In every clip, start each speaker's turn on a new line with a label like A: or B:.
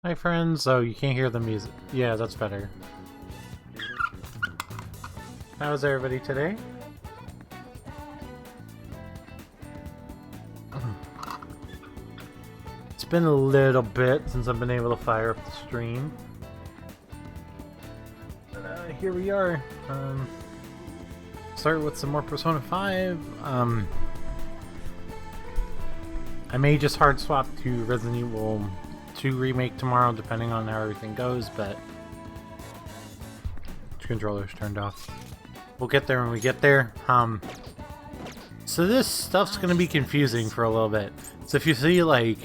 A: Hi friends. Oh, you can't hear the music. Yeah, that's better. How's everybody today? It's been a little bit since I've been able to fire up the stream. Here we are. Start with some more Persona 5. I may just hard swap to Resident Evil 2 Remake tomorrow, depending on how everything goes, but controller's turned off. We'll get there when we get there. So this stuff's gonna be confusing for a little bit. So if you see like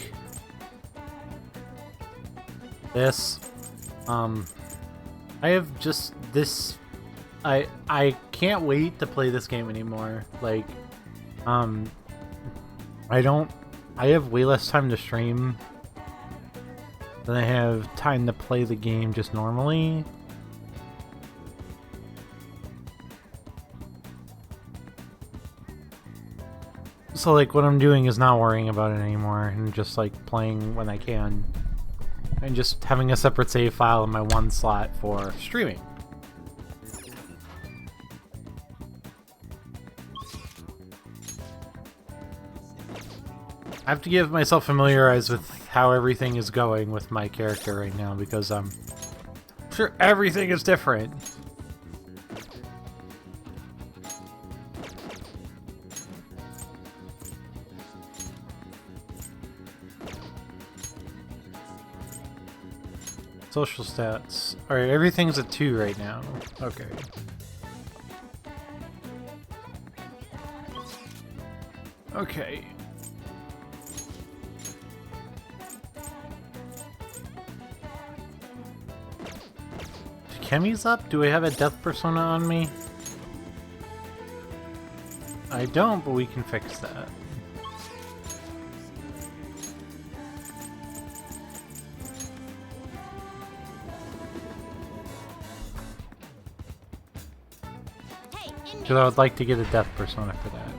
A: this, I have just this. I can't wait to play this game anymore. Like, I have way less time to stream than I have time to play the game just normally. So like what I'm doing is not worrying about it anymore and just like playing when I can. And just having a separate save file in my one slot for streaming. I have to get myself familiarized with how everything is going with my character right now because I'm sure everything is different. Social stats. Alright, everything's at 2 right now. Okay. Okay. Kemi's up? Do I have a death persona on me? I don't, but we can fix that. Because I would like to get a death persona for that.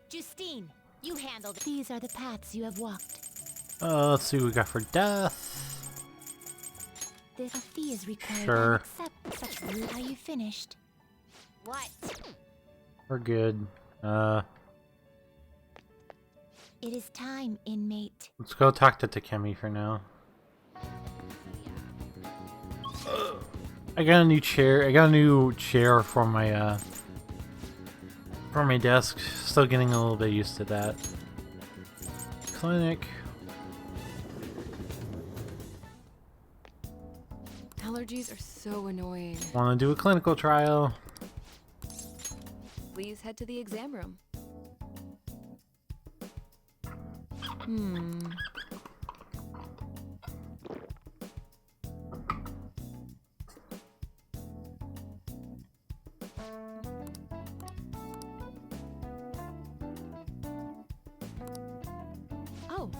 B: Justine, you handled it. These are the paths you have walked.
A: Let's see what we got for death.
B: A fee is required.
A: Sure.
B: Accept such route. Are you finished? What?
A: We're good.
B: It is time, inmate.
A: Let's go talk to Takemi for now. I got a new chair. I got a new chair for my desk. Still getting a little bit used to that. Clinic.
C: Allergies are so annoying.
A: Want to do a clinical trial?
C: Please head to the exam room. Oh.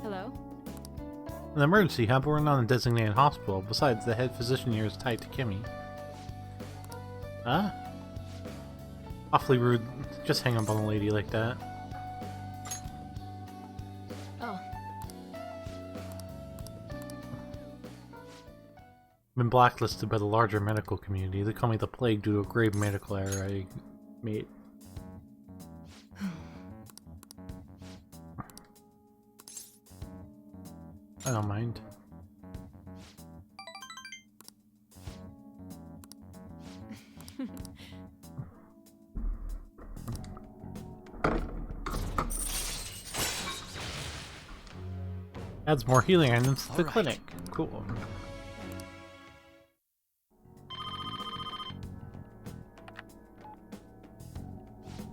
C: Hello?
A: An emergency hub. We're not in a designated hospital. Besides, the head physician here is tied to Kimmy. Huh? Awfully rude. Just hang up on a lady like that.
C: Oh.
A: Been blacklisted by the larger medical community. They call me the plague due to a grave medical error I made. I don't mind. Adds more healing items to the clinic. Cool.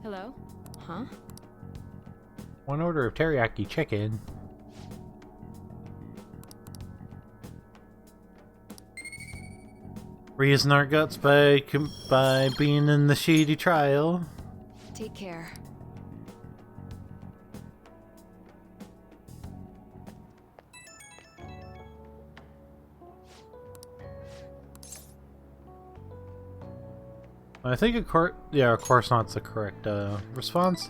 C: Hello? Huh?
A: One order of teriyaki chicken. Reason our guts by being in the shady trial.
C: Take care.
A: I think of course not's the correct response.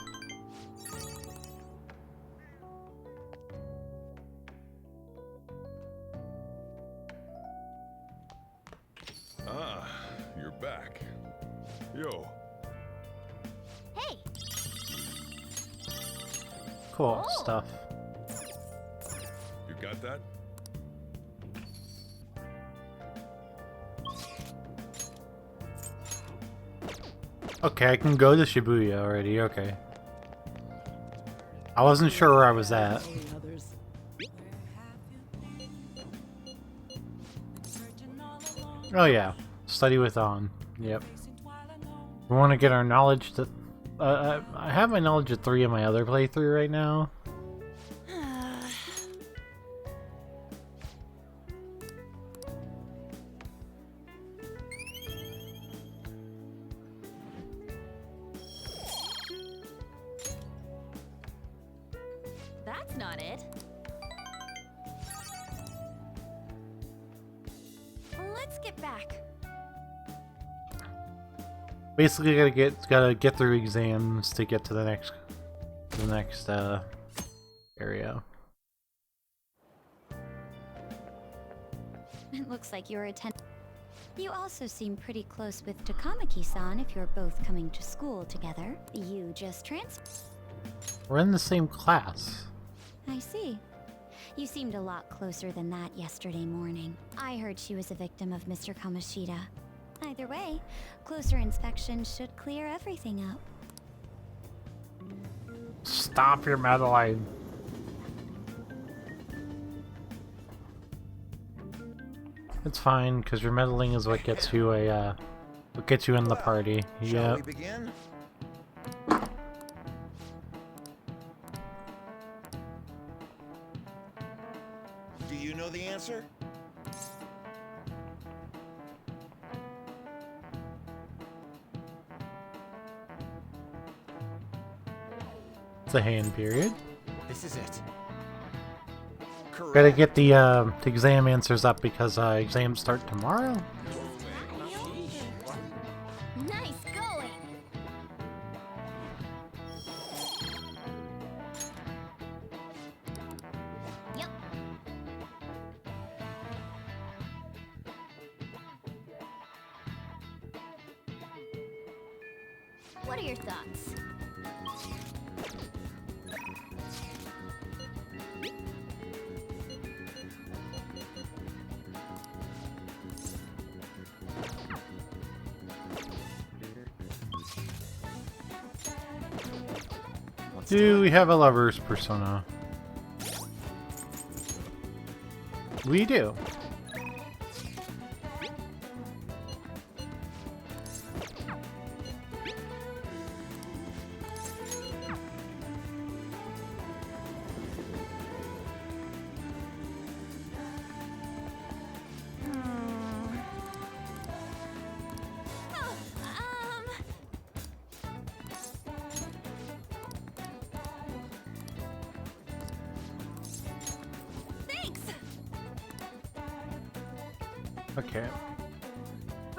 D: Ah, you're back. Yo.
B: Hey,
A: Cool stuff.
D: You got that?
A: Okay, I can go to Shibuya already, okay. I wasn't sure where I was at. Oh yeah, study with On. Yep. We want to get our knowledge to... I have my knowledge at 3 in my other playthrough right now.
B: that's not it. Let's get back.
A: Basically, gotta get through exams to get to the next area.
B: It looks like you're attending. You also seem pretty close with Takamaki-san if you're both coming to school together. You just transferred.
A: We're in the same class.
B: I see. You seemed a lot closer than that yesterday morning. I heard she was a victim of Mr. Kamoshida. Either way, closer inspection should clear everything up.
A: Stop your meddling. It's fine, because your meddling is what gets you in the party.
E: Shall we
A: Yep.
E: begin? Do you know the answer?
A: It's a hand period.
E: This is it. Correct.
A: Gotta get the exam answers up because exams start tomorrow.
B: Nice going! Yep. What are your thoughts?
A: Do we have a lover's persona? We do.
B: Thanks!
A: Okay.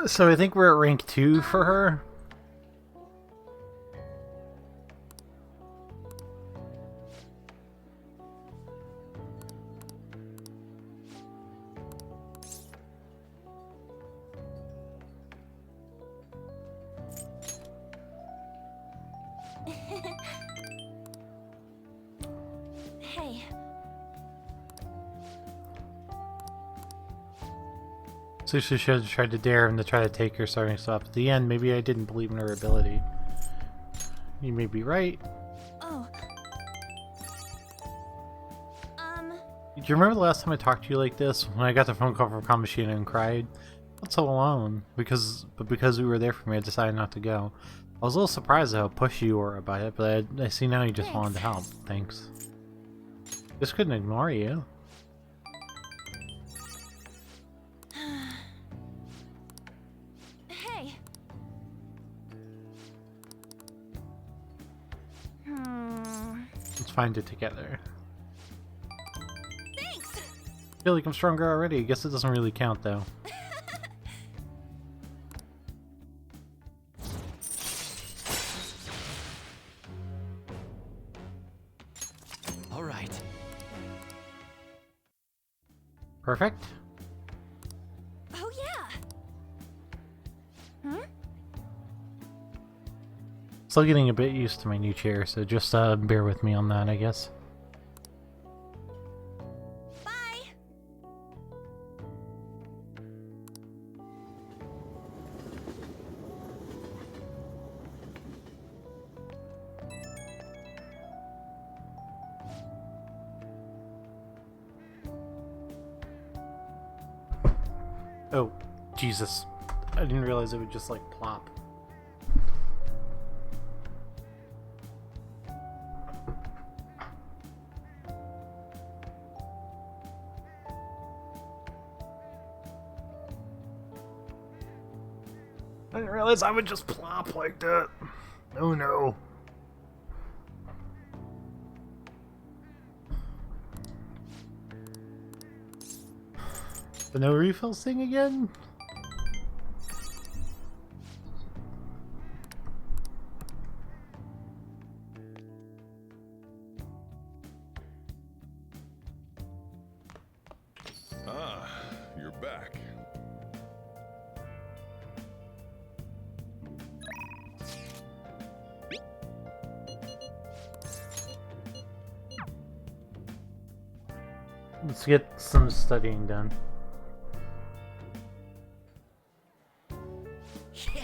A: So I think we're at rank 2 for her.
B: Hey,
A: So she should have tried to dare him to try to take her starting stuff. At the end, maybe I didn't believe in her ability. You may be right.
B: oh.
A: Do you remember the last time I talked to you like this? When I got the phone call from Kamoshida and cried? I felt so alone. Because we were there for me, I decided not to go. I was a little surprised at how pushy you were about it, but I see now you just wanted to help. Thanks. Just couldn't ignore you. find it together.
B: Thanks!
A: I feel like I'm stronger already. I guess it doesn't really count, though.
E: All right.
A: Perfect.
B: Oh, yeah! Huh?
A: Still getting a bit used to my new chair, so just bear with me on that, I guess.
B: Bye!
A: Oh, Jesus. I didn't realize it would just, like, plop. I didn't realize I would just plop like that. Oh no. The no refills thing again?
D: Ah, you're back.
A: Let's get some studying done.
E: Yeah.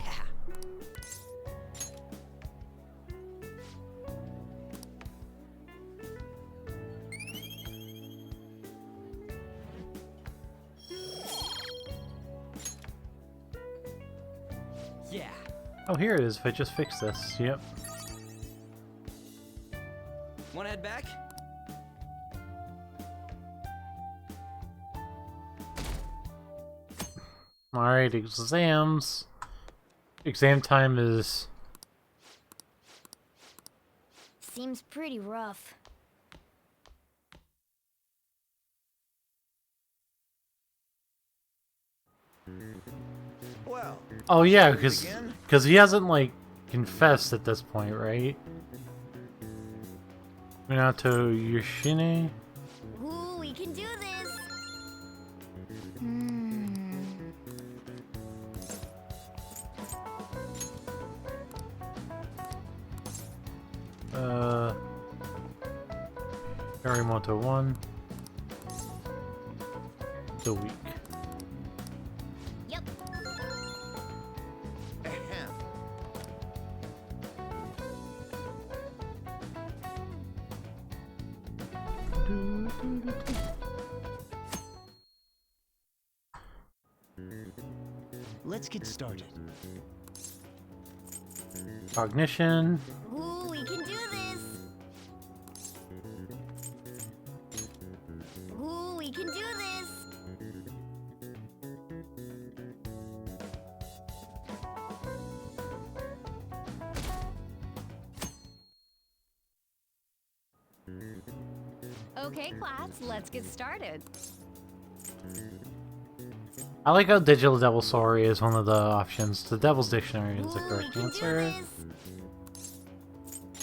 E: Yeah.
A: Oh, here it is. If I just fix this. Yep.
E: Wanna head back?
A: Alright, exams. Exam time is...
B: Seems pretty rough.
E: Well.
A: Oh yeah,
E: shall we begin?
A: because he hasn't, like, confessed at this point, right? Minato Yoshine?
B: Ooh, we can do this! Hmm...
A: Yarimoto 1. The week.
B: Yep.
E: Ahem. Let's get started.
A: Cognition.
B: Ooh, we can do this! Ooh, we can do this!
C: Okay, class, let's get started.
A: I like how Digital Devil Story is one of the options. The Devil's Dictionary is the
B: Ooh,
A: correct
B: we can
A: answer.
B: do this!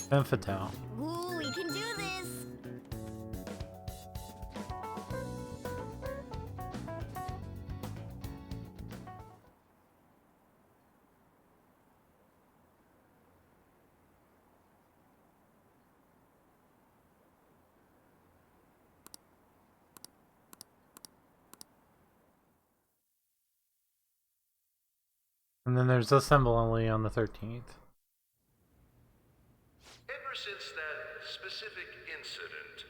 A: Femme Fatale.
B: Ooh, we can do this!
A: And then there's Assembly on the 13th.
F: Ever since that specific incident,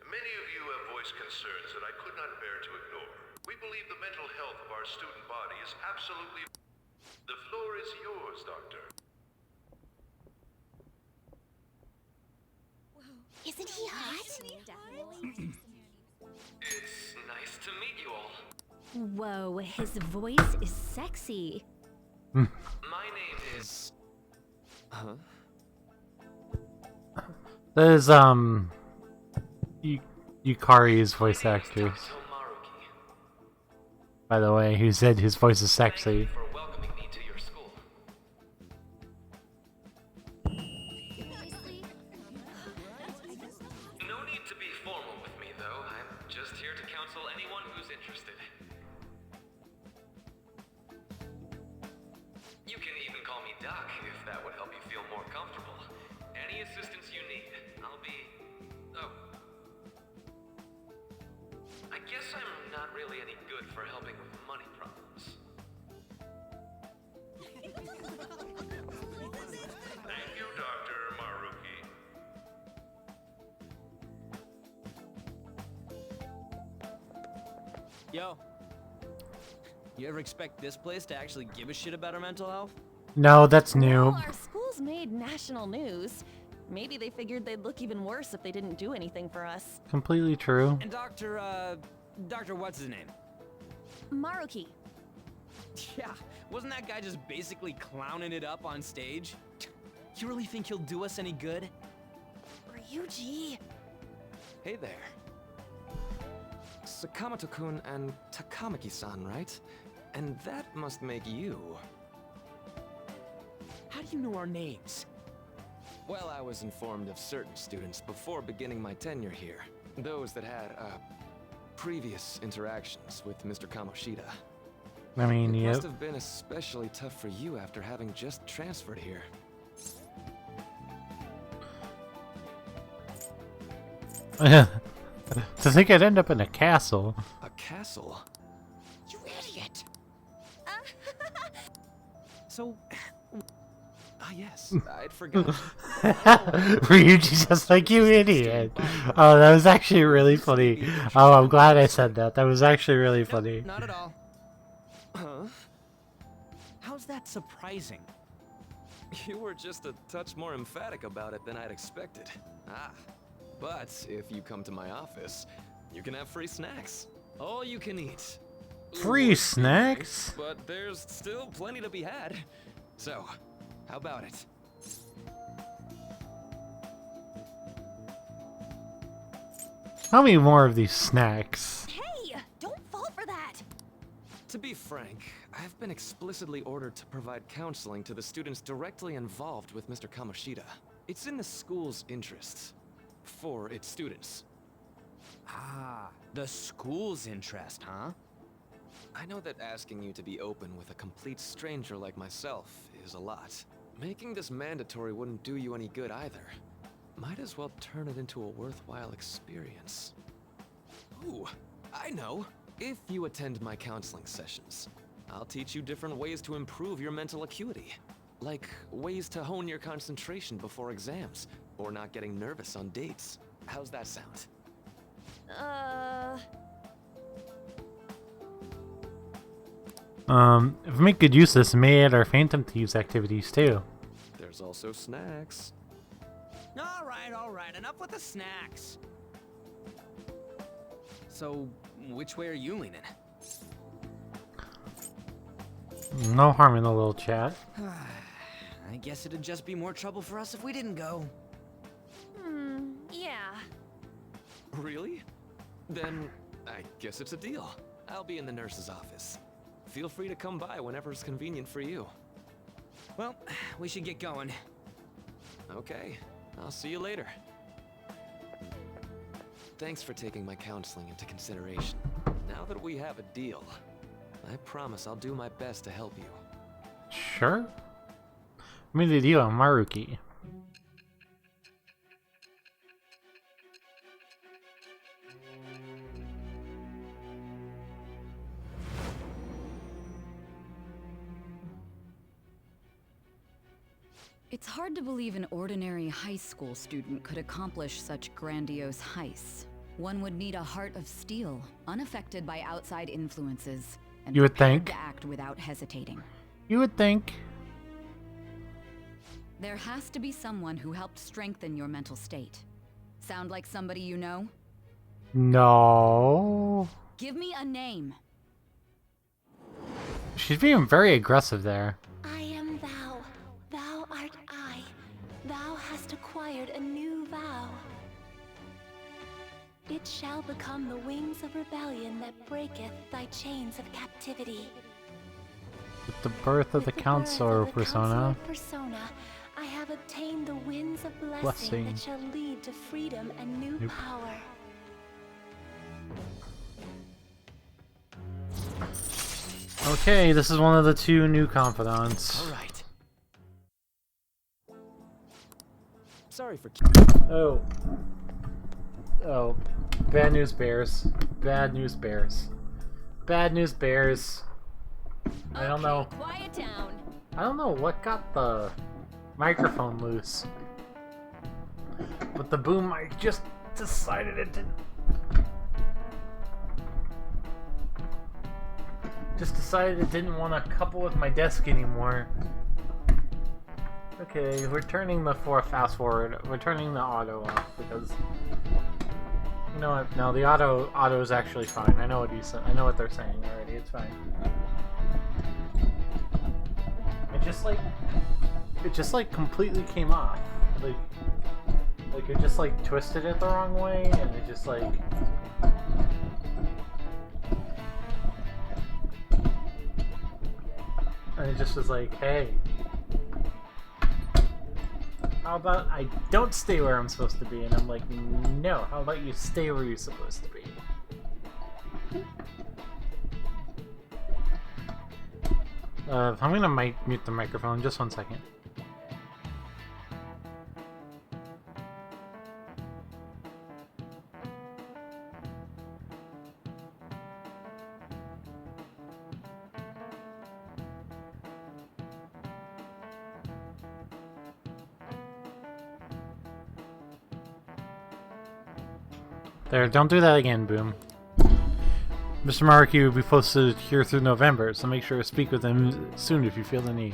F: many of you have voiced concerns that I could not bear to ignore. We believe the mental health of our student body is absolutely... The floor is yours, Doctor.
B: Isn't he hot?
F: It's nice to meet you all.
B: Whoa, his voice is sexy.
F: My name is...
E: Huh?
A: That is, Yukari's voice actress. By the way, who said his voice is sexy.
G: For welcoming me to your school. No need to be formal with me, though. I'm just here to counsel anyone who's interested. You can even call me Doc if that would help you feel more comfortable. Any assistance you need, I'll be... Oh. I guess I'm not really any good for helping with money problems.
F: Thank you, Dr. Maruki.
E: Yo. You ever expect this place to actually give a shit about our mental health?
A: No, that's new.
C: Well, our school's made national news. Maybe they figured they'd look even worse if they didn't do anything for us.
A: Completely true.
E: And Dr. What's his name?
C: Maruki.
E: Yeah, wasn't that guy just basically clowning it up on stage? You really think he'll do us any good?
C: Ryuji.
G: Hey there. Sakamoto-kun and Takamaki-san, right? And that must make you.
E: How do you know our names?
G: Well, I was informed of certain students before beginning my tenure here. Those that had, previous interactions with Mr. Kamoshida.
A: I mean,
G: It
A: yep.
G: must have been especially tough for you after having just transferred here.
A: To think I'd end up in a castle.
G: A castle?
E: You idiot! So,
G: Yes, I'd forgotten.
A: Ryuji's just like, you idiot. Oh, that was actually really funny. Oh, I'm glad I said that. That was actually really funny.
E: not at all. Huh? How's that surprising?
G: You were just a touch more emphatic about it than I'd expected. Ah, but if you come to my office, you can have free snacks. All you can eat.
A: Free snacks?
G: But there's still plenty to be had. So, how about it?
A: How many more of these snacks?
C: Hey, don't fall for that.
G: To be frank, I've been explicitly ordered to provide counseling to the students directly involved with Mr. Kamoshida. It's in the school's interests. For its students.
E: Ah, the school's interest, huh?
G: I know that asking you to be open with a complete stranger like myself is a lot. Making this mandatory wouldn't do you any good either. Might as well turn it into a worthwhile experience. Ooh, I know. If you attend my counseling sessions, I'll teach you different ways to improve your mental acuity. Like ways to hone your concentration before exams, or not getting nervous on dates. How's that sound?
A: If we make good use of this, we may add our Phantom Thieves activities too.
G: There's also snacks.
E: All right, enough with the snacks. So, which way are you leaning?
A: No harm in a little chat.
E: I guess it'd just be more trouble for us if we didn't go.
C: Yeah.
G: Really? Then, I guess it's a deal. I'll be in the nurse's office. Feel free to come by whenever it's convenient for you.
E: Well, we should get going.
G: Okay, I'll see you later. Thanks for taking my counseling into consideration. Now that we have a deal, I promise I'll do my best to help you.
A: Sure. I made the deal on Maruki.
H: It's hard to believe an ordinary high school student could accomplish such grandiose heists. One would need a heart of steel, unaffected by outside influences, and
A: You would
H: prepared
A: think.
H: to act without hesitating.
A: You would think.
H: There has to be someone who helped strengthen your mental state. Sound like somebody you know?
A: No.
H: Give me a name.
A: She's being very aggressive there.
B: I am thou. Thou art I. Thou hast acquired a new vow.
I: It shall become the wings of rebellion that breaketh thy chains of captivity.
A: With the birth of the Counselor Persona,
I: I have obtained the winds of blessing that shall lead to freedom and new power.
A: Okay, this is one of the 2 new confidants.
G: All right. Sorry for.
A: Oh. Oh. Bad news bears. Bad news bears. Bad news bears. I don't know.
C: Quiet down.
A: I don't know what got the microphone loose. But the boom mic just decided it didn't. Just decided it didn't want to couple with my desk anymore. Okay, we're turning the fast forward. We're turning the auto off because you know what? No, the auto is actually fine. I know what he said. I know what they're saying already. It's fine. It just like completely came off. Like it just like twisted it the wrong way, and it just like. And it just was like, hey, how about I don't stay where I'm supposed to be? And I'm like, no, how about you stay where you're supposed to be? I'm gonna mute the microphone, just 1 second. There, don't do that again, Boom. Mr. Mariki will be posted here through November, so make sure to speak with him soon if you feel the need.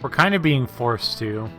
A: We're kind of being forced to.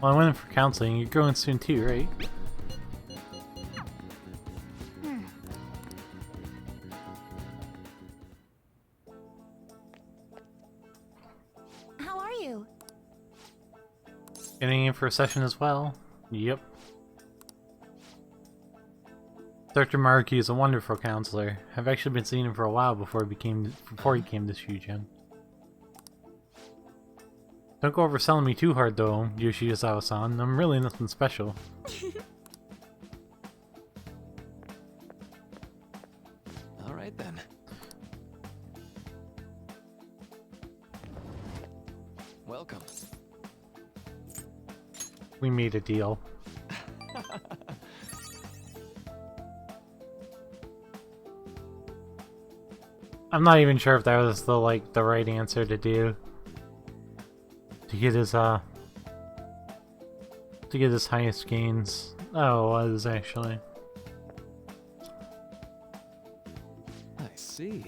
A: Well, I went in for counseling. You're going soon too, right?
B: How are you?
A: Getting in for a session as well? Yep. Dr. Mariki is a wonderful counselor. I've actually been seeing him for a while before he came to Shujin. Don't go overselling me too hard though, Yoshizawa-san. I'm really nothing special.
G: Alright then. Welcome.
A: We made a deal. I'm not even sure if that was the right answer to do. To get his highest gains. Oh, it was actually.
G: I see.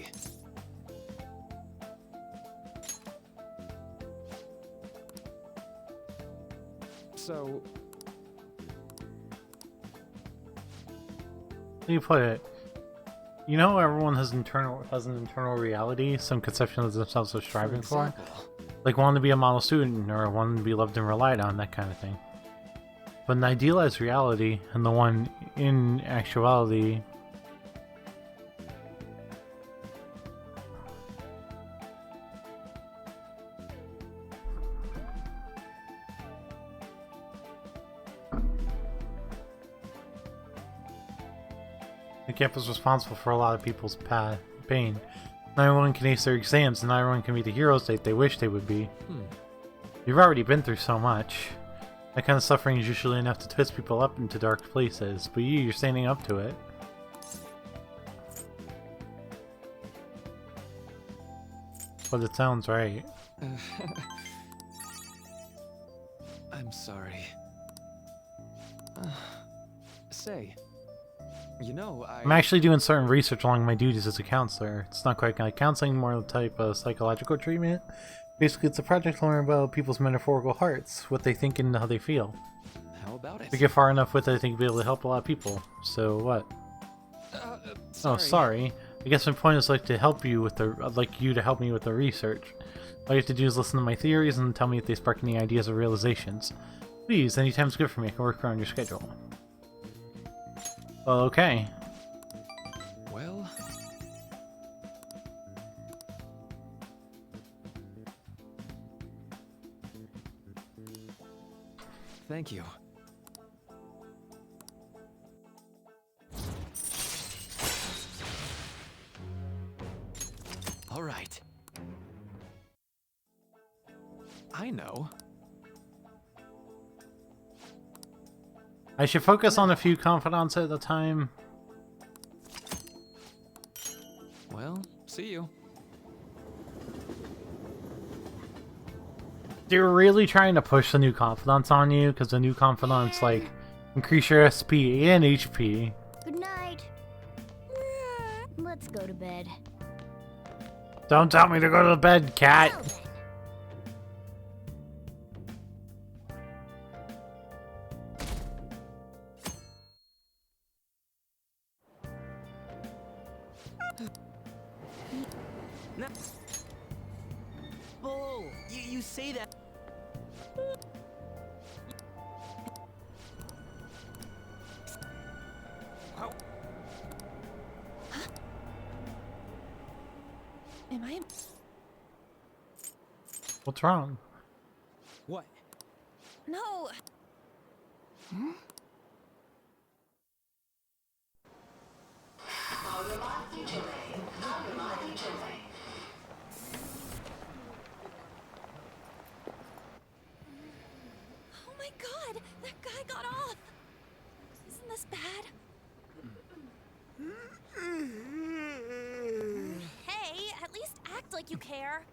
G: So,
A: How do you put it? You know, everyone has an internal reality, some conception of themselves are striving for. Like wanting to be a model student, or wanting to be loved and relied on, that kind of thing. But an idealized reality, and the one in actuality... The camp is responsible for a lot of people's pain. Not everyone can ace their exams, and not everyone can be the heroes that they wish they would be. You've already been through so much. That kind of suffering is usually enough to twist people up into dark places, but you're standing up to it. but it sounds right.
G: I'm sorry. Say, you know,
A: I'm actually doing certain research along my duties as a counselor. It's not quite like counseling, more the type of psychological treatment. Basically, it's a project to learn about people's metaphorical hearts, what they think and how they feel.
G: How about it?
A: If we get far enough with it, I think we'll be able to help a lot of people. So what?
G: Sorry.
A: Oh, sorry. I guess my point is to help you with the. I'd like you to help me with the research. All you have to do is listen to my theories and tell me if they spark any ideas or realizations. Please, anytime's good for me. I can work around your schedule. Okay.
G: Well... Thank you. All right. I know.
A: I should focus on a few confidants at a time.
G: Well, see you.
A: They're really trying to push the new confidants on you, because the new confidants, like, increase your SP and HP.
B: Good night. Let's go to bed.
A: Don't tell me to go to bed, cat!
B: Well then.
E: No. Bull! You say that. Wow.
C: Am I?
A: What's wrong?
E: What?
C: No. Oh my God! That guy got off. Isn't this bad? Hey, at least act like you care.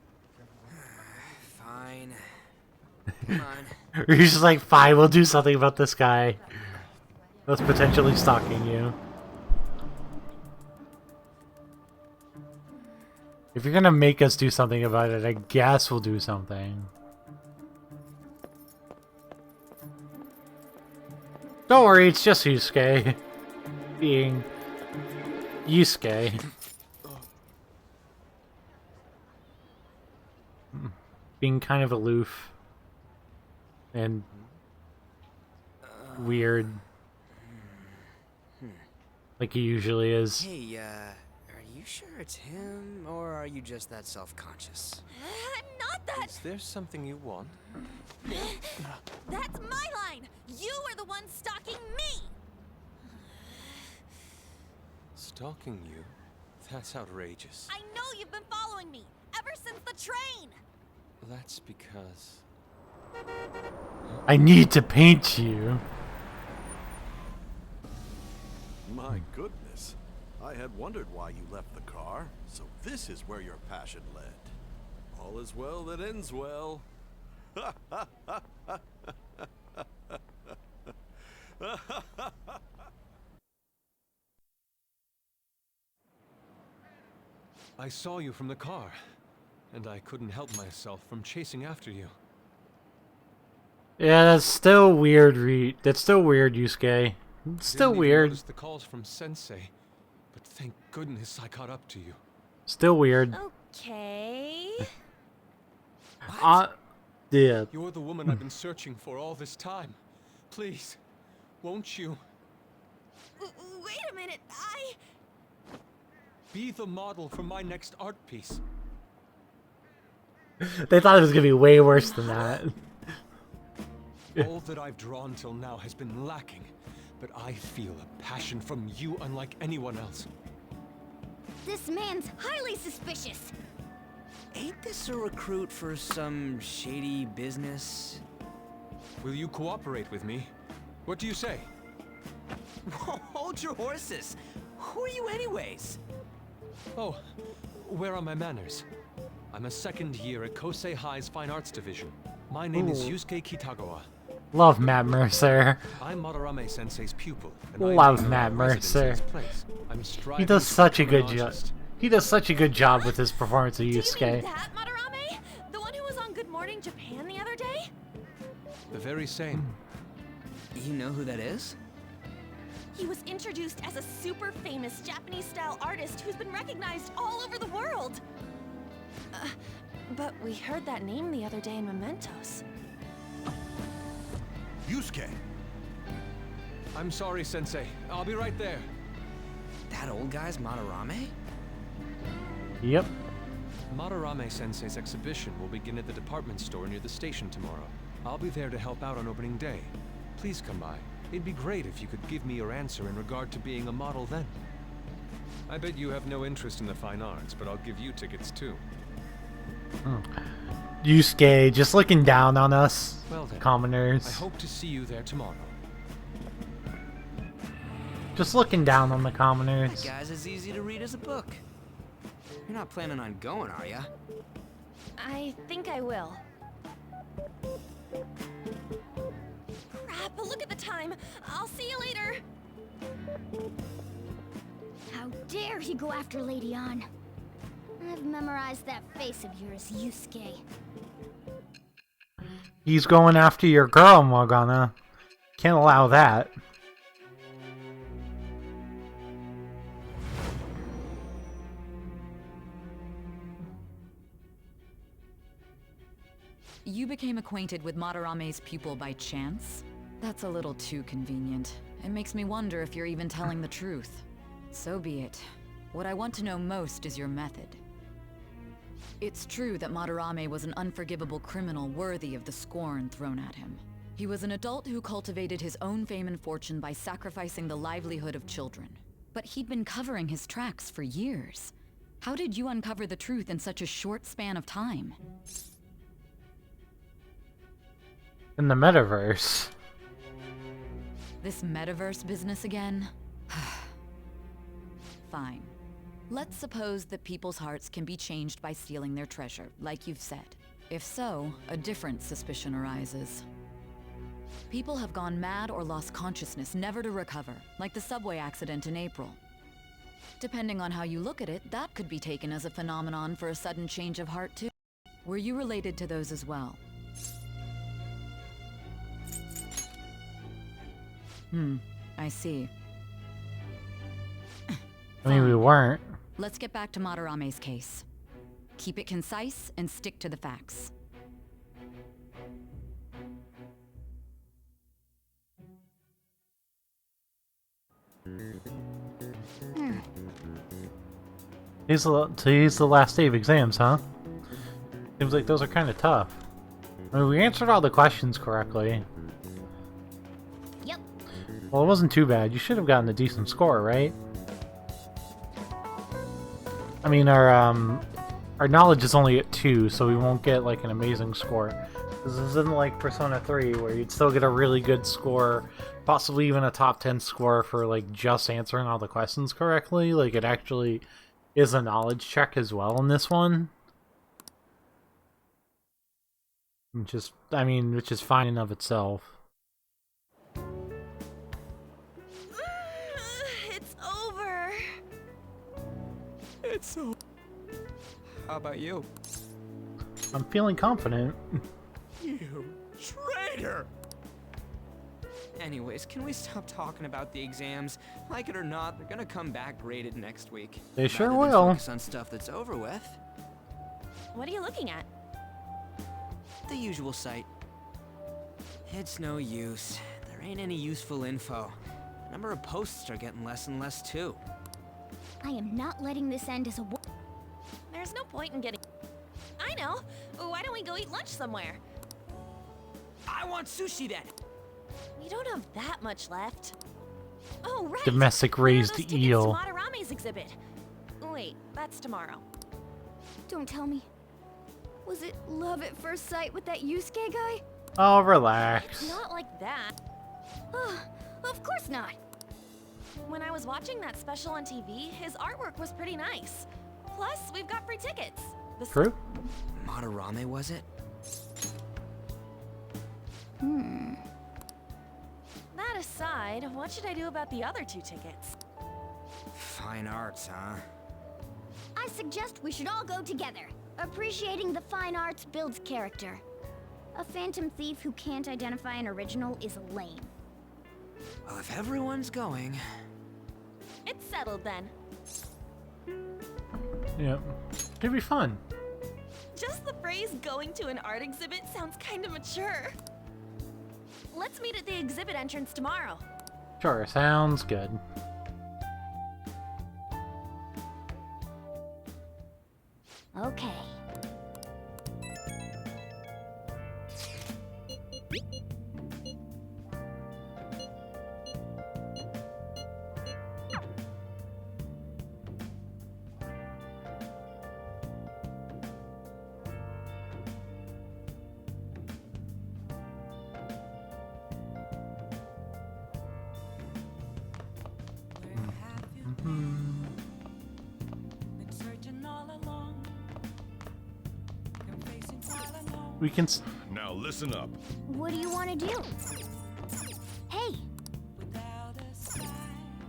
E: Fine. Come on.
A: You're just like, fine, we'll do something about this guy that's potentially stalking you. If you're gonna make us do something about it, I guess we'll do something. Don't worry, it's just Yusuke. Being Yusuke. Being kind of aloof. And weird. Like he usually is.
J: Hey, are you sure it's him, or are you just that self-conscious?
C: I'm not that.
K: Is there something you want?
C: That's my line. You are the one stalking me.
K: Stalking you? That's outrageous.
C: I know you've been following me ever since the train.
K: That's because...
A: I need to paint you.
D: My goodness. I had wondered why you left the car, so this is where your passion led. All is well that ends well.
K: I saw you from the car, and I couldn't help myself from chasing after you.
A: Yeah, that's still weird, That's still weird, Yusuke. It's still
K: Didn't even
A: weird.
K: notice the calls from Sensei, but thank goodness I caught up to you.
A: Still weird.
C: Okay.
A: Yeah.
K: You're the woman I've been searching for all this time. Please, won't you
C: Wait a minute.
K: be the model for my next art piece?
A: They thought it was gonna be way worse than that.
K: All that I've drawn till now has been lacking, but I feel a passion from you unlike anyone else.
B: This man's highly suspicious.
J: Ain't this a recruit for some shady business?
K: Will you cooperate with me? What do you say?
E: Hold your horses. Who are you anyways?
K: Oh, where are my manners? I'm a second year at Kosei High's Fine Arts Division. My name is Yusuke Kitagawa.
A: Love Matt Mercer.
K: I'm Madarame Sensei's pupil.
A: Love Matt Mercer. He does such a good job. He does such a good job with his performance of Yusuke.
C: Do you mean that Madarame? The one who was on Good Morning Japan the other day?
K: The very same.
J: You know who that is?
C: He was introduced as a super famous Japanese-style artist who's been recognized all over the world. But we heard that name the other day in Mementos.
D: Yusuke!
K: I'm sorry, Sensei. I'll be right there.
J: That old guy's Madarame?
A: Yep.
K: Madarame Sensei's exhibition will begin at the department store near the station tomorrow. I'll be there to help out on opening day. Please come by. It'd be great if you could give me your answer in regard to being a model then. I bet you have no interest in the fine arts, but I'll give you tickets too.
A: Yusuke just looking down on us,
K: well then,
A: commoners.
K: I hope to see you there tomorrow.
A: Just looking down on the commoners.
J: That guy's as easy to read as a book. You're not planning on going, are ya?
C: I think I will. Crap, look at the time. I'll see you later.
B: How dare he go after Lady Ann? I've memorized that face of yours, Yusuke.
A: He's going after your girl, Morgana. Can't allow that.
H: You became acquainted with Madarame's pupil by chance? That's a little too convenient. It makes me wonder if you're even telling the truth. So be it. What I want to know most is your method. It's true that Madarame was an unforgivable criminal worthy of the scorn thrown at him. He was an adult who cultivated his own fame and fortune by sacrificing the livelihood of children. But he'd been covering his tracks for years. How did you uncover the truth in such a short span of time?
A: In the metaverse.
H: This metaverse business again? Fine. Let's suppose that people's hearts can be changed by stealing their treasure, like you've said. If so, a different suspicion arises. People have gone mad or lost consciousness, never to recover, like the subway accident in April. Depending on how you look at it, that could be taken as a phenomenon for a sudden change of heart too. Were you related to those as well? I see.
A: I mean, we weren't.
H: Let's get back to Madarame's case. Keep it concise and stick to the facts.
A: Today's the last day of exams, huh? Seems like those are kind of tough. I mean, we answered all the questions correctly.
B: Yep.
A: Well, it wasn't too bad. You should have gotten a decent score, right? I mean, our knowledge is only at 2, so we won't get, like, an amazing score. This isn't like Persona 3, where you'd still get a really good score, possibly even a top 10 score for, like, just answering all the questions correctly. Like, it actually is a knowledge check as well in this one. Which is fine in of itself.
C: It's over.
J: It's so... How about you?
A: I'm feeling confident.
J: You traitor! Anyways, can we stop talking about the exams? Like it or not, they're gonna come back graded next week.
A: They sure
J: Rather than
A: will.
J: Focus on stuff that's over with.
C: What are you looking at?
J: The usual site. It's no use. There ain't any useful info. The number of posts are getting less and less too.
B: I am not letting this end as a
C: There's no point in getting... I know! Why don't we go eat lunch somewhere?
J: I want sushi then!
C: We don't have that much left. Oh, right!
A: Domestic raised
C: Those
A: eel.
C: tickets to Madarame's exhibit. Wait, that's tomorrow.
B: Don't tell me. Was it love at first sight with that Yusuke guy?
A: Oh, relax.
C: Not like that.
B: Of course not.
C: When I was watching that special on TV, his artwork was pretty nice. Plus, we've got free tickets.
A: True?
J: Madarame, was it?
C: That aside, what should I do about the other 2 tickets?
J: Fine arts, huh?
B: I suggest we should all go together. Appreciating the fine arts builds character. A phantom thief who can't identify an original is lame.
J: Well, if everyone's going...
C: It's settled then.
A: Yep. It'd be fun.
C: Just the phrase going to an art exhibit sounds kind of mature. Let's meet at the exhibit entrance tomorrow.
A: Sure, sounds good.
B: Okay.
A: We can.
F: Now listen up.
B: What do you want to do? Hey,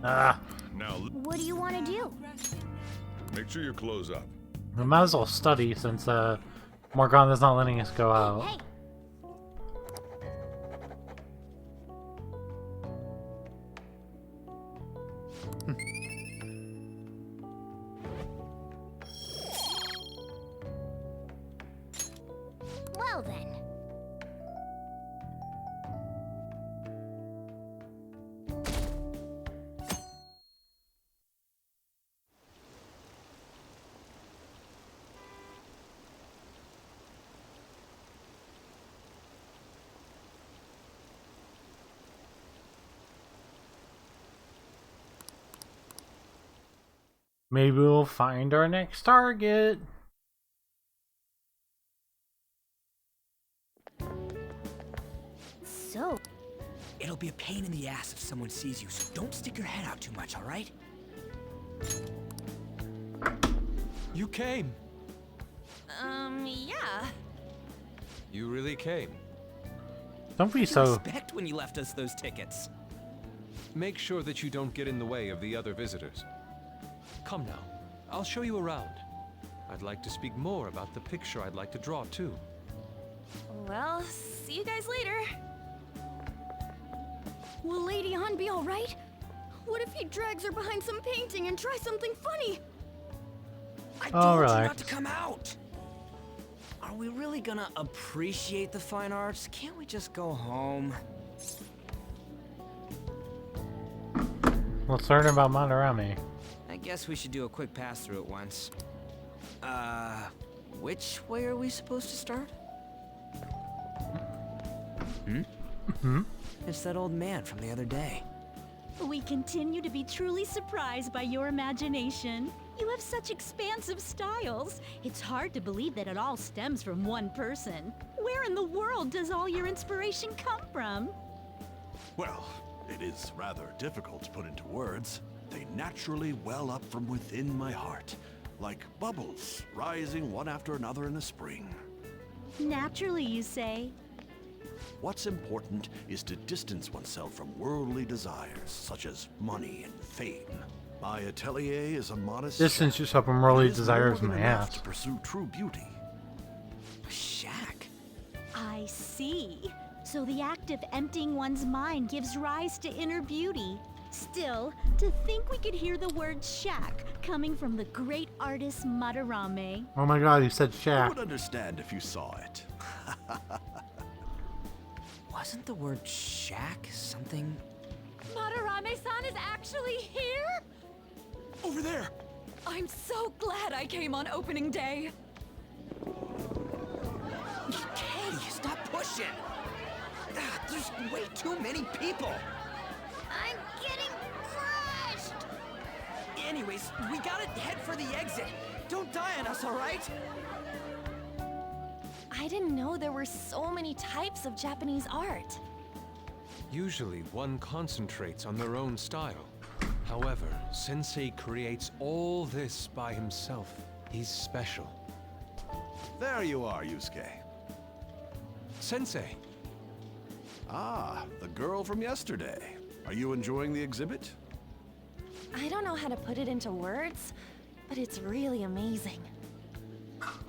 A: Ah,
F: Now
B: what do you want to do?
F: make sure your clothes up.
A: we might as well study since Morgana's not letting us go out.
B: Hey, well then.
A: Maybe we'll find our next target.
B: So,
J: It'll be a pain in the ass if someone sees you, so don't stick your head out too much, alright?
K: You came.
C: Yeah.
K: You really came.
A: Don't be
J: What did you
A: so.
J: expect when you left us those tickets?
K: Make sure that you don't get in the way of the other visitors. Come now, I'll show you around. I'd like to speak more about the picture I'd like to draw too.
C: Well, see you guys later.
B: will Lady Han be alright? What if he drags her behind some painting and tries something funny?
J: I
A: Oh,
J: told you
A: relax.
J: not to come out! Are we really gonna appreciate the fine arts? Can't we just go home?
A: Let's learn about Madarame.
J: I guess we should do a quick pass through at once. Which way are we supposed to start? It's that old man from the other day.
L: We continue to be truly surprised by your imagination. You have such expansive styles. It's hard to believe that it all stems from one person. Where in the world does all your inspiration come from?
D: Well, it is rather difficult to put into words. They naturally well up from within my heart, like bubbles rising one after another in the spring.
L: Naturally, you say.
D: What's important is to distance oneself from worldly desires, such as money and fame. My atelier is a modest
A: Distance
D: shack,
A: yourself from
D: but
A: worldly
D: it is
A: desires,
D: more
A: my
D: than enough
A: ass.
D: to pursue true beauty.
J: A shack?
L: I see. So the act of emptying one's mind gives rise to inner beauty. Still, to think we could hear the word shack coming from the great artist Madarame.
A: Oh my god, you said
D: You
A: shack.
D: would understand if you saw it.
J: Wasn't the word shack something?
H: Madarame-san is actually here?
J: Over there!
H: I'm so glad I came on opening day.
J: Katie, stop pushing! There's way too many people!
B: I'm getting crushed!
J: Anyways, we gotta head for the exit. Don't die on us, alright?
C: I didn't know there were so many types of Japanese art.
K: Usually one concentrates on their own style. However, Sensei creates all this by himself. He's special.
D: There you are, Yusuke.
K: Sensei!
D: Ah, the girl from yesterday. Are you enjoying the exhibit?
C: I don't know how to put it into words, but it's really amazing.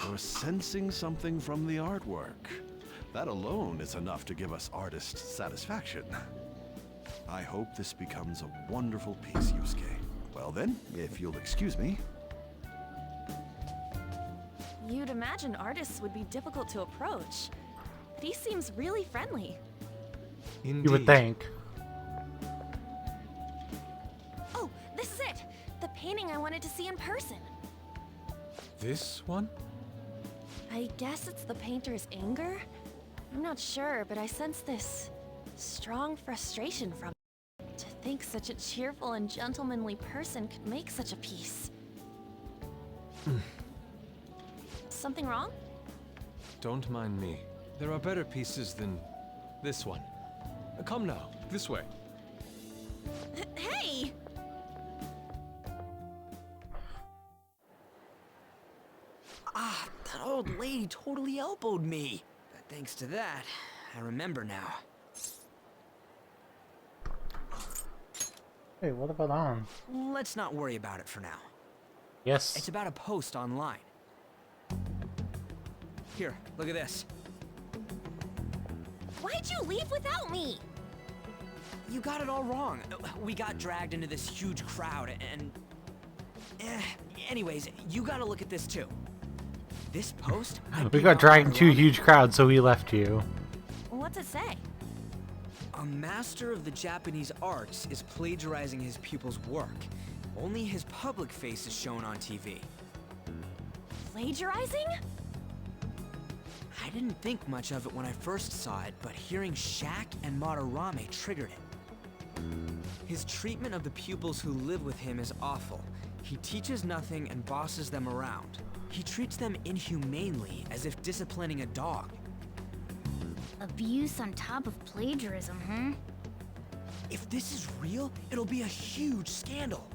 D: We're sensing something from the artwork. That alone is enough to give us artist satisfaction. I hope this becomes a wonderful piece, Yusuke. Well then, if you'll excuse me.
C: You'd imagine artists would be difficult to approach, but he seems really friendly.
K: Indeed.
A: You would think.
C: Oh, this is it! The painting I wanted to see in person.
K: This one?
C: I guess it's the painter's anger? I'm not sure, but I sense this strong frustration from it. To think such a cheerful and gentlemanly person could make such a piece. Something wrong?
K: Don't mind me. There are better pieces than this one. Come now, this way.
C: Hey!
J: Ah, that old lady totally elbowed me. But thanks to that, I remember now.
A: Hey, what about on?
J: Let's not worry about it for now.
A: Yes.
J: It's about a post online. Here, look at this.
C: Why'd you leave without me?
J: You got it all wrong. We got dragged into this huge crowd and... anyways, you gotta look at this too. This post...
A: We got dragged into a huge crowd, so we left you.
C: What's it say?
J: A master of the Japanese arts is plagiarizing his pupil's work. Only his public face is shown on TV.
C: Plagiarizing?
J: I didn't think much of it when I first saw it, but hearing Shaq and Madarame triggered it. His treatment of the pupils who live with him is awful. He teaches nothing and bosses them around. He treats them inhumanely, as if disciplining a dog.
B: Abuse on top of plagiarism, huh?
J: If this is real, it'll be a huge scandal.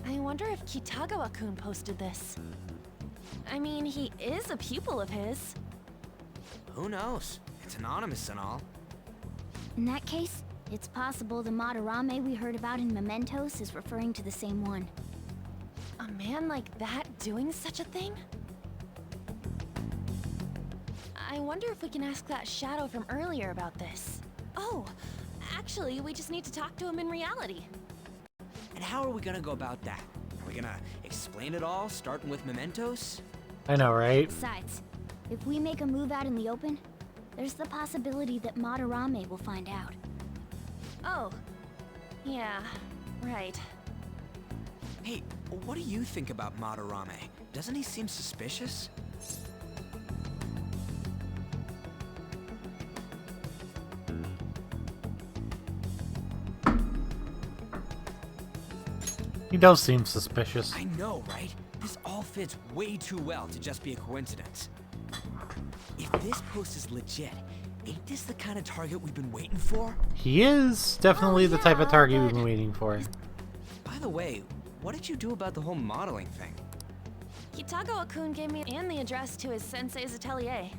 C: I wonder if Kitagawa-kun posted this. I mean, he is a pupil of his.
J: Who knows? It's anonymous and all.
B: In that case, it's possible the Madarame we heard about in Mementos is referring to the same one.
C: A man like that doing such a thing? I wonder if we can ask that shadow from earlier about this. Oh, actually, we just need to talk to him in reality.
J: And how are we gonna go about that? Are we gonna explain it all, starting with Mementos?
A: I know, right?
B: Besides, if we make a move out in the open, there's the possibility that Madarame will find out.
C: Oh, yeah, right.
J: Hey, what do you think about Madarame? Doesn't he seem suspicious?
A: He does seem suspicious.
J: I know, right? This all fits way too well to just be a coincidence. If this post is legit, ain't this the kind of target we've been waiting for?
A: He is definitely the type of target we've been waiting for.
J: By the way, what did you do about the whole modeling thing?
C: Kitagawa-kun gave me and the address to his sensei's atelier.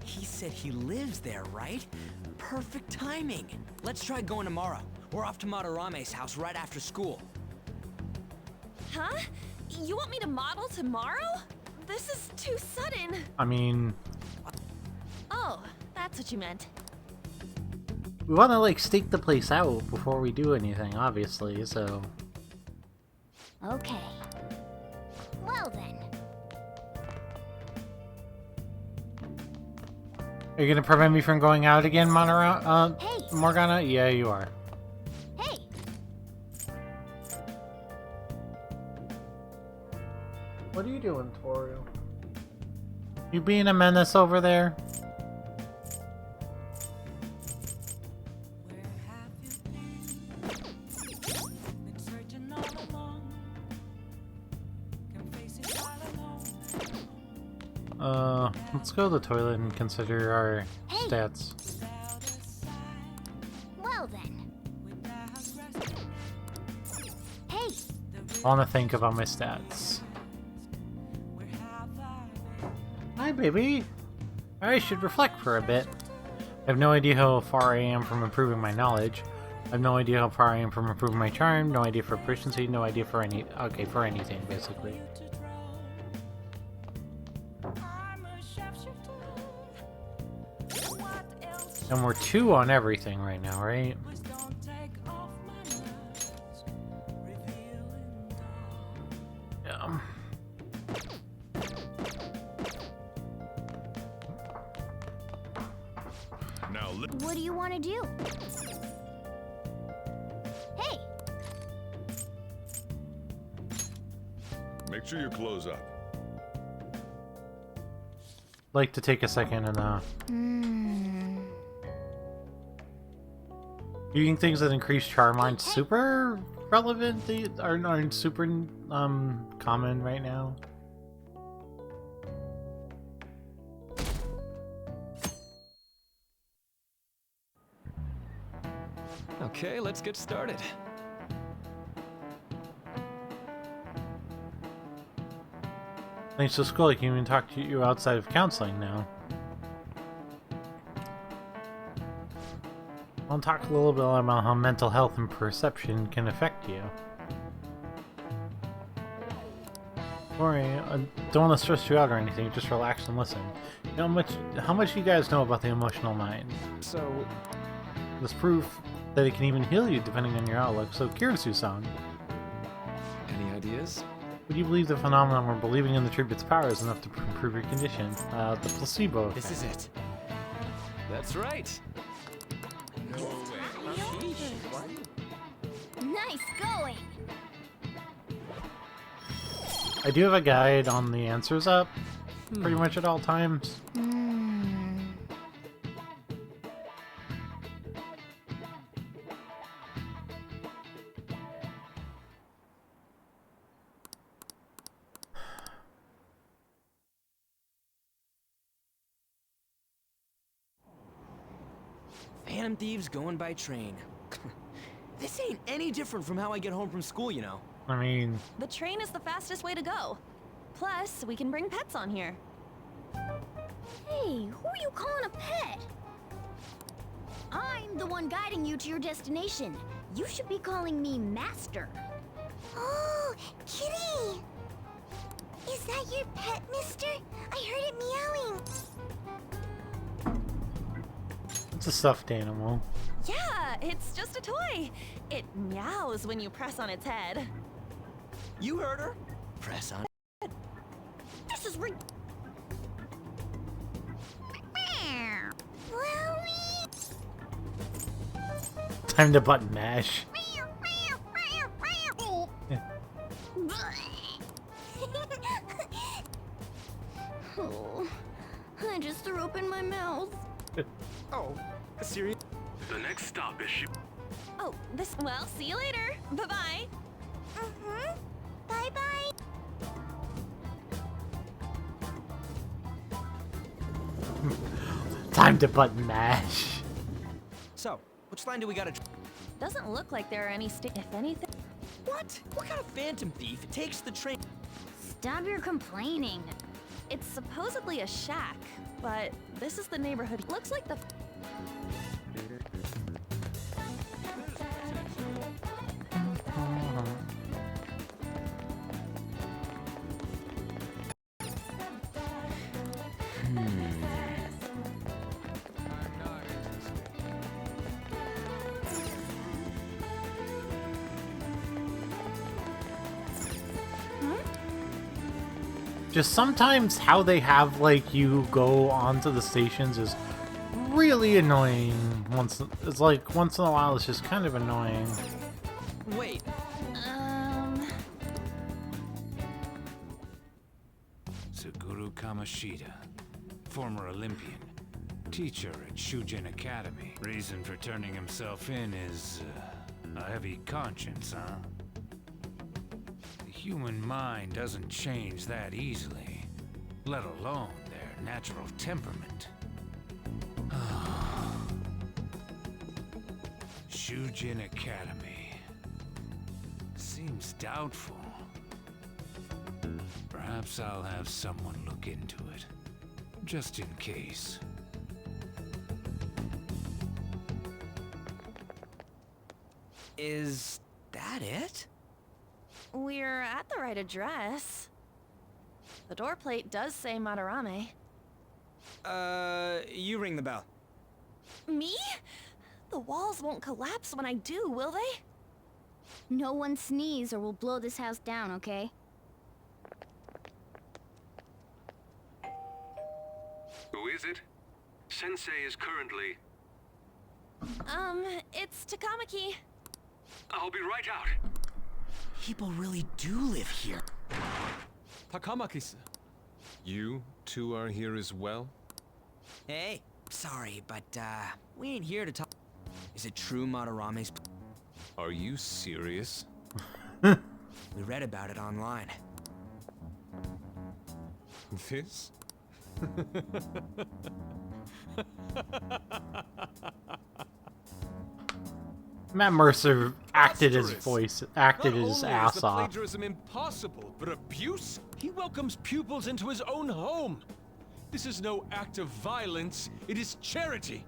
J: He said he lives there, right? Perfect timing. Let's try going tomorrow. We're off to Madarame's house right after school.
C: Huh? You want me to model tomorrow? This is too sudden.
A: I mean...
C: Oh, that's what you meant.
A: we want to, like, stake the place out before we do anything, obviously, so...
B: Okay. Well then.
A: Are you gonna prevent me from going out again,
B: Hey.
A: Morgana? Yeah, you are.
B: Hey!
A: What are you doing, Toru? You being a menace over there? Let's go to the toilet and consider our stats.
B: Well then. Hey!
A: I want to think about my stats. Hi, baby. I should reflect for a bit. I have no idea how far I am from improving my knowledge. I have no idea how far I am from improving my charm. No idea for proficiency. No idea for for anything, basically. And we're 2 on everything right now, right? Yeah.
F: Now,
B: What do you want to do? Hey!
F: make sure you close up.
A: Like to take a second and Eating things that increase charm aren't super relevant. They aren't super common right now.
G: Okay, let's get started.
A: Thanks to school, I can even talk to you outside of counseling now. I'll talk a little bit about how mental health and perception can affect you. Don't worry, I don't want to stress you out or anything, just relax and listen. You know how much you guys know about the emotional mind?
G: So,
A: There's proof that it can even heal you depending on your outlook, so Kirisu-san,
G: any ideas?
A: would you believe the phenomenon where believing in the treatment's power is enough to improve your condition? The placebo effect.
J: This is it.
G: That's right.
B: Nice going!
A: I do have a guide on the answers up, pretty much at all times.
J: Phantom thieves going by train. This ain't any different from how I get home from school, you know.
A: I mean,
C: The train is the fastest way to go. Plus, we can bring pets on here.
B: Hey, who are you calling a pet? I'm the one guiding you to your destination. You should be calling me Master.
I: Oh, kitty! Is that your pet, mister? I heard it meowing.
A: it's a stuffed animal.
C: Yeah, it's just a toy. It meows when you press on its head.
J: You heard her. Press on.
B: This is Time to button mash.
I: Oh, I just threw up in my mouth.
J: Oh, serious?
F: The next stop is
C: Oh, well, see you later. Bye-bye.
I: Bye-bye.
A: Time to button mash.
J: So, which line do we gotta...
C: Doesn't look like there are any if anything.
J: What? What kind of phantom thief takes the train?
B: Stop your complaining.
C: It's supposedly a shack, but this is the neighborhood. Looks like the...
A: Just sometimes how they have like you go onto the stations is really annoying. Once in a while it's just kind of annoying.
J: Wait.
M: Suguru Kamoshida, former Olympian, teacher at Shujin Academy. Reason for turning himself in is a heavy conscience, huh? The human mind doesn't change that easily, let alone their natural temperament. Shujin Academy. Seems doubtful. Perhaps I'll have someone look into it. just in case.
J: Is that it?
C: We're at the right address. The door plate does say Madarame.
J: You ring the bell.
C: Me? The walls won't collapse when I do, will they?
B: No one sneeze or we'll blow this house down, okay?
K: Who is it? Sensei is currently...
C: It's Takamaki.
K: I'll be right out.
J: People really do live here.
K: Takamaki-san. You two are here as well?
J: Hey, sorry, but, we ain't here to talk. Is it true Madarame's...
K: Are you serious?
J: We read about it online.
K: This?
A: Matt Mercer acted his
K: Asterisk.
A: voice, acted
K: Not
A: his
K: only
A: ass
K: is the
A: off.
K: plagiarism impossible, but abuse? He welcomes pupils into his own home. This is no act of violence, it is charity.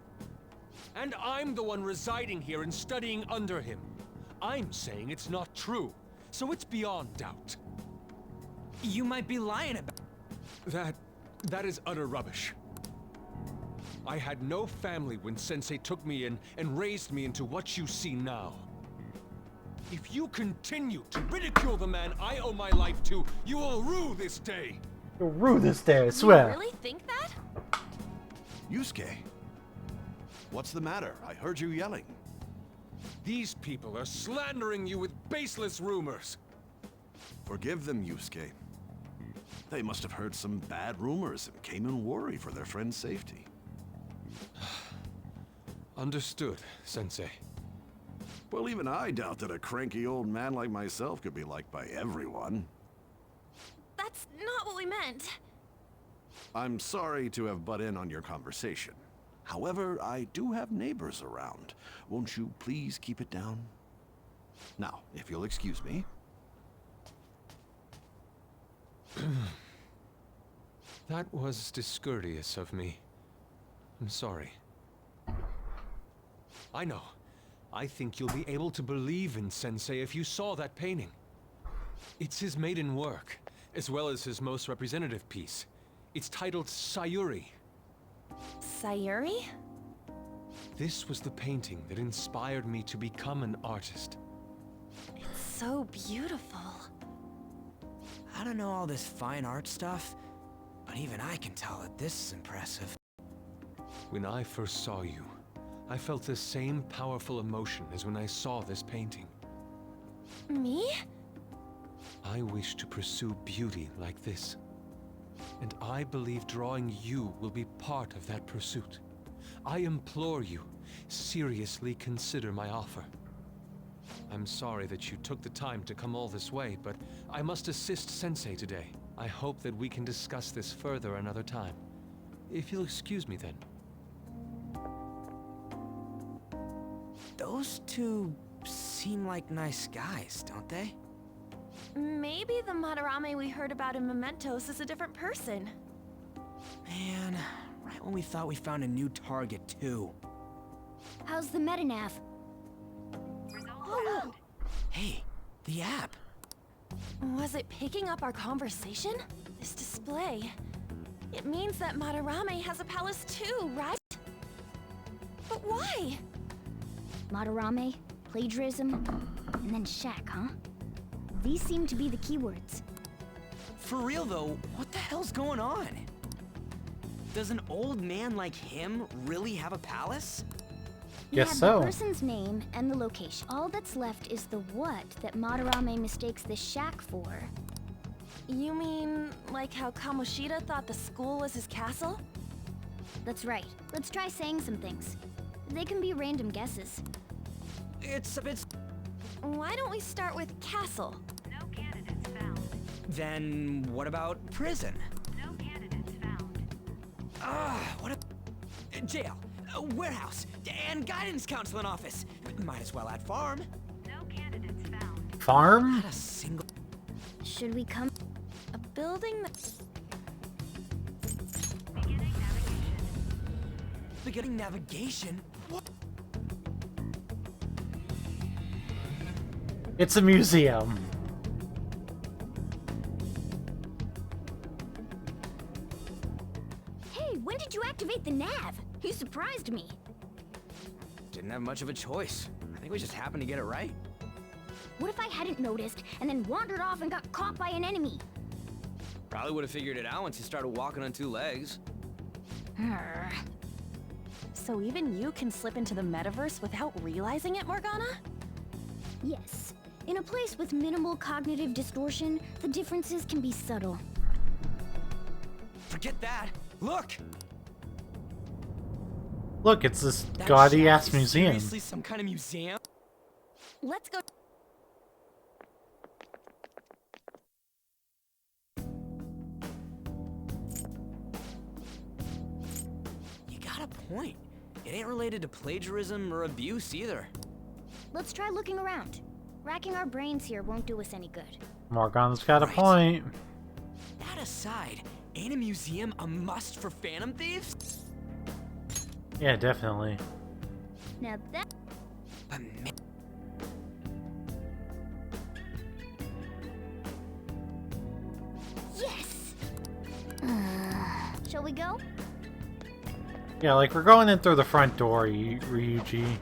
K: And I'm the one residing here and studying under him. I'm saying it's not true, so it's beyond doubt.
J: You might be lying about...
K: That is utter rubbish. I had no family when Sensei took me in and raised me into what you see now. If you continue to ridicule the man I owe my life to, you will rue this day.
A: You'll rue this day, I swear.
C: You really think that?
D: Yusuke, what's the matter? I heard you yelling.
K: These people are slandering you with baseless rumors.
D: Forgive them, Yusuke. They must have heard some bad rumors and came in worry for their friend's safety.
K: Understood, Sensei.
D: Well, even I doubt that a cranky old man like myself could be liked by everyone.
C: That's not what we meant.
D: I'm sorry to have butt in on your conversation. However, I do have neighbors around. Won't you please keep it down? Now, if you'll excuse me.
K: That was discourteous of me. I'm sorry. I know. I think you'll be able to believe in Sensei if you saw that painting. It's his maiden work, as well as his most representative piece. It's titled Sayuri.
C: Sayuri?
K: This was the painting that inspired me to become an artist.
C: It's so beautiful.
J: I don't know all this fine art stuff, but even I can tell that this is impressive.
K: When I first saw you, I felt the same powerful emotion as when I saw this painting.
C: Me?
K: I wish to pursue beauty like this. And I believe drawing you will be part of that pursuit. I implore you, seriously consider my offer. I'm sorry that you took the time to come all this way, but I must assist Sensei today. I hope that we can discuss this further another time. If you'll excuse me then.
J: Those two seem like nice guys, don't they?
C: Maybe the Madarame we heard about in Mementos is a different person.
J: Man, right when we thought we found a new target, too.
B: How's the metanav?
C: Oh,
J: Hey, the app.
C: was it picking up our conversation? This display. It means that Madarame has a palace too, right? But why?
B: Madarame, plagiarism, and then Shaq, huh? These seem to be the keywords.
J: For real though, what the hell's going on? Does an old man like him really have a palace?
B: You
A: Guess
B: have
A: so.
B: the person's name and the location. All that's left is the what that Madarame mistakes this shack for.
C: You mean like how Kamoshida thought the school was his castle?
B: That's right. Let's try saying some things. They can be random guesses.
J: It's a bit...
C: Why don't we start with castle?
L: No candidates found.
J: Then what about prison?
L: No candidates found.
J: What a... Jail, warehouse, and guidance counseling office. Might as well add farm.
L: No candidates found.
A: Farm?
J: Not a single...
B: Should we come?
C: A building that...
L: Beginning
J: Beginning navigation? What?
A: It's a museum.
N: Hey, when did you activate the nav? You surprised me.
E: Didn't have much of a choice. I think we just happened to get it right.
N: What if I hadn't noticed and then wandered off and got caught by an enemy?
E: Probably would have figured it out once you started walking on two legs.
C: So even you can slip into the metaverse without realizing it, Morgana?
N: Yes. In a place with minimal cognitive distortion, the differences can be subtle.
J: Forget that. Look!
A: Look, it's this
J: That
A: gaudy
J: shack
A: ass
J: is
A: museum.
J: Seriously, some kind of museum?
C: Let's go.
J: You got a point. It ain't related to plagiarism or abuse either.
N: Let's try looking around. Racking our brains here won't do us any good.
A: Morgana's got a
J: Right.
A: point.
J: That aside, ain't a museum a must for Phantom Thieves?
A: Yeah, definitely.
N: Now that... Yes! Shall we go?
A: Yeah, like we're going in through the front door, Ryuji.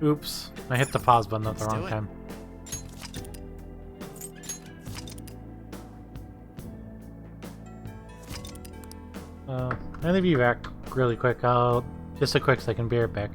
A: Oops, I hit the pause button at the wrong time. I'm gonna be back really quick. Just a quick second, be right back.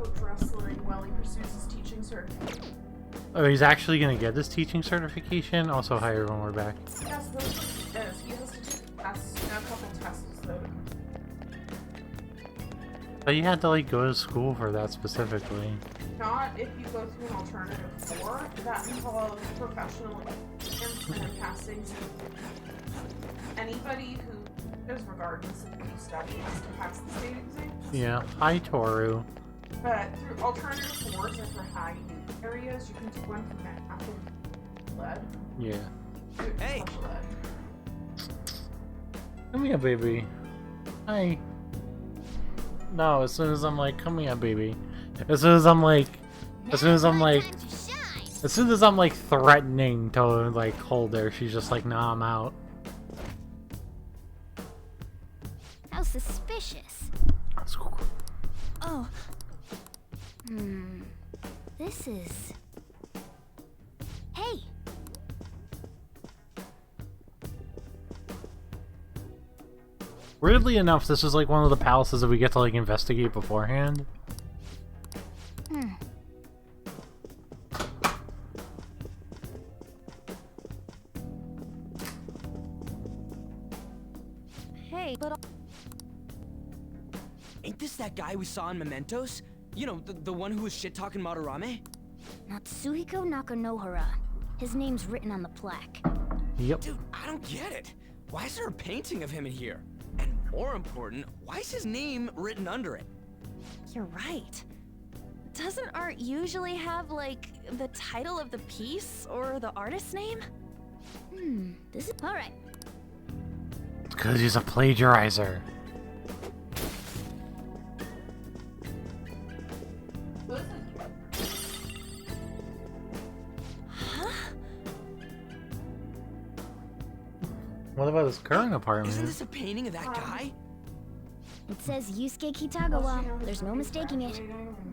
O: coach wrestling while he pursues his teaching certificate.
A: Oh, he's actually gonna get this teaching certification? Also, hi everyone, we're back.
O: Yes, those are he is. He has to take tests, a couple tests, though.
A: But you had to, like, go to school for that specifically.
O: Not if you go through an alternative 4 that involves professional exams and passing. Anybody who is regardless of who you study has to pass the state exam.
A: Yeah. Hi, Toru.
O: But through alternative 4s or for high need areas, you can do one for math and lead.
A: Yeah.
O: Hey!
A: Come here, baby. Hi. No, as soon as I'm like, come here, baby. As soon as I'm like threatening to like hold her, she's just like, nah, I'm out.
N: How suspicious.
B: Oh.
N: This is... Hey!
A: Weirdly enough, this is like one of the palaces that we get to like investigate beforehand.
C: Hey, but...
J: Ain't this that guy we saw in Mementos? You know, the one who was shit-talking Madarame?
N: Natsuhiko Nakanohara. His name's written on the plaque.
A: Yep.
J: Dude, I don't get it. Why is there a painting of him in here? And more important, why is his name written under it?
C: You're right. Doesn't art usually have, like, the title of the piece or the artist's name?
N: This is... Alright.
A: It's because he's a plagiarizer. What about his current apartment?
J: Isn't this a painting of that guy?
N: It says Yusuke Kitagawa. There's no mistaking it.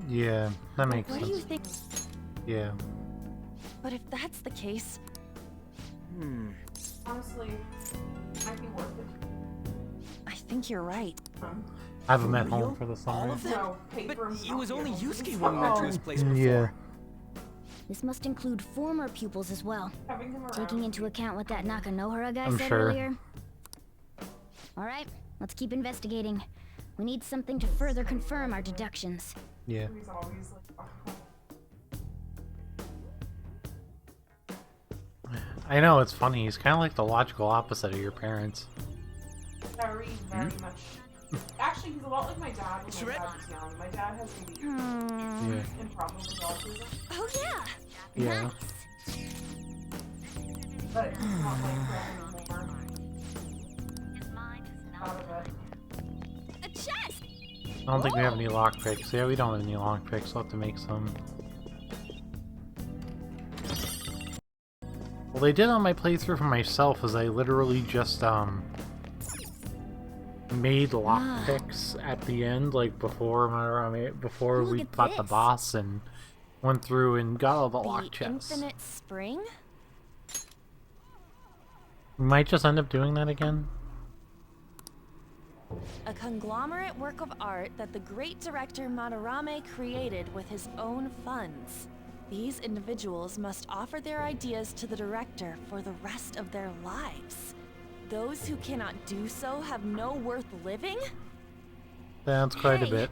A: Yeah, that makes
C: What
A: sense.
C: do you think?
A: Yeah.
C: But if that's the case...
O: Honestly, might be worth it.
C: I think you're right.
A: I haven't met home for the
J: All
A: summer.
J: of them?
O: No,
J: But
O: paper
J: it was only Yusuke
O: Oh.
J: when we went to his place before.
A: Yeah.
N: This must include former pupils as well.
O: Having them around.
N: Taking into account what that Nakanohara guy
A: I'm
N: said
A: sure.
N: earlier. Alright, let's keep investigating. We need something to further confirm our deductions.
A: Yeah.
O: He's always like,
A: I know, it's funny. He's kind of like the logical opposite of your parents.
O: very, very much. Actually, he's a lot like my dad when my dad was young. My dad has maybe
A: Yeah.
O: improbable autism.
C: Oh, yeah!
A: Yeah.
O: But he's not like that anymore. Out of it.
C: A chest!
A: I don't think we have any lockpicks. Yeah, we don't have any lockpicks. We'll have to make some. Well, they did on my playthrough for myself is I literally just, made lockpicks at the end, like before before we fought the boss and went through and got all the lock chests.
C: Infinite Spring?
A: We might just end up doing that again.
C: A conglomerate work of art that the great director Madarame created with his own funds. These individuals must offer their ideas to the director for the rest of their lives. Those who cannot do so have no worth living?
A: That's quite a
C: Hey,
A: bit.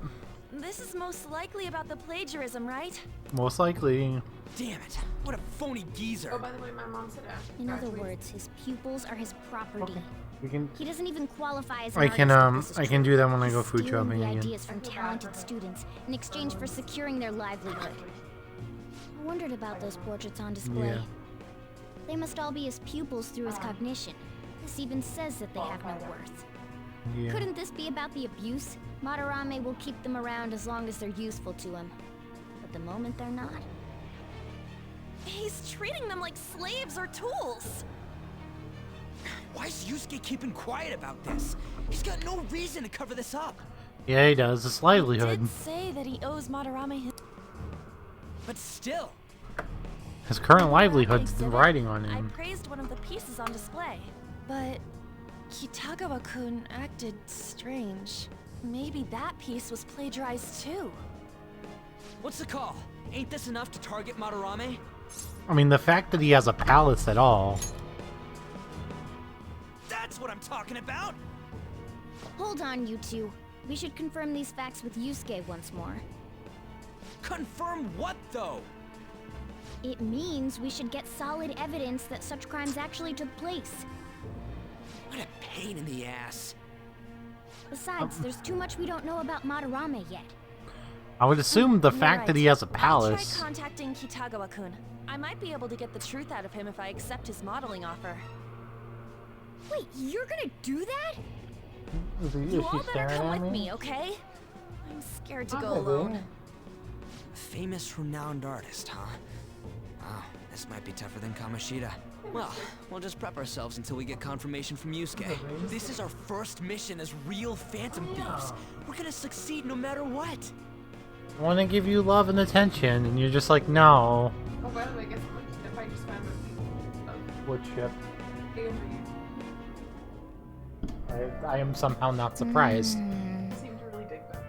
C: This is most likely about the plagiarism, right?
A: Most likely.
J: Damn it! What a phony geezer!
O: Oh, by the way, my mom said Ashley
N: In other
O: graduated.
N: words, his pupils are his property.
A: We can.
N: He doesn't even qualify as an
A: I can
N: artist, but this is
A: I can
N: true.
A: do that when I
N: He's
A: go food
N: stealing
A: shopping
N: the
A: again.
N: ideas from talented students in exchange for securing their livelihood. I wondered about those portraits on display.
A: Yeah.
N: They must all be his pupils through his cognition. This even says that they have no worth.
A: Yeah.
N: Couldn't this be about the abuse? Madarame will keep them around as long as they're useful to him. But the moment they're not...
C: He's treating them like slaves or tools.
J: Why is Yusuke keeping quiet about this? He's got no reason to cover this up.
A: Yeah, he does. It's livelihood.
C: Did say that he owes Madarame his...
J: But still.
A: His current livelihood's
C: Exhibit,
A: riding on
C: I
A: him.
C: praised one of the pieces on display, but Kitagawa-kun acted strange. Maybe that piece was plagiarized too.
J: What's the call? Ain't this enough to target Madarame?
A: I mean, the fact that he has a palace at all.
J: That's what I'm talking about!
N: Hold on, you two. We should confirm these facts with Yusuke once more.
J: Confirm what, though?
N: It means we should get solid evidence that such crimes actually took place.
J: What a pain in the ass.
N: Besides, there's too much we don't know about Madarame yet.
A: I would assume the fact that he has a
C: I'll
A: palace.
C: try contacting Kitagawa-kun. I might be able to get the truth out of him if I accept his modeling offer.
N: Wait, you're gonna do that?
C: You all better come with me, okay? I'm scared to go alone.
J: A famous, renowned artist, huh? Wow, this might be tougher than Kamoshida. Well, we'll just prep ourselves until we get confirmation from Yusuke. This is our first mission as real Phantom Thieves. We're gonna succeed no matter what.
A: I want to give you love and attention, and you're just like, no.
O: Oh, by the way, guess what? If I just found a
A: What ship?
O: AMV.
A: I am somehow not surprised.
O: I seem to really dig them.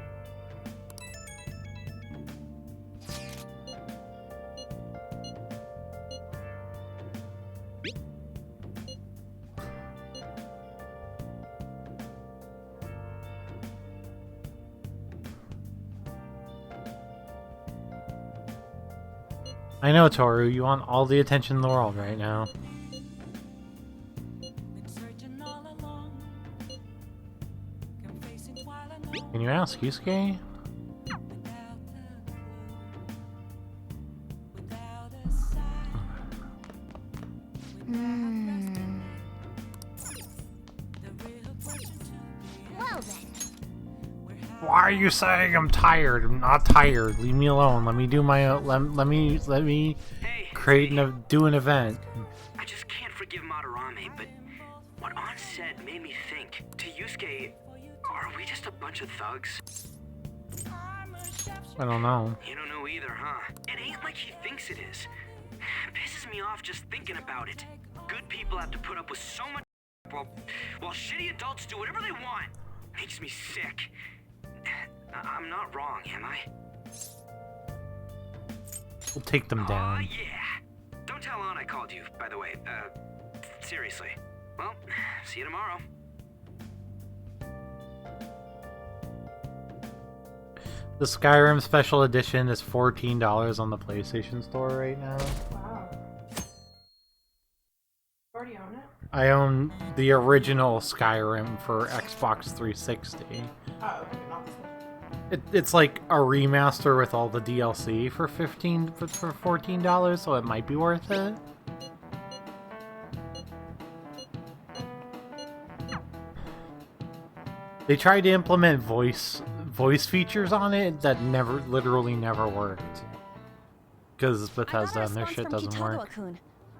A: I know, Toru, you want all the attention in the world right now. Can you ask Yusuke?
N: Well then.
A: Why are you saying I'm tired? I'm not tired. Leave me alone. Let me do my let me create and do an event.
P: I just can't forgive Madarame, but what Ann said made me think. To Yusuke, are we just a bunch of thugs?
A: I don't know.
P: You don't know either, huh? It ain't like he thinks it is. Pisses me off just thinking about it. Good people have to put up with so much while shitty adults do whatever they want. Makes me sick. I'm not wrong, am I?
A: We'll take them down.
P: Yeah. Don't tell Ann I called you, by the way. Seriously. Well, see you tomorrow.
A: The Skyrim Special Edition is $14 on the PlayStation Store right now.
O: Wow. Already own it?
A: I own the original Skyrim for Xbox 360.
O: Oh, okay, not this one.
A: It's like a remaster with all the DLC for $14, so it might be worth it. They tried to implement voice features on it that literally never worked. Because Bethesda and their shit doesn't work.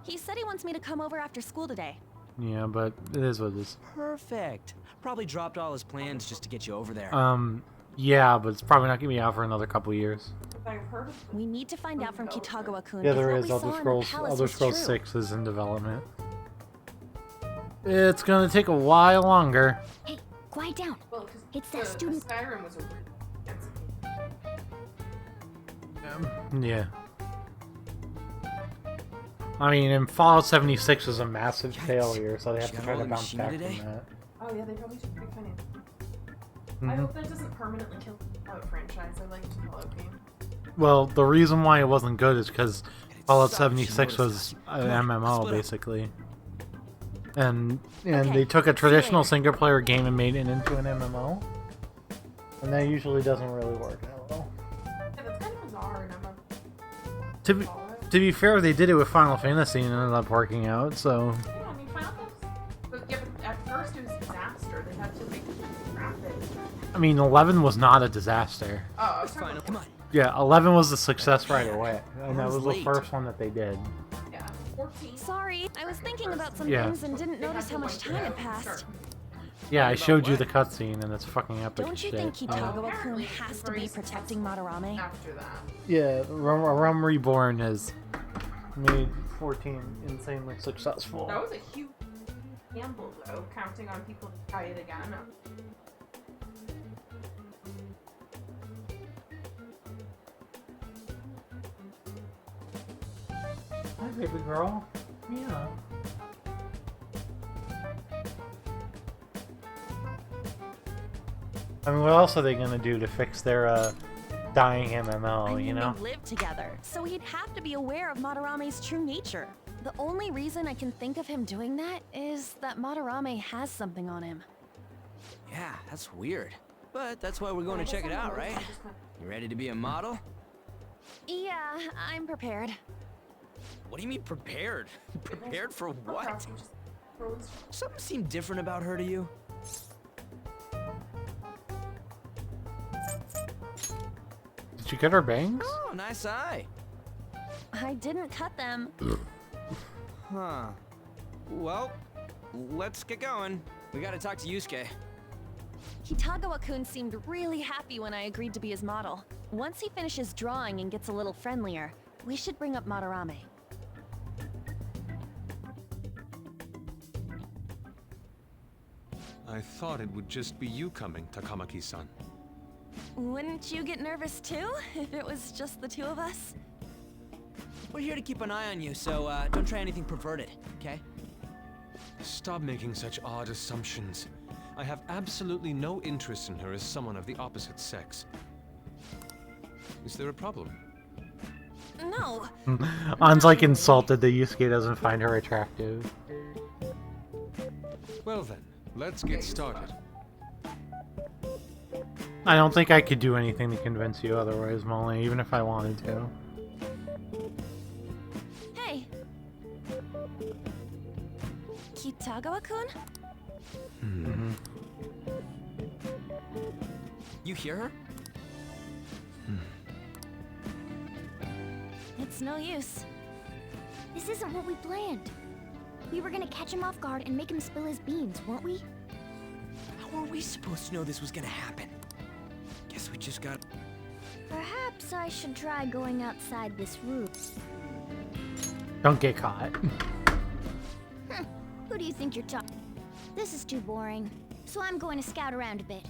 C: He said he wants me to come over after school today.
A: Yeah, but it is what it is.
J: Perfect. Probably dropped all his plans just to get you over there.
A: Yeah, but it's probably not gonna be out for another couple years.
C: We need to find out from Kitagawa-kun.
A: Yeah, there is. Elder Scrolls 6 is in development. It's gonna take a while longer.
N: Hey, quiet down.
O: Well,
N: it's that student.
O: Skyrim was over.
A: Yeah. I mean, and Fallout 76 was a massive failure, so they have to try to bounce back from that.
O: Oh yeah, they probably should be funny. I hope that doesn't permanently kill the Fallout franchise. I liked the Fallout game.
A: Well, the reason why it wasn't good is because Fallout 76 was an MMO, basically. And they took a traditional single-player game and made it into an MMO. And that usually doesn't really work that well.
O: Yeah, that's kind of bizarre.
A: To be fair, they did it with Final Fantasy and it ended up working out, so...
O: Yeah, I mean, Final Fantasy... But at first it was a disaster. They had to make it graphics.
A: I mean, 11 was not a disaster.
O: Oh, I was talking about...
J: Come on.
A: Yeah, 11 was a success right away. And that was the first one that they did.
O: Yeah, 14.
C: Sorry, I was thinking about some
A: Yeah.
C: things and didn't notice how much time had passed.
A: Yeah, I showed you the cutscene and it's fucking epic
C: Don't you
A: shit.
C: think Kitagawa-kun has to be protecting Madarame?
O: After that.
A: Yeah, Realm Reborn has made 14 insanely successful.
O: That was a huge gamble, though, counting on people to try it again.
A: baby girl. Yeah. I mean, what else are they gonna do to fix their dying MMO,
C: I mean,
A: you know?
C: they live together, so he'd have to be aware of Madarame's true nature. The only reason I can think of him doing that is that Madarame has something on him.
J: Yeah, that's weird. But that's why we're going to check it out, right? You ready to be a model?
C: Yeah, I'm prepared.
J: What do you mean prepared? Prepared for what? Something seemed different about her to you?
A: Did you get her bangs?
J: Oh, nice eye.
C: I didn't cut them.
J: Huh. Well, let's get going. We gotta talk to Yusuke.
C: Kitagawa-kun seemed really happy when I agreed to be his model. Once he finishes drawing and gets a little friendlier, we should bring up Madarame.
K: I thought it would just be you coming, Takamaki-san.
C: Wouldn't you get nervous too, if it was just the two of us?
J: We're here to keep an eye on you, so don't try anything perverted, okay?
K: Stop making such odd assumptions. I have absolutely no interest in her as someone of the opposite sex. Is there a problem?
C: No.
A: An's like insulted that Yusuke doesn't find her attractive.
K: Well then, let's get started.
A: I don't think I could do anything to convince you otherwise, Molly, even if I wanted to.
C: Hey. Kitagawa-kun?
J: You hear her?
C: It's no use.
N: This isn't what we planned. We were gonna catch him off guard and make him spill his beans, weren't we?
J: How were we supposed to know this was gonna happen? Guess we just got...
N: Perhaps I should try going outside this room.
A: Don't get caught.
N: Who do you think you're talking? This is too boring, so I'm going to scout around a bit.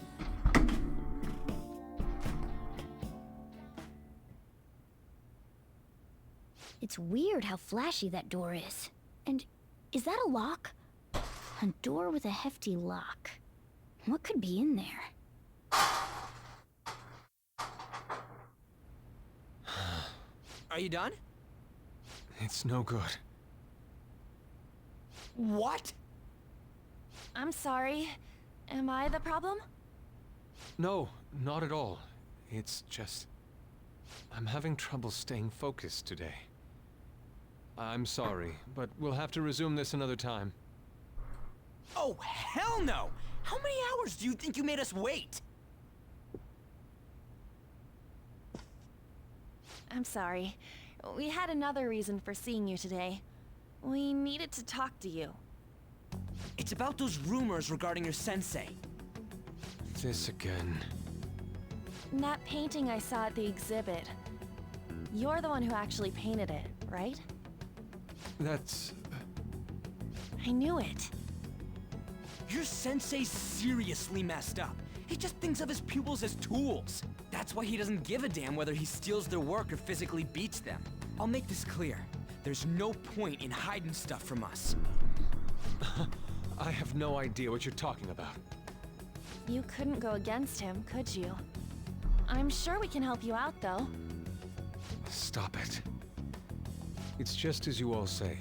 N: It's weird how flashy that door is. And is that a lock? A door with a hefty lock. What could be in there?
J: Are you done?
K: It's no good.
J: What?
C: I'm sorry. Am I the problem?
K: No, not at all. It's just... I'm having trouble staying focused today. I'm sorry, but we'll have to resume this another time.
J: Oh, hell no! How many hours do you think you made us wait?
C: I'm sorry. We had another reason for seeing you today. We needed to talk to you.
J: It's about those rumors regarding your sensei.
K: This again.
C: That painting I saw at the exhibit. You're the one who actually painted it, right?
K: That's...
C: I knew it.
J: Your sensei's seriously messed up. He just thinks of his pupils as tools. That's why he doesn't give a damn whether he steals their work or physically beats them. I'll make this clear. There's no point in hiding stuff from us.
K: I have no idea what you're talking about.
C: You couldn't go against him, could you? I'm sure we can help you out, though.
K: Stop it. It's just as you all say.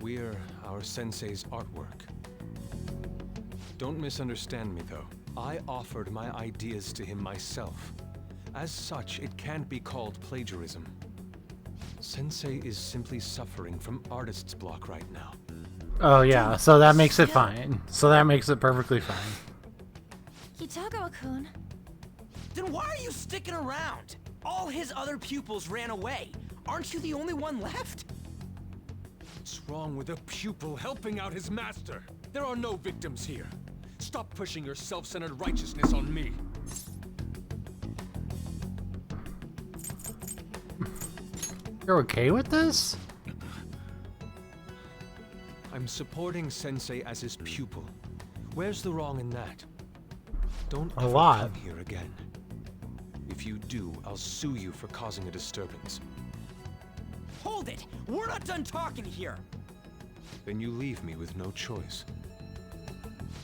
K: We're our sensei's artwork. Don't misunderstand me, though. I offered my ideas to him myself. As such, it can't be called plagiarism. Sensei is simply suffering from artist's block right now.
A: Oh yeah, so that makes it fine. So that makes it perfectly fine.
C: Kitagawa-kun.
J: Then why are you sticking around? All his other pupils ran away. Aren't you the only one left?
K: What's wrong with a pupil helping out his master? There are no victims here. Stop pushing your self-centered righteousness on me.
A: You're okay with this?
K: I'm supporting Sensei as his pupil. Where's the wrong in that? Don't ever come here again. If you do, I'll sue you for causing a disturbance.
J: hold it! We're not done talking here!
K: Then you leave me with no choice.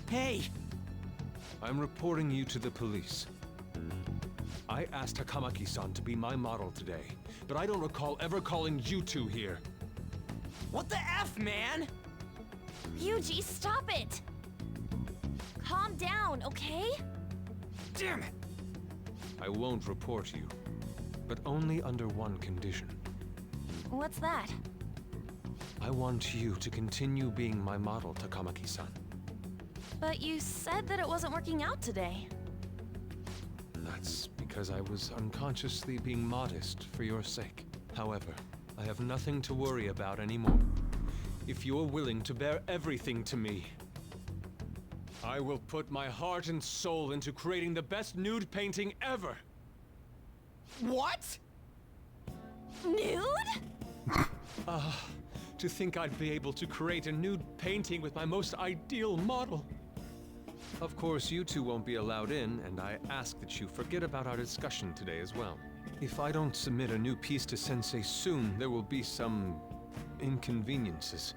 J: Hey!
K: I'm reporting you to the police. I asked Takamaki-san to be my model today, but I don't recall ever calling you two here.
J: What the F, man?
C: Yuji, stop it! Calm down, okay?
J: Damn it!
K: I won't report you, but only under one condition.
C: What's that?
K: I want you to continue being my model, Takamaki-san.
C: But you said that it wasn't working out today.
K: That's because I was unconsciously being modest for your sake. However, I have nothing to worry about anymore. If you're willing to bear everything to me, I will put my heart and soul into creating the best nude painting ever!
J: What?
C: Nude?
K: To think I'd be able to create a nude painting with my most ideal model. Of course, you two won't be allowed in, and I ask that you forget about our discussion today as well. If I don't submit a new piece to Sensei soon, there will be some inconveniences.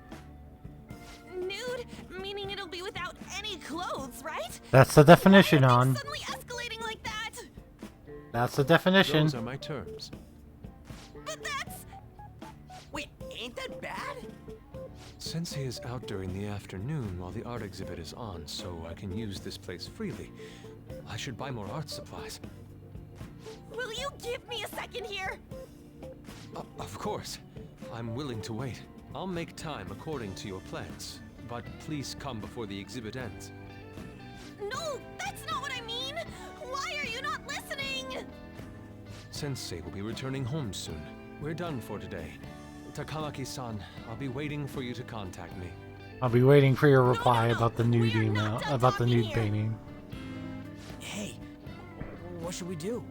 C: Nude? Meaning it'll be without any clothes, right?
A: That's the definition, on.
C: Suddenly escalating like that.
A: That's the definition.
K: Those are my terms.
C: But that's...
J: Wait, ain't that bad?
K: Sensei is out during the afternoon while the art exhibit is on, so I can use this place freely. I should buy more art supplies.
C: Will you give me a second here?
K: Of course. I'm willing to wait. I'll make time according to your plans, but please come before the exhibit ends.
C: No, that's not what I mean! Why are you not listening?
K: Sensei will be returning home soon. We're done for today. Takamaki-san, I'll be waiting for you to contact me.
A: I'll be waiting for your reply about the nude email, about the nude painting.
J: Hey, what should we do?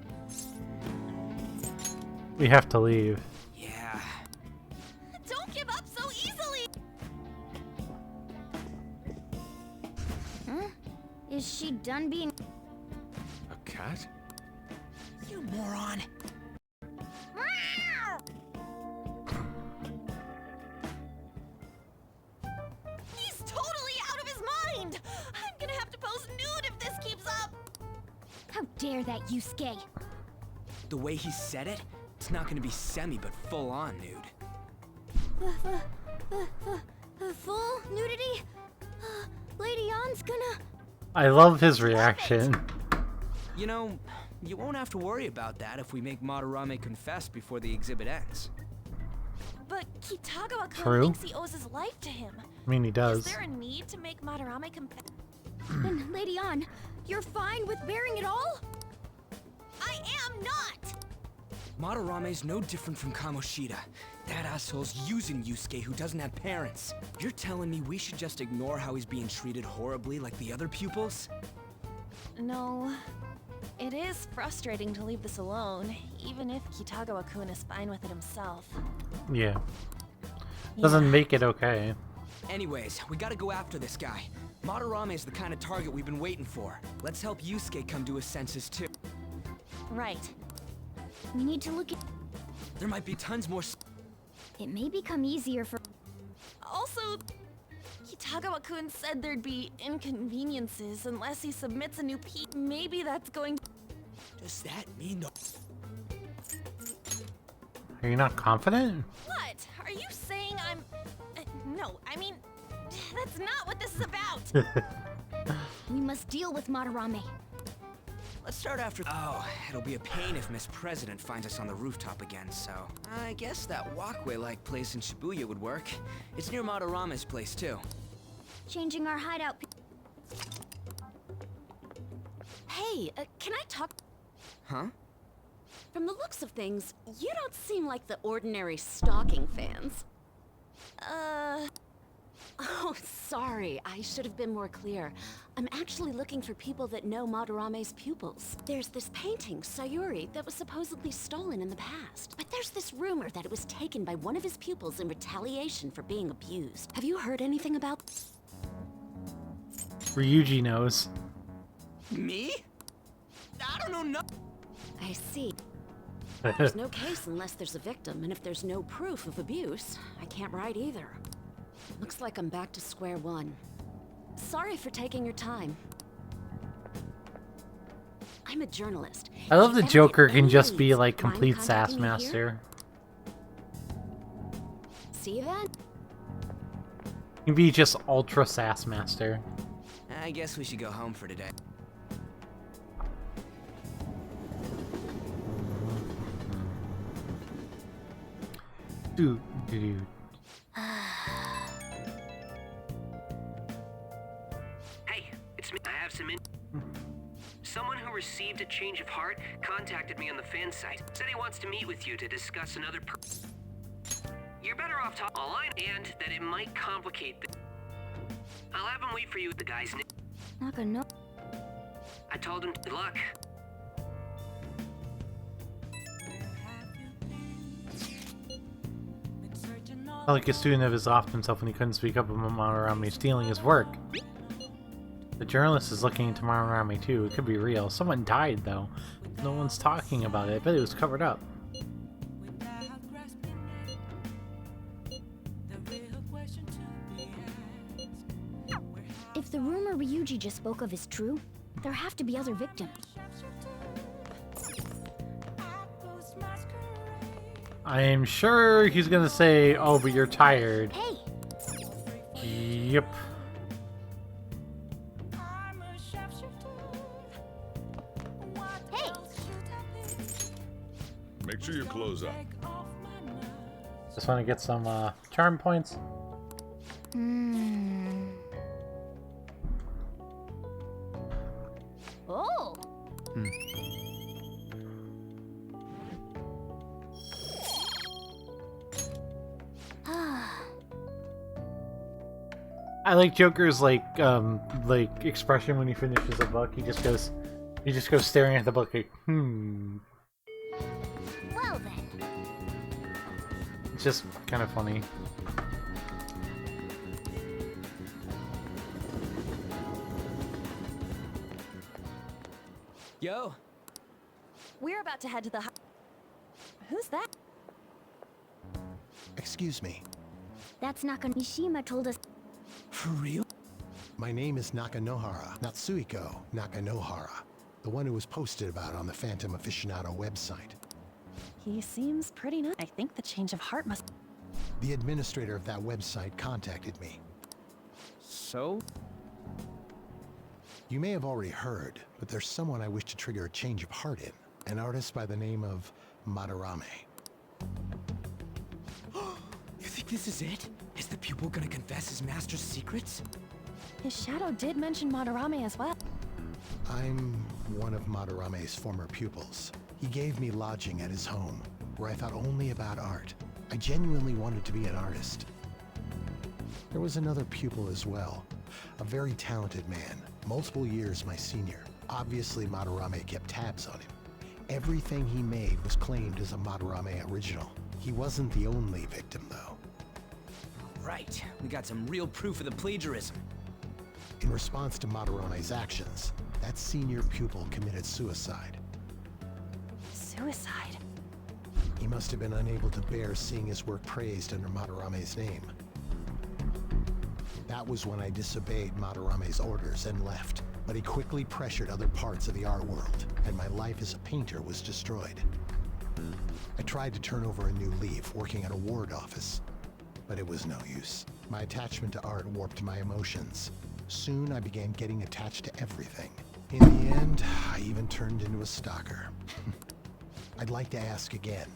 A: We have to leave.
J: Yeah.
C: Don't give up so easily!
N: Huh? Is she done being...
K: A cat?
J: You moron!
C: He's totally out of his mind! I'm gonna have to pose nude if this keeps up!
N: How dare that, Yusuke?
J: The way he said it, it's not gonna be semi, but full-on nude.
N: Full nudity? Lady Ann's gonna...
A: I love his reaction.
J: You know, you won't have to worry about that if we make Madarame confess before the exhibit ends.
C: But Kitagawa-kun
A: True.
C: thinks he owes his life to him.
A: I mean, he does.
C: Is there a need to make Madarame confess?
N: Then, Lady Ann, you're fine with bearing it all?
C: I am not!
J: Madarame's no different from Kamoshida. That asshole's using Yusuke who doesn't have parents. You're telling me we should just ignore how he's being treated horribly like the other pupils?
C: No. It is frustrating to leave this alone, even if Kitagawa-kun is fine with it himself.
A: Yeah. Doesn't make it okay.
J: Anyways, we gotta go after this guy. Madarame is the kind of target we've been waiting for. Let's help Yusuke come to his senses too.
C: Right.
N: We need to look at...
J: There might be tons more...
N: It may become easier for...
C: Also, Kitagawa-kun said there'd be inconveniences unless he submits a new piece. Maybe that's going...
J: Does that mean the...
A: Are you not confident?
C: What? Are you saying I'm... no, I mean... That's not what this is about!
N: We must deal with Madarame.
J: Let's start after... Oh, it'll be a pain if Miss President finds us on the rooftop again, so... I guess that walkway-like place in Shibuya would work. It's near Madarame's place, too.
N: Changing our hideout...
Q: Hey, can I talk?
J: Huh?
Q: From the looks of things, you don't seem like the ordinary stalking fans. Oh, sorry. I should have been more clear. I'm actually looking for people that know Madarame's pupils. There's this painting, Sayuri, that was supposedly stolen in the past. But there's this rumor that it was taken by one of his pupils in retaliation for being abused. Have you heard anything about...
A: Ryuji knows.
J: Me? I don't know no...
Q: I see. There's no case unless there's a victim, and if there's no proof of abuse, I can't write either. Looks like I'm back to square one. Sorry for taking your time. I'm a journalist.
A: I love the
Q: If you ever
A: Joker
Q: get
A: can
Q: any
A: just be
Q: leads,
A: like
Q: mind
A: complete sass
Q: contacting me here?
A: master.
Q: See you then.
A: He can be just ultra sass master.
J: I guess we should go home for today.
A: Dude.
P: Hey, it's me. I have some Someone who received a change of heart contacted me on the fan site. Said he wants to meet with you to discuss another You're better off talking online and that it might complicate I'll have him wait for you. The guy's name.
N: Not gonna know.
P: I told him good luck.
A: Like a student of his offed himself when he couldn't speak up about Madarame stealing his work. The journalist is looking into Madarame too. It could be real. Someone died though. No one's talking about it. I bet it was covered up.
N: If the rumor Ryuji just spoke of is true, there have to be other victims.
A: I'm sure he's gonna say, "Oh, but you're tired."
N: Hey.
A: Yep.
N: Hey.
R: Make sure you close up.
A: Just want to get some charm points.
N: Oh.
A: I like Joker's like expression when he finishes a book. He just goes staring at the book like,
N: Well then.
A: It's just kind of funny.
J: Yo.
C: We're about to head to the Who's that?
S: Excuse me.
N: That's Nishima told us.
S: For real? My name is Nakanohara, Natsuhiko Nakanohara, the one who was posted about on the Phantom Aficionado website.
C: He seems pretty nice. I think the change of heart must...
S: The administrator of that website contacted me.
J: So?
S: You may have already heard, but there's someone I wish to trigger a change of heart in. An artist by the name of Madarame.
J: You think this is it? Is the pupil gonna confess his master's secrets?
C: His shadow did mention Madarame as well.
S: I'm one of Madarame's former pupils. He gave me lodging at his home, where I thought only about art. I genuinely wanted to be an artist. There was another pupil as well, a very talented man, multiple years my senior. Obviously Madarame kept tabs on him. Everything he made was claimed as a Madarame original. He wasn't the only victim though.
J: Right, we got some real proof of the plagiarism.
S: In response to Madarame's actions, that senior pupil committed suicide.
C: Suicide?
S: He must have been unable to bear seeing his work praised under Madarame's name. That was when I disobeyed Madarame's orders and left, but he quickly pressured other parts of the art world, and my life as a painter was destroyed. I tried to turn over a new leaf, working at a ward office, but it was no use. My attachment to art warped my emotions. Soon I began getting attached to everything. In the end, I even turned into a stalker. I'd like to ask again,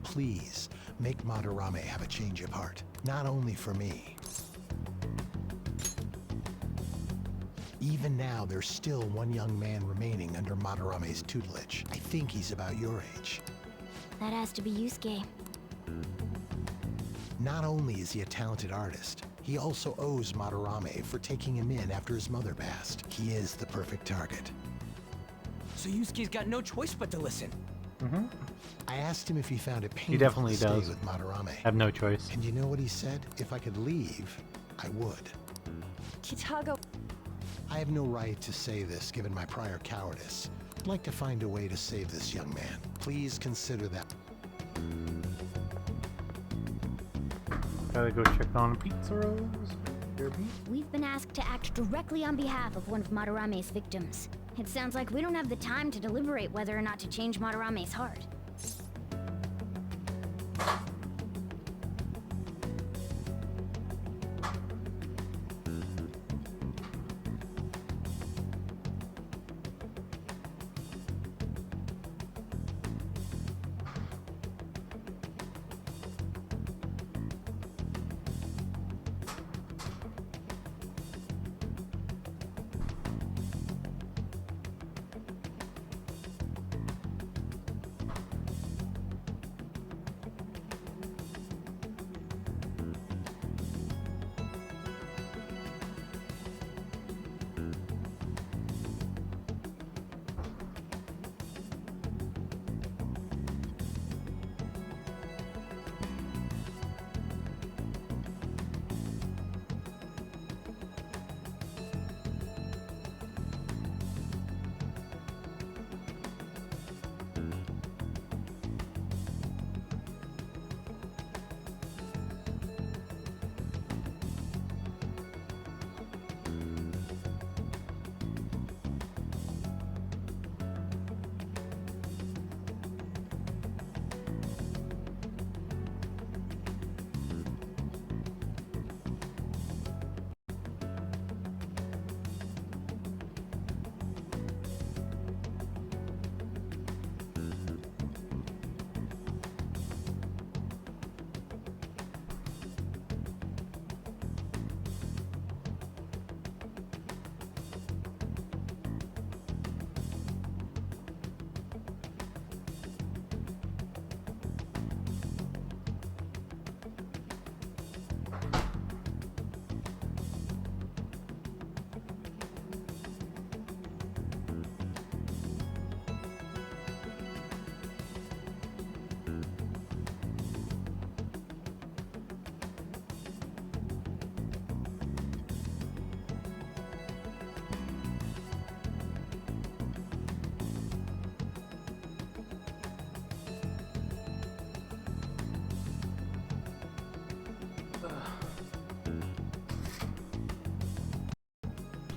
S: please make Madarame have a change of heart, not only for me. Even now, there's still one young man remaining under Madarame's tutelage. I think he's about your age.
N: That has to be Yusuke.
S: Not only is he a talented artist, he also owes Madarame for taking him in after his mother passed. He is the perfect target.
J: So Yusuke's got no choice but to listen.
A: Mm-hmm.
S: I asked him if he found it painful
A: He definitely
S: to stay
A: does.
S: with Madarame.
A: Have no choice.
S: And you know what he said? If I could leave, I would.
C: Kitago...
S: I have no right to say this given my prior cowardice. I'd like to find a way to save this young man. Please. Please consider that.
A: Gotta go check on Pizza Rose.
N: We've been asked to act directly on behalf of one of Madarame's victims. It sounds like we don't have the time to deliberate whether or not to change Madarame's heart.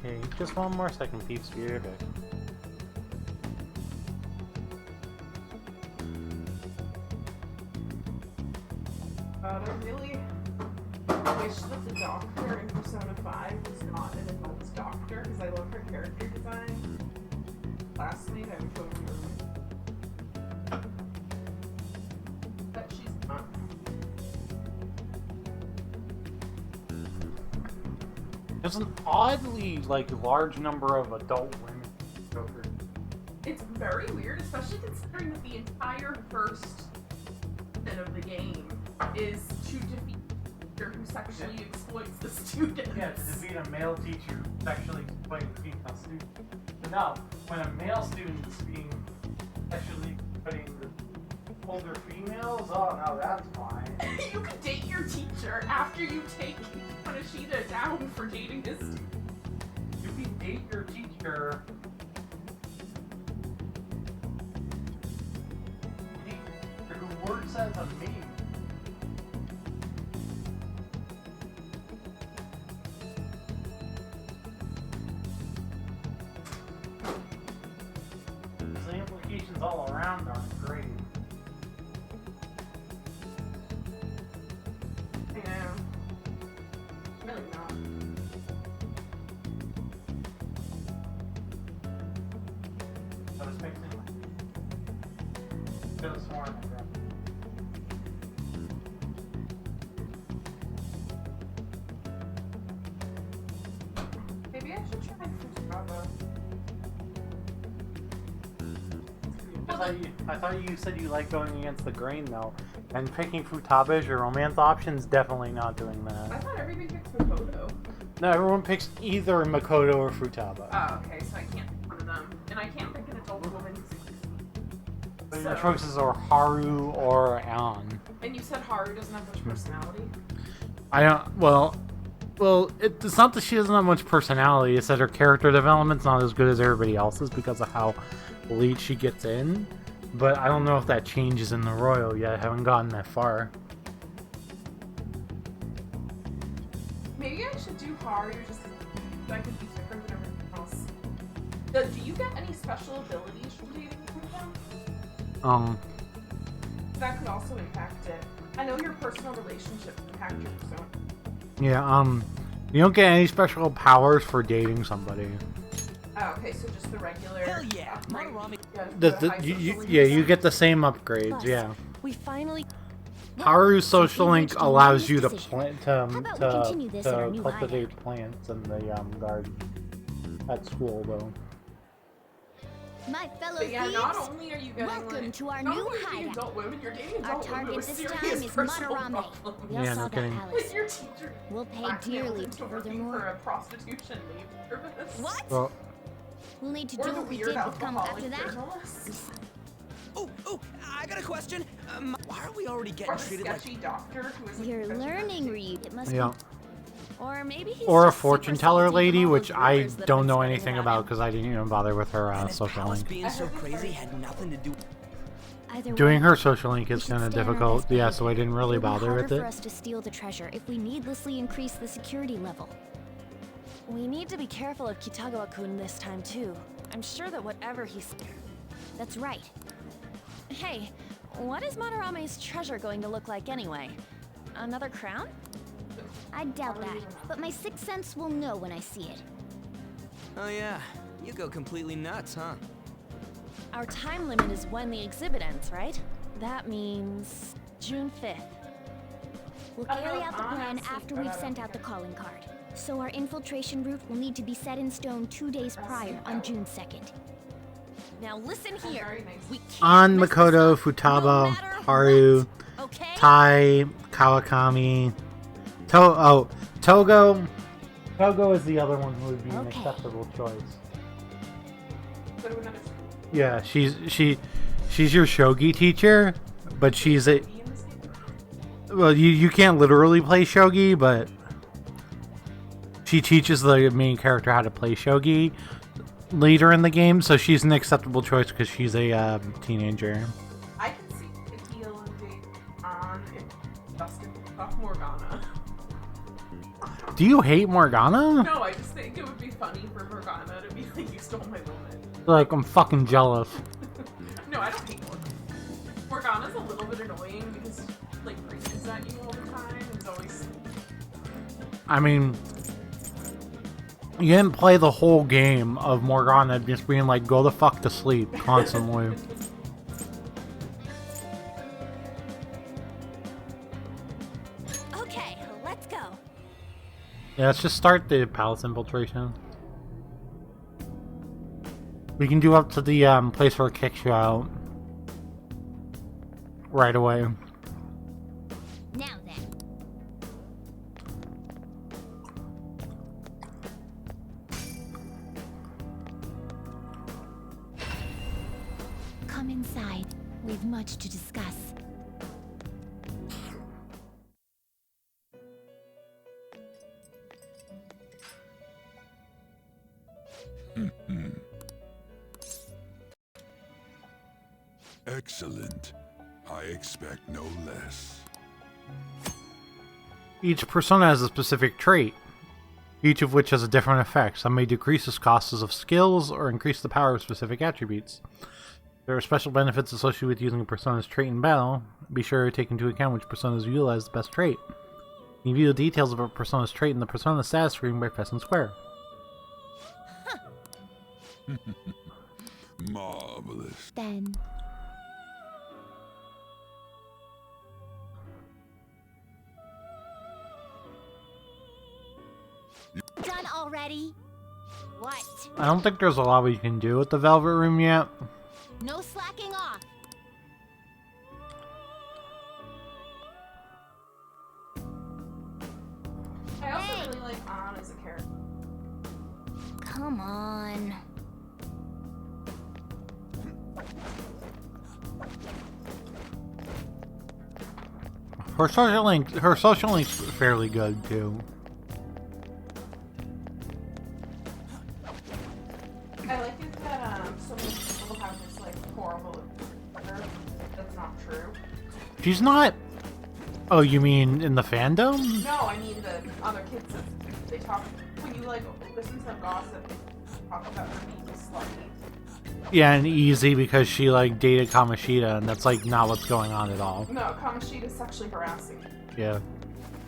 A: Okay, just one more second, peeps. Be right back.
O: I really wish that the doctor in Persona 5 was not an adult doctor, because I love her character design. Classmate, I would totally remove. But she's not.
A: There's an oddly, large number of adult women.
O: It's very weird, especially considering that the entire first bit of the game is to defeat a teacher who sexually exploits the students.
A: Yeah, to defeat a male teacher who sexually exploiting female students. But now, when a male student is being sexually exploiting the older females, oh no, that's fine.
O: You could date your teacher after you take Kaneshita down for dating his student.
A: You can date your teacher. Who works as a maid. The implications all around aren't great.
O: I know. Really not.
A: I was fixing it. Could have sworn I grabbed it.
O: Maybe I should try Futaba.
A: I thought you said you like going against the grain though, and picking Futaba as your romance option's definitely not doing that.
O: I thought everybody picked Makoto.
A: No, everyone picks either Makoto or Futaba.
O: Oh, okay, so I can't pick one of them. And I can't pick an adult woman who's 16.
A: But your choices are Haru or An.
O: And you said Haru doesn't have much personality?
A: I don't. Well, it's not that she doesn't have much personality. It's that her character development's not as good as everybody else's because of how late she gets in. But I don't know if that changes in the Royal yet. I haven't gotten that far.
O: Maybe I should do Haru just so I can be quicker than everything else. Do you get any special abilities from dating with them? That could also impact it. I know your personal relationship impact your persona.
A: Yeah, you don't get any special powers for dating somebody.
O: Oh, okay, so just the regular.
J: Hell yeah!
A: You get the same upgrades.
C: Plus,
A: yeah.
C: We finally.
A: Haru's social link allows you to plant to
N: new
A: cultivate plants in the garden at school though.
N: My fellow
O: But yeah,
N: thieves,
O: not only are you getting
N: welcome to our
O: not
N: new
O: only are you
N: hideout.
O: adult women, you're dating
N: Our
O: adult women
N: target
O: with
N: this
O: serious
N: time is
O: personal
N: Madarame.
O: problems.
N: We all
A: Yeah,
N: saw
A: no
N: that
A: kidding.
N: palace.
O: With your teacher
N: We'll pay
O: blackmailed
N: dearly.
O: into working
N: Furthermore,
O: for a prostitution leave service.
N: What?
A: Well,
N: we'll need to
O: Or
N: do
O: the
N: what we
O: weird
N: did with come
O: alcoholic
N: after that.
O: journalist.
J: Oh, I got a question. Why are we already getting
O: Or the
J: treated like...
O: sketchy doctor who is
N: You're learning, Reed. It must
A: yeah.
N: be.
C: Or maybe he's
A: Or a
C: just super
A: fortune teller
C: salty
A: lady,
C: from all
A: which
C: those
A: I
C: rumors that have
A: don't
C: been
A: know
C: spreading
A: anything
C: about
A: about
C: him.
A: because I didn't even bother with her
J: And his
A: social
J: palace
A: link.
J: being so crazy had nothing to do...
N: Either
A: Doing
N: way,
A: her social link
N: we
A: is
N: should
A: kind of
N: stay on our
A: difficult.
N: best
A: Yeah,
N: behavior.
A: so I didn't really
N: It'll be
A: bother
N: harder
A: with
N: for
A: it.
N: us to steal the treasure if we needlessly increase the security level.
C: We need to be careful of Kitagawa-kun this time too. I'm sure that whatever he's...
N: That's right.
C: Hey, what is Madarame's treasure going to look like anyway? Another crown?
N: I doubt that, but my sixth sense will know when I see it.
J: Oh yeah, you go completely nuts, huh?
C: Our time limit is when the exhibit ends, right? That means June 5th.
N: We'll carry out the plan after we've sent out the calling card. So our infiltration route will need to be set in stone 2 days prior on June 2nd.
C: Now listen here. We can't
A: On
C: miss this
A: Makoto,
C: up,
A: Futaba,
C: no matter
A: Haru,
C: what, okay?
A: Tai, Kawakami, Togo. Togo is the other one who would be an acceptable choice. Yeah, she's your shogi teacher, but she's a... Well, you can't literally play shogi, but she teaches the main character how to play shogi later in the game, so she's an acceptable choice because she's a teenager.
O: I can see appeal and being on if Dustin fuck Morgana.
A: Do you hate Morgana?
O: No, I just think it would be funny for Morgana to be like, you stole my moment.
A: Like, I'm fucking jealous.
O: No, I don't hate Morgana. Morgana's a little bit annoying because she, like, preaches at you all the time. It's always...
A: I mean, you didn't play the whole game of Morgana just being like, go the fuck to sleep constantly.
C: Okay, let's go.
A: Yeah, let's just start the palace infiltration. We can do up to the place where it kicks you out right away.
N: Now then. Come inside. We've much to discuss.
R: Excellent. I expect no less.
A: Each persona has a specific trait, each of which has a different effect. Some may decrease the costs of skills or increase the power of specific attributes. There are special benefits associated with using a persona's trait in battle. Be sure to take into account which personas utilize the best trait. You can view the details of a persona's trait in the persona status screen by pressing square.
R: Marvelous.
N: Then. Done already? What?
A: I don't think there's a lot we can do with the Velvet Room yet.
N: No slacking off.
O: I also really like Ann as a character.
N: Come on.
A: Her social link's fairly good too.
O: I like it that so many people have this like horrible
A: She's not. Oh, you mean in the fandom?
O: No, I mean the other kids. They talk when you like listen to them gossip. They talk about her being slutty.
A: Yeah, and easy because she like dated Kamoshida, and that's like not what's going on at all.
O: No, Kamoshida is sexually harassing.
A: Yeah.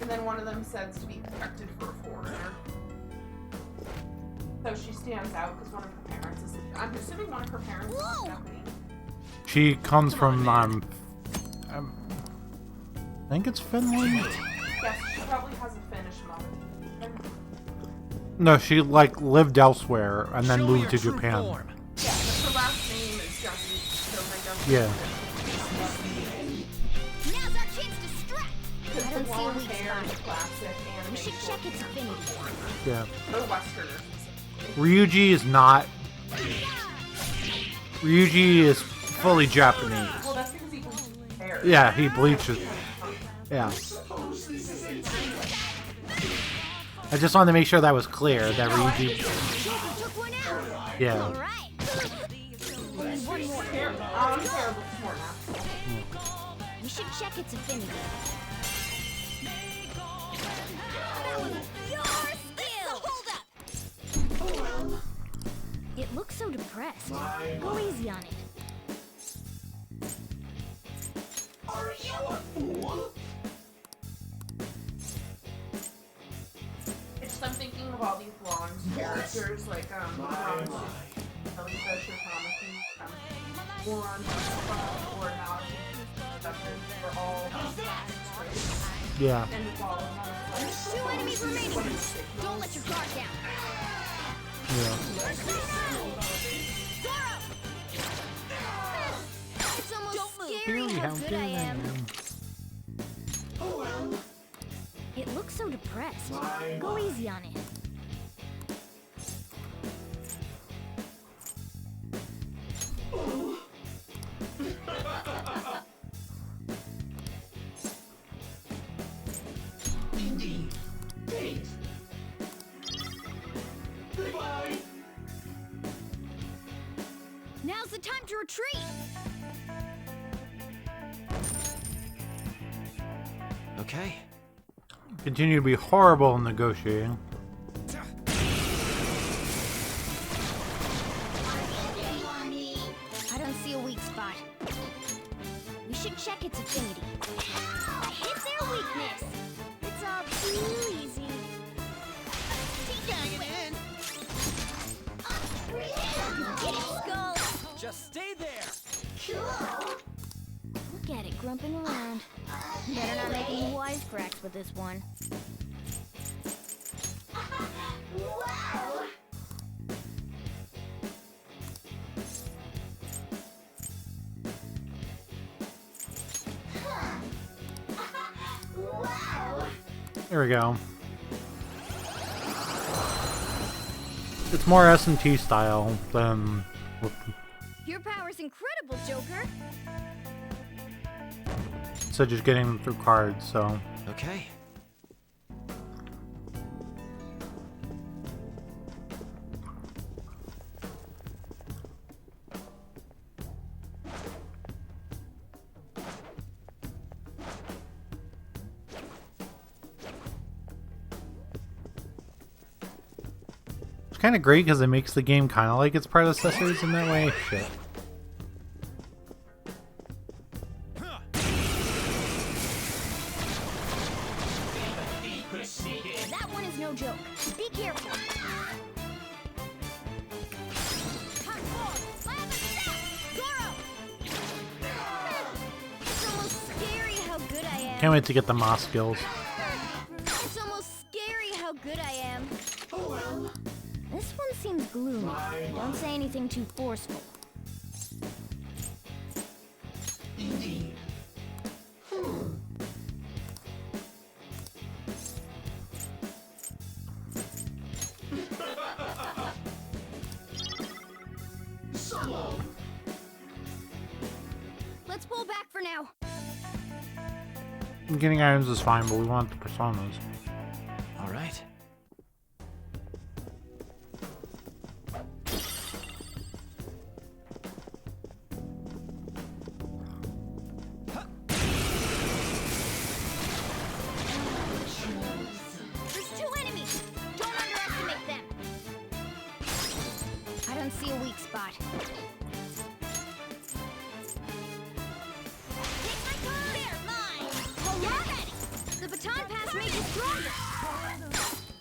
O: And then one of them says to be protected for a foreigner. So she stands out because one of her parents is. I'm assuming one of her parents is Japanese.
A: She comes from I think it's Finland.
O: Yes, she probably has a Finnish mother.
A: No, she like lived elsewhere and then moved to Japan.
O: Yeah, but her last name is Japanese, so her Japanese.
A: Yeah.
N: Now's our chance to strike.
O: Because the blonde hair is classic anime.
N: We should check its affinity.
A: Yeah.
O: They're Westerners.
A: Ryuji is not. Ryuji is fully Japanese.
O: Well, that's because he bleaches hair.
A: Yeah, he bleaches. Yeah. I just wanted to make sure that was clear that Ryuji. Yeah.
N: One more.
O: I'm terrible sport now.
N: We should check its affinity. It looks so depressed. Go easy on it.
F: Are you a fool?
O: It's just I'm thinking of all these blonde characters like Kelly Fisher, Thomason, Moron, or Nazi, they're all straight.
A: Yeah.
O: And it's all
N: There's 2 enemies remaining. Don't let your guard down.
A: Yeah.
N: It's almost scary how good I am. It looks so depressed. Go easy on it.
F: Indeed. Date. Goodbye.
N: Now's the time to retreat.
G: Okay.
A: Continue to be horrible in negotiating.
N: I don't see a weak spot. We should check its affinity. Hit their weakness. It's all too easy. Get its skull.
E: Just stay there.
N: Look at it grumping around. Better not make any wisecracks with this one.
F: Wow. Wow.
A: There we go. It's more S&T style than with
N: Your power's incredible, Joker.
A: so just getting them through cards, so
G: Okay.
A: it's kind of great because it makes the game kind of like its predecessors in that way. Shit.
N: That one is no joke. Be careful. Come forward. Slam and step. Zoro. It's almost scary how good I am.
A: Can't wait to get the Moss skills.
N: It's almost scary how good I am. This one seems gloomy. Don't say anything too forceful.
F: Indeed. Solo.
N: Let's pull back for now.
A: Getting items is fine, but we want the personas.
G: All right.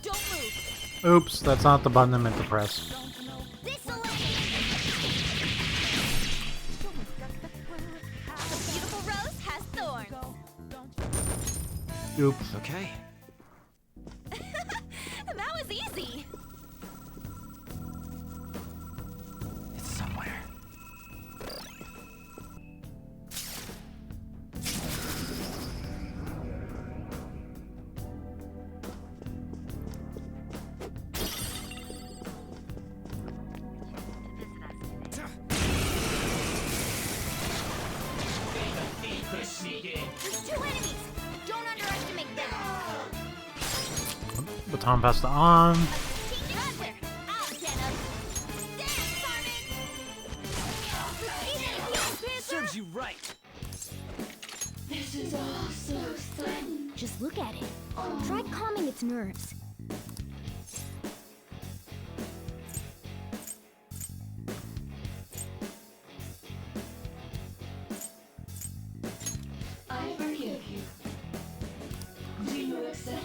C: Don't move.
A: Oops, that's not the button I meant to press.
C: The beautiful rose has thorns.
A: Oops.
G: Okay.
C: That was easy.
G: It's somewhere.
C: There's 2 enemies. Don't underestimate them.
A: Baton passed on.
J: Serves you right.
N: This is all so strange. Just look at it. Try calming its nerves.
I: I forgive you. Do you accept?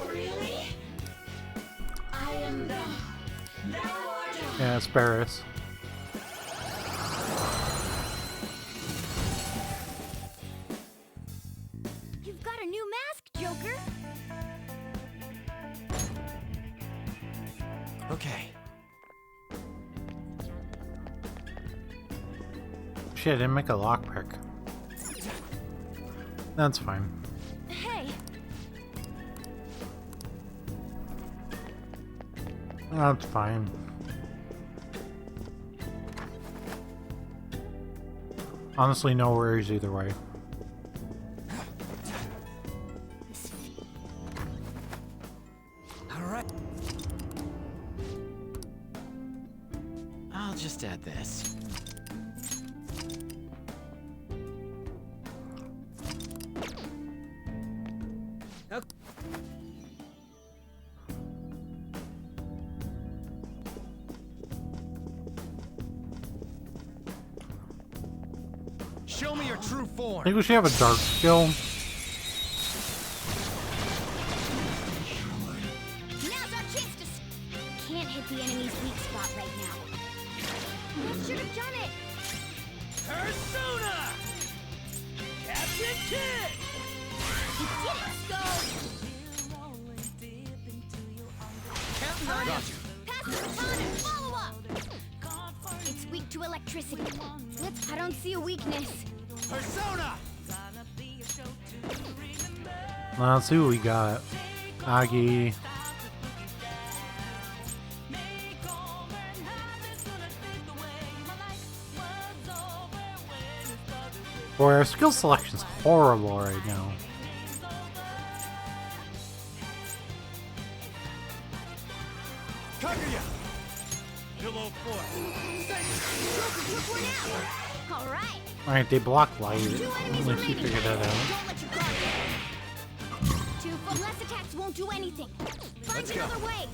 I: Really? I am thou. Thou art I.
A: Yeah, it's Barris.
N: You've got a new mask, Joker.
G: Okay.
A: Shit, I didn't make a lockpick. That's fine.
C: Hey,
A: That's fine. Honestly, no worries either way.
G: All right. I'll just add this.
J: Show me your true
A: I
J: form.
A: think we should have a dark skill.
N: Now's our chance to. Can't hit the enemy's weak spot right now. That should have done it.
J: Persona! Captain Kid!
N: You did it, Skull.
J: Counting on you.
N: Pass the baton and follow up. It's weak to electricity. I don't see a weakness.
J: Persona!
A: Let's see what we got. Aggie. Boy, our skill selection's horrible right now.
J: Kaguya! Pillow fort.
N: Joker took one out. All right.
A: Alright, they block light. At least you figured that out.
N: Don't let your guard down. 2 foot less attacks won't do anything. Find
J: Let's go.
N: another way.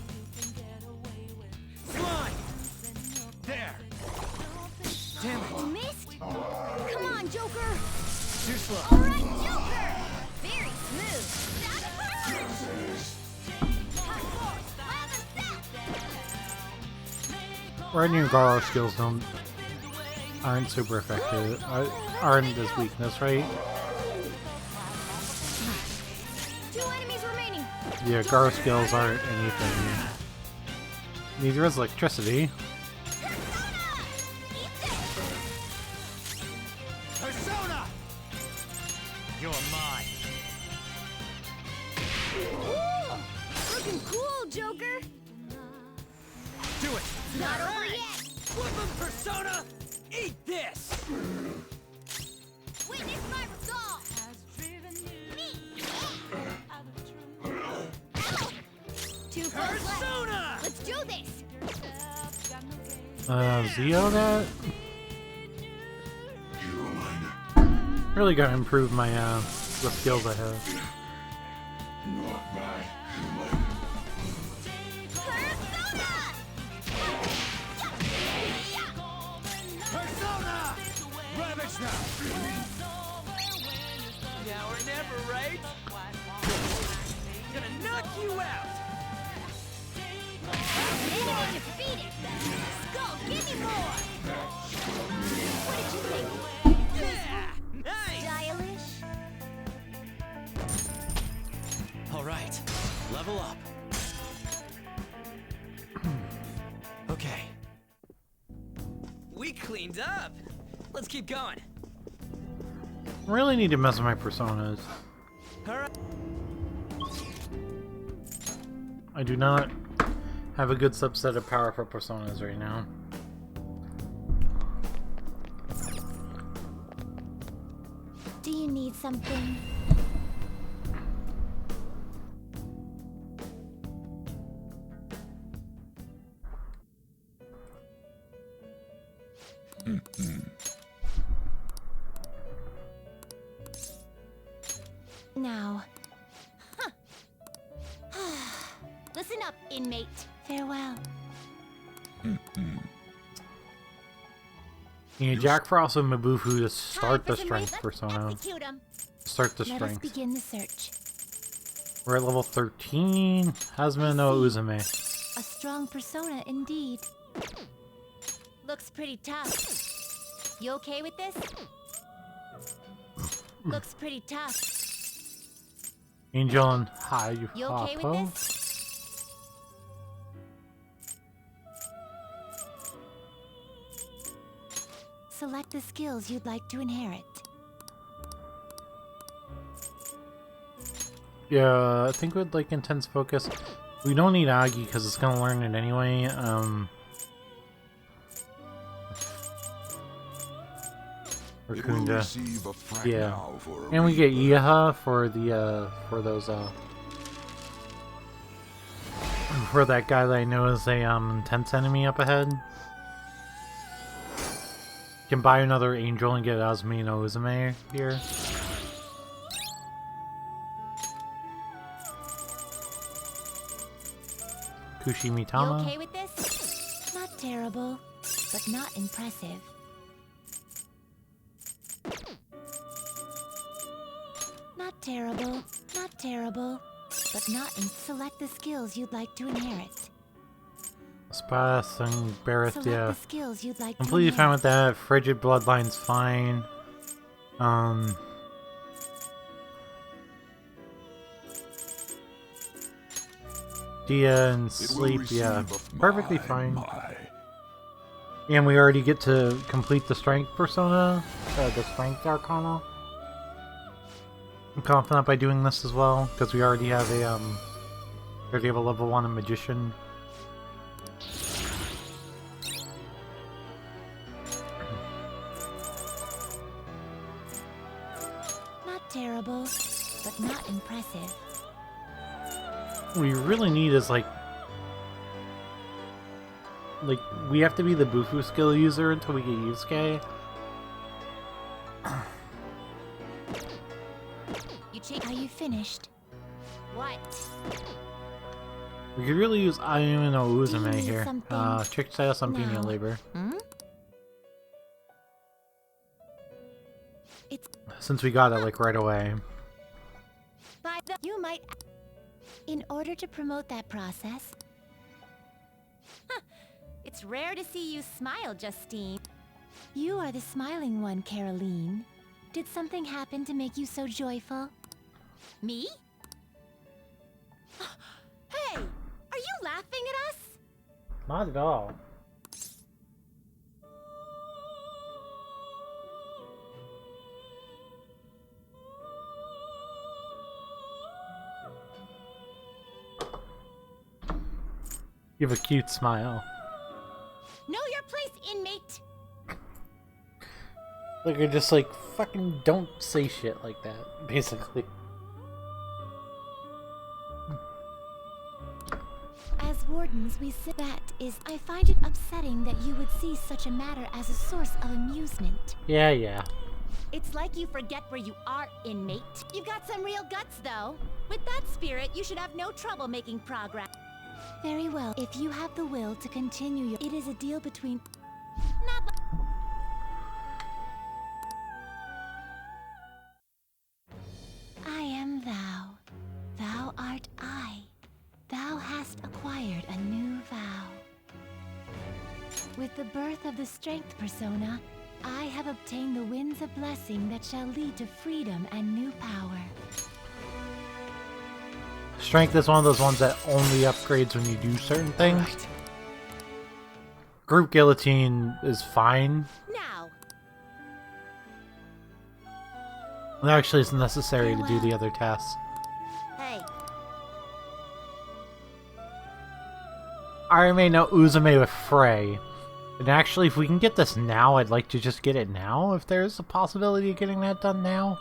J: Slime! There! Damn it!
N: You missed? Come on, Joker.
J: Too slow.
N: All right, Joker. Very smooth. That hurts.
A: Right new Garo skills aren't super effective. Aren't his weakness, right?
N: 2 enemies remaining.
A: Yeah, Garo skills aren't anything. Neither is electricity.
J: Persona! You're mine.
N: Ooh, looking cool, Joker.
J: Do it!
N: Not over yet.
J: Flip him, Persona! Eat this!
N: Witness my resolve. Me. Ow. 2 foot left.
J: Persona!
N: Let's do this.
A: Zeo that? Really gotta improve my, the skills I have.
J: Persona! damage now!
E: Now or never, right? Gonna knock you out!
B: Enemy defeated! Skull, give me more! What did you think?
E: Yeah! Nice!
B: Stylish?
E: Alright, level up. Okay. We cleaned up! Let's keep going.
A: Really need to mess with my personas.
E: Alright.
A: I do not have a good subset of powerful personas right now.
B: Do you need something? Now. Huh. Listen up, inmate. Farewell.
A: You need Jack Frost and Mabufu to start the
B: Time for some
A: strength
B: Let's
A: persona.
B: execute 'em.
A: Start the
B: Let us
A: strength.
B: begin the search.
A: We're at level 13. Hazma no Uzume.
B: A strong persona indeed. Looks pretty tough. You okay with this? Looks pretty tough.
A: Angel and Hai
B: You okay with
A: Hapo.
B: this? Select the skills you'd like to inherit.
A: Yeah, I think with like intense focus, we don't need Agi because it's gonna learn it anyway. Or
R: It will
A: Kunda.
R: receive a franc
A: Yeah,
R: now for a
A: and we get Iaha for the for that guy that I know is a intense enemy up ahead. Can buy another angel and get Azumi no Uzume here. Kushimitama.
B: You okay with this? Not terrible, but not impressive. Not terrible, but not in. Select the skills you'd like to inherit.
A: Spas and Barrett,
B: Select
A: yeah.
B: the skills you'd like to
A: Completely
B: inherit.
A: fine with that. Frigid Bloodline's fine. Dia and Sleep, yeah. Perfectly fine. And we already get to complete the Strength persona, the Strength Arcana. I'm confident by doing this as well, because we already have a level 1 Magician.
B: Not terrible, but not impressive.
A: What we really need is like we have to be the Bufu skill user until we get Yusuke.
B: Are you finished? What?
A: We could really use Ayumi no Uzume
B: need
A: here.
B: something?
A: Chick style some
B: No.
A: Pina labor. Since we got it like right away.
B: You might. In order to promote that process. It's rare to see you smile, Justine. You are the smiling one, Caroline. Did something happen to make you so joyful? Me? Hey! Are you laughing at us?
A: Not at all. You have a cute smile.
B: Know your place, inmate!
A: Like, you're just like, fucking don't say shit like that, basically.
B: As wardens, we sit. That is, I find it upsetting that you would see such a matter as a source of amusement.
A: Yeah.
B: It's like you forget where you are, inmate. You've got some real guts, though. With that spirit, you should have no trouble making progress. Very well. If you have the will to continue your... It is a deal between...
I: With the birth of the Strength Persona, I have obtained the winds of blessing that shall lead to freedom and new power.
A: Strength is one of those ones that only upgrades when you do certain things.
J: Right.
A: Group Guillotine is fine.
C: Now.
A: It actually is necessary to do the other tasks.
C: Hey.
A: I may know Uzume with Frey. And actually, if we can get this now, I'd like to just get it now, if there's a possibility of getting that done now.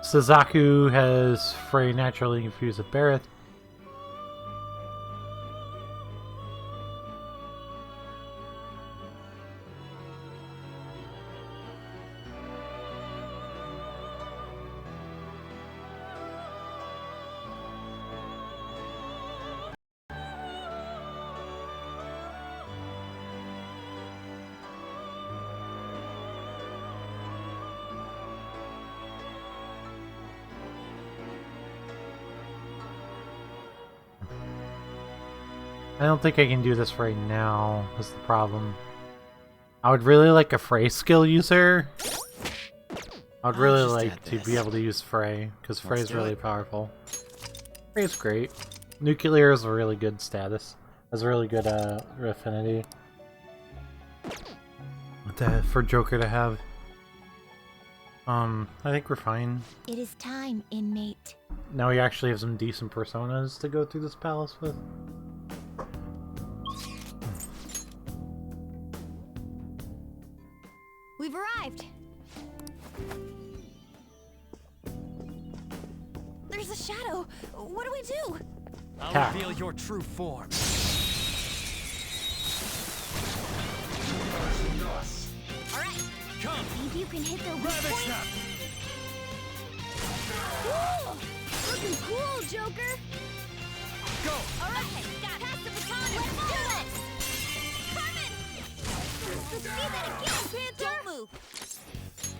A: Suzaku has Frey naturally confused with Barrett. I don't think I can do this right now, is the problem. I would really like a Frey skill user. I would really like to be able to use Frey, because Frey is really powerful. Frey is great. Nuclear is a really good status. Has a really good affinity. For Joker to have. I think we're fine.
I: It is time, inmate.
A: Now we actually have some decent personas to go through this palace with.
B: We've arrived.
C: There's a shadow. What do we do?
J: I'll reveal your true form.
C: All right.
J: Come.
I: Think you can hit the weak
J: Ravage
I: point?
J: them.
I: Whoa! Looking cool, Joker.
J: Go.
C: All right. Pass the baton. Let's do this. Carmen. Let's see that again, Panther. Don't move.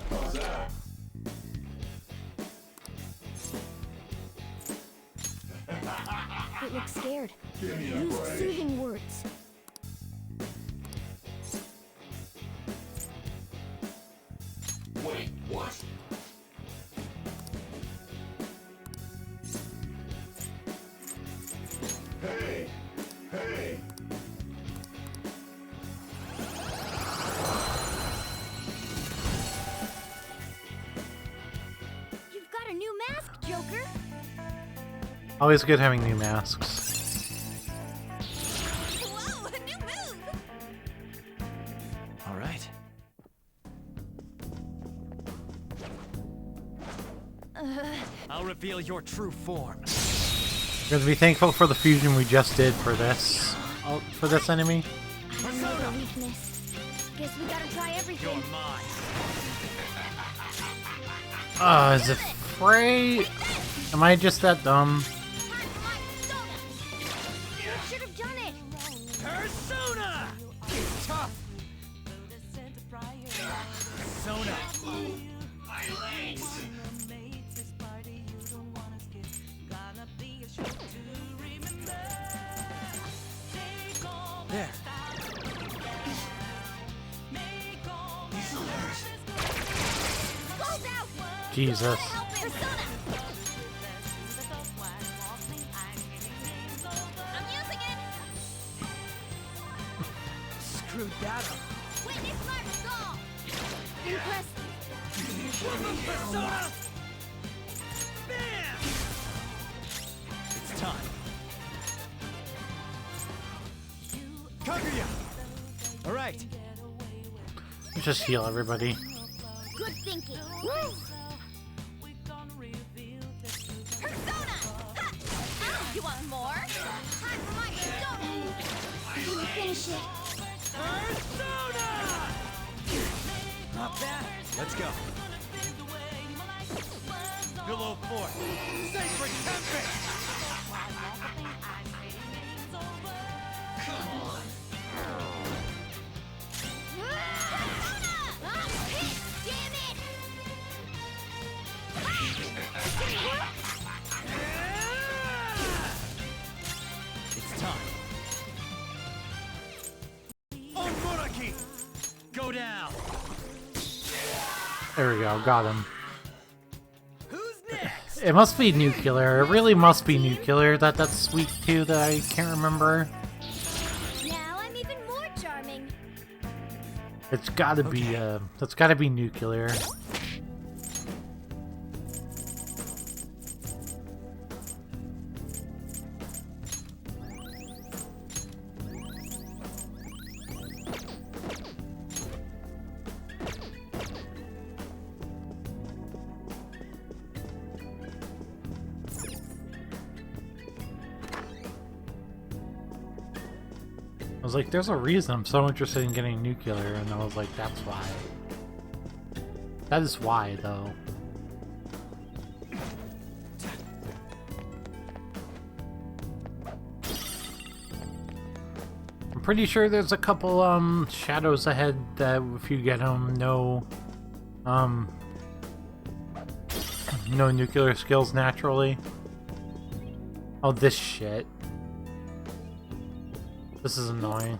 R: How's that?
N: It looks scared.
R: Give me a
N: Use
R: break.
N: soothing words.
R: Wait, what? Hey! Hey!
I: You've got a new mask, Joker.
A: Always good having new masks.
C: Whoa, a new move.
J: All right. I'll reveal your true form.
A: We're gonna be thankful for the fusion we just did for this enemy.
I: I don't know the weakness. Guess we gotta try everything.
J: You're mine.
A: Is it Frey? Am I just that dumb?
I: You should have done it.
J: Persona! It's tough. Persona.
R: My legs!
J: There.
A: Jesus.
J: Screwed that up.
C: Witness Mark Skull.
I: Impressive.
J: Persona! Bam! It's time. Kaguya! All right.
A: Just heal everybody.
I: Good thinking.
C: Persona. Ha! Oh, you want more? Hot Mike Stone.
I: Can you finish it?
J: Persona! Let's go.
R: Below 4. Sacred Tempest! Come on.
J: It's time.
R: On Muraki! Go down!
A: There we go, got him. It must be nuclear. It really must be nuclear. That's weak too. That I can't remember.
I: Now I'm even more charming.
A: It's gotta be. That's gotta be nuclear. I was like, there's a reason I'm so interested in getting nuclear, and I was like, that's why. That is why, though. I'm pretty sure there's a couple, shadows ahead that if you get them, no nuclear skills naturally. Oh, this shit. This is annoying.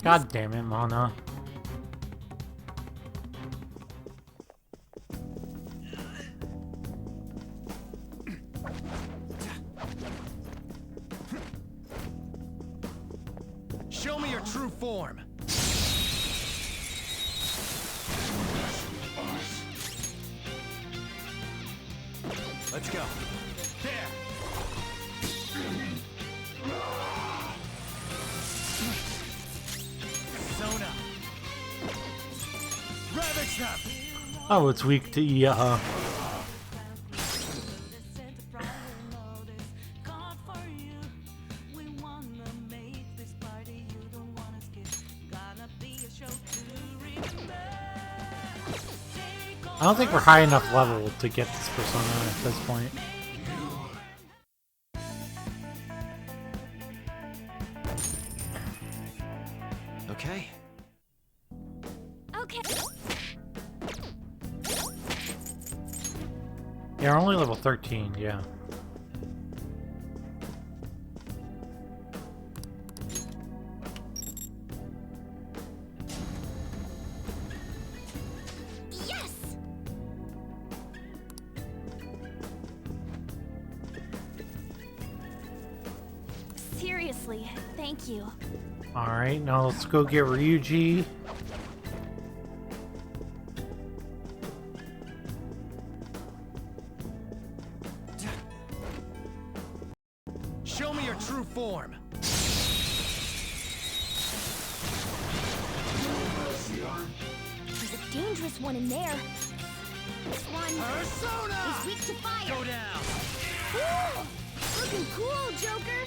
A: God damn it, Mana.
R: Show me your true form. Let's go. There. Zona. Ravage them.
A: Oh, it's weak to I don't think we're high enough level to get this persona at this point.
G: Okay.
I: Okay.
A: Yeah, we're only level 13, yeah.
C: Seriously, thank you.
A: Alright, now let's go get Ryuji.
R: Show me your true form.
N: There's a dangerous one in there. This one
R: Persona!
N: is weak to fire.
R: Go down.
N: Ooh, looking cool, Joker.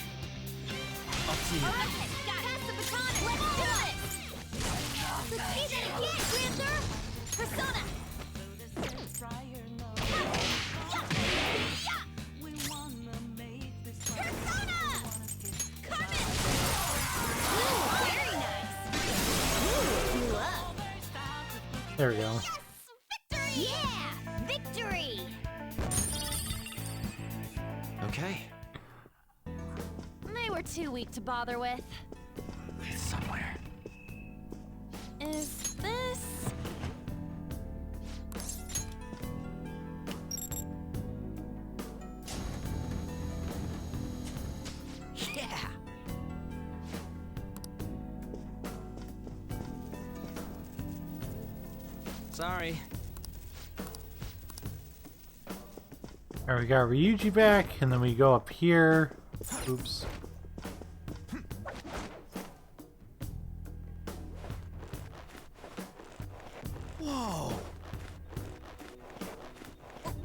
R: Up to you.
N: All right, pass the baton and let's do it. Let's see that again, Panther. Persona.
A: There we go.
N: Yeah, victory.
G: Okay.
C: They were too weak to bother with.
G: It's somewhere.
C: Is this...
J: Yeah.
E: Sorry.
A: Alright, we got Ryuji back, and then we go up here. Oops.
J: Whoa.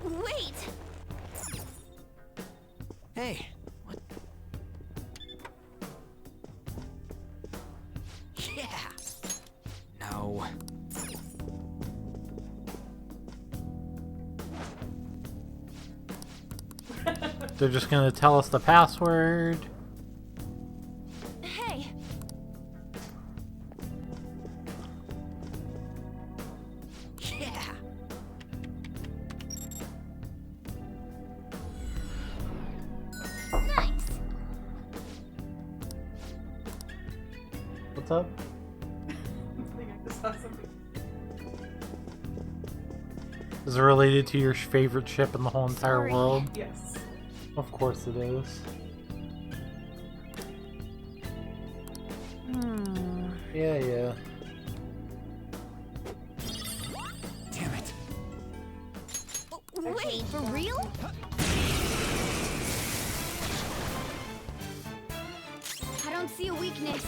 C: Wait!
J: Hey. What? Yeah. No.
A: They're just gonna tell us the password.
C: Hey.
J: Yeah.
B: Nice.
A: What's up? Is it related to your favorite ship in the whole entire world?
O: Yes.
A: Of course it is. Yeah.
J: Damn it.
B: Wait, for real? I don't see a weakness.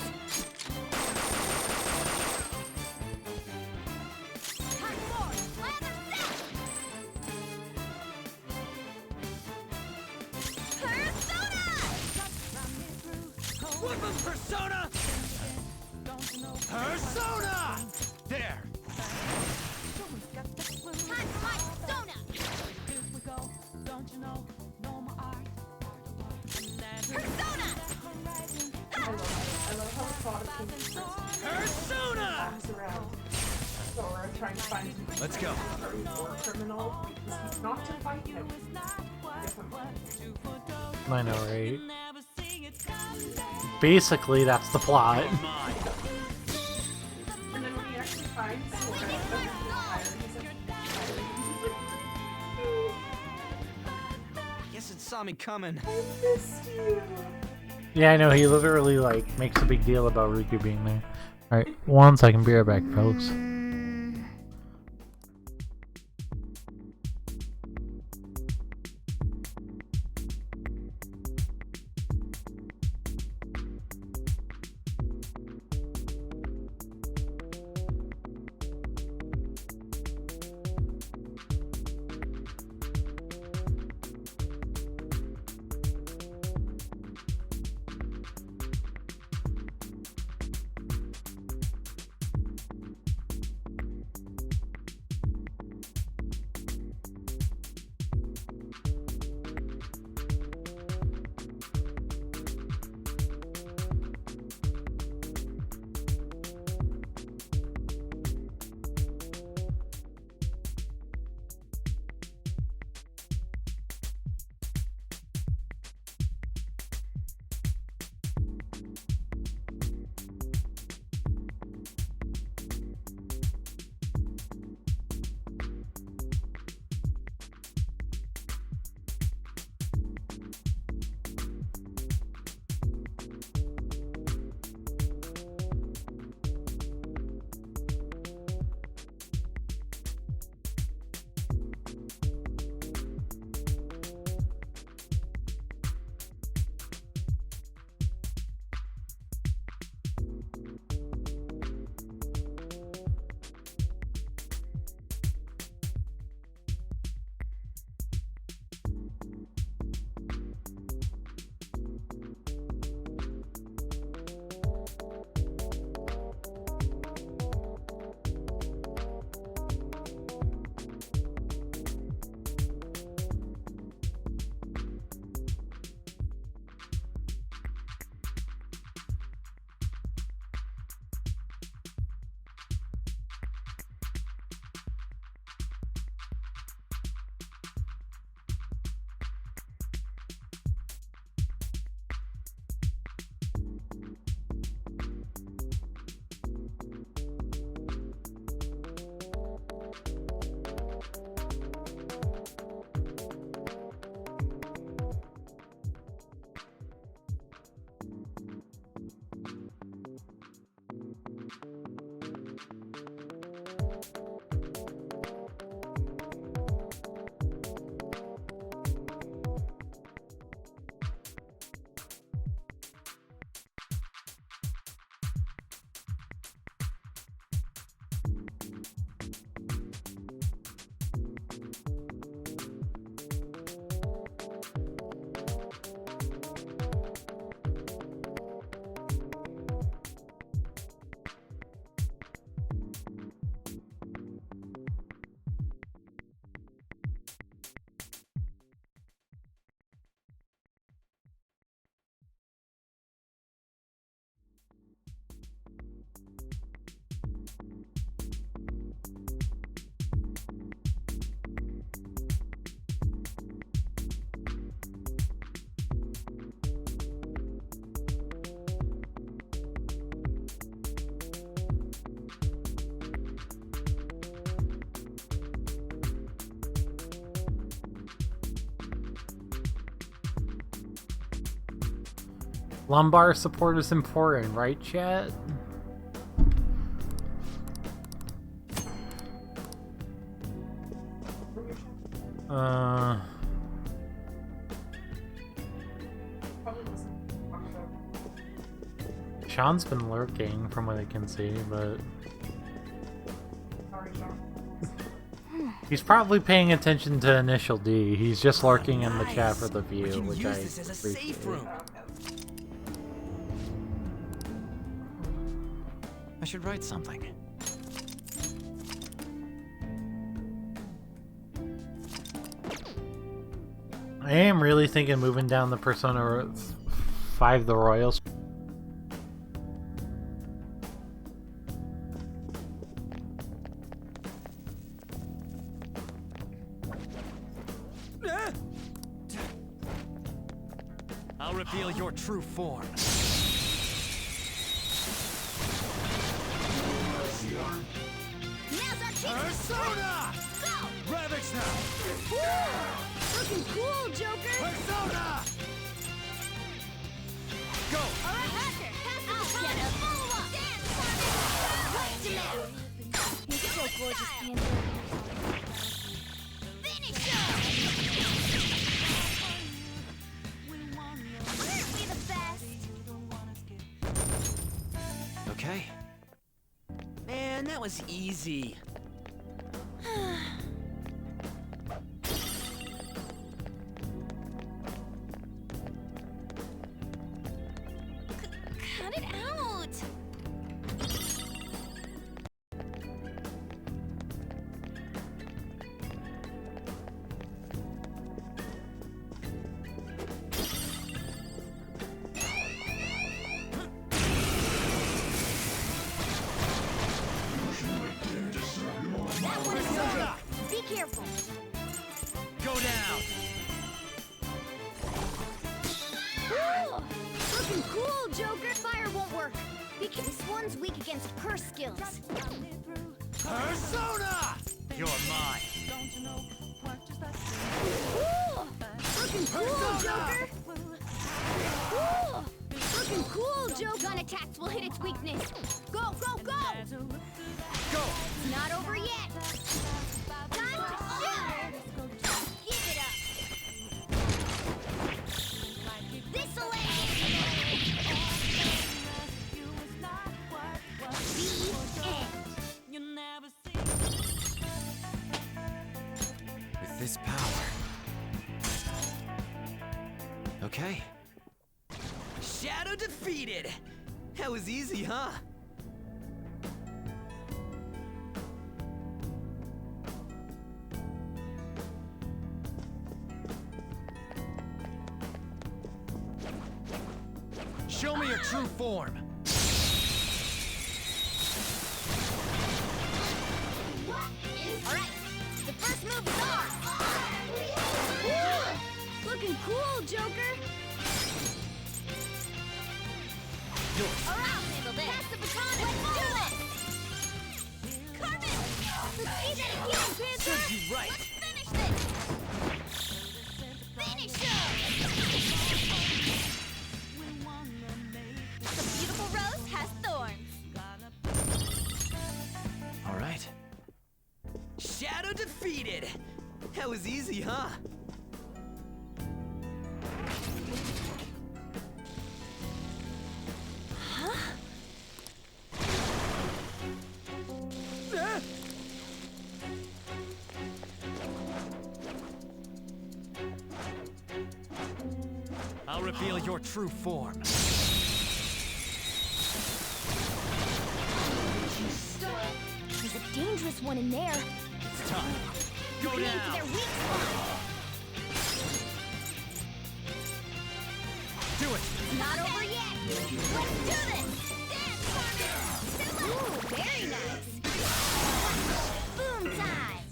J: Woodman Persona! Persona! There!
O: I love how the thought of King
J: Persona!
O: around Sora trying to find
J: Let's go.
O: a war criminal because he's not to fight him.
A: I know, right? Basically, that's the plot.
O: And then when he actually finds Sora,
E: Guess it saw me coming.
O: I missed you.
A: Yeah, I know, he literally, like, makes a big deal about Riku being there. Alright, 1 second, be right back, folks. Lumbar support is important, right, chat? Sean's been lurking from what I can see, but he's probably paying attention to Initial D. He's just lurking in the chat for the view, which I appreciate.
T: I should write something.
A: I am really thinking moving down the Persona 5 the Royals.
R: I'll reveal your true form. Persona! Go! Ravage now!
N: Woo! Looking cool, Joker!
R: Persona! Go!
N: Alright, Raptor! Pass the baton! Follow up! Dance, Right to mouth! You're so gorgeous, Panther. Finish him! Aren't we the best?
J: Okay. Man, that was easy.
C: Cut it out!
N: That one is so big. Be careful.
R: Go down!
N: Woo! Looking cool, Joker! Fire won't work. Because this one's weak against curse skills.
R: Persona! You're mine.
N: Woo! Looking cool, Joker! Woo! Looking cool, Joker! Gun attacks will hit its weakness. Go, go, go!
R: Go!
N: It's not over yet. Time to shoot! Give it up. This'll
J: With this power. Okay.
E: Shadow defeated! That was easy, huh?
R: Show me your true form.
N: Alright, the first move is ours! Woo! Looking cool, Joker! Alright, handle this! Pass the baton and let's do this! Carmen! Let's see that again, Panther!
R: Serves you right.
N: Let's finish this! Finish him!
C: The beautiful rose has thorns.
J: All right.
E: Shadow defeated! That was easy, huh?
R: I'll reveal your true form.
N: There's a dangerous one in there.
R: It's time. Go
N: Looking into
R: down.
N: their weak spot.
R: Do it.
N: It's not over yet. Let's do this. Dance, Carmen. Ooh, very nice. Boom time.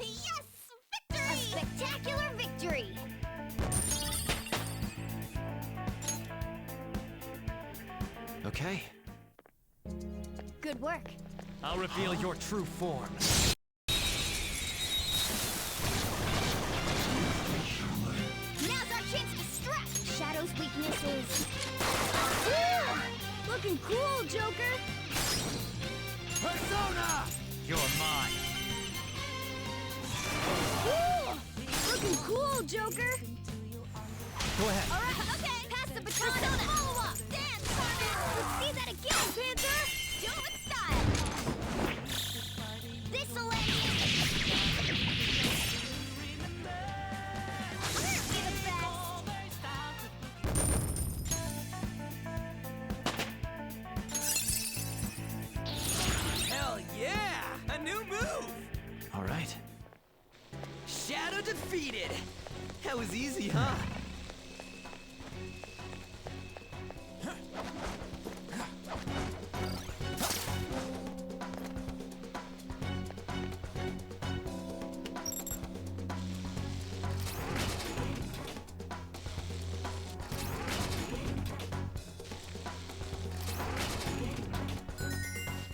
N: Yes, victory! A spectacular victory.
J: Okay.
N: Good work.
R: I'll reveal your true form.
N: Now's our chance to strike. Shadow's weakness is Looking cool, Joker!
R: Persona! You're mine.
N: Cool! Looking cool, Joker!
R: Go ahead.
N: Alright, okay! Pass the baton and follow up! Dance, partner! Let's see that again, Panther! Do it with style! This'll let you! Aren't we the best?
E: Hell yeah! A new move!
T: All right.
E: Shadow defeated! That was easy, huh?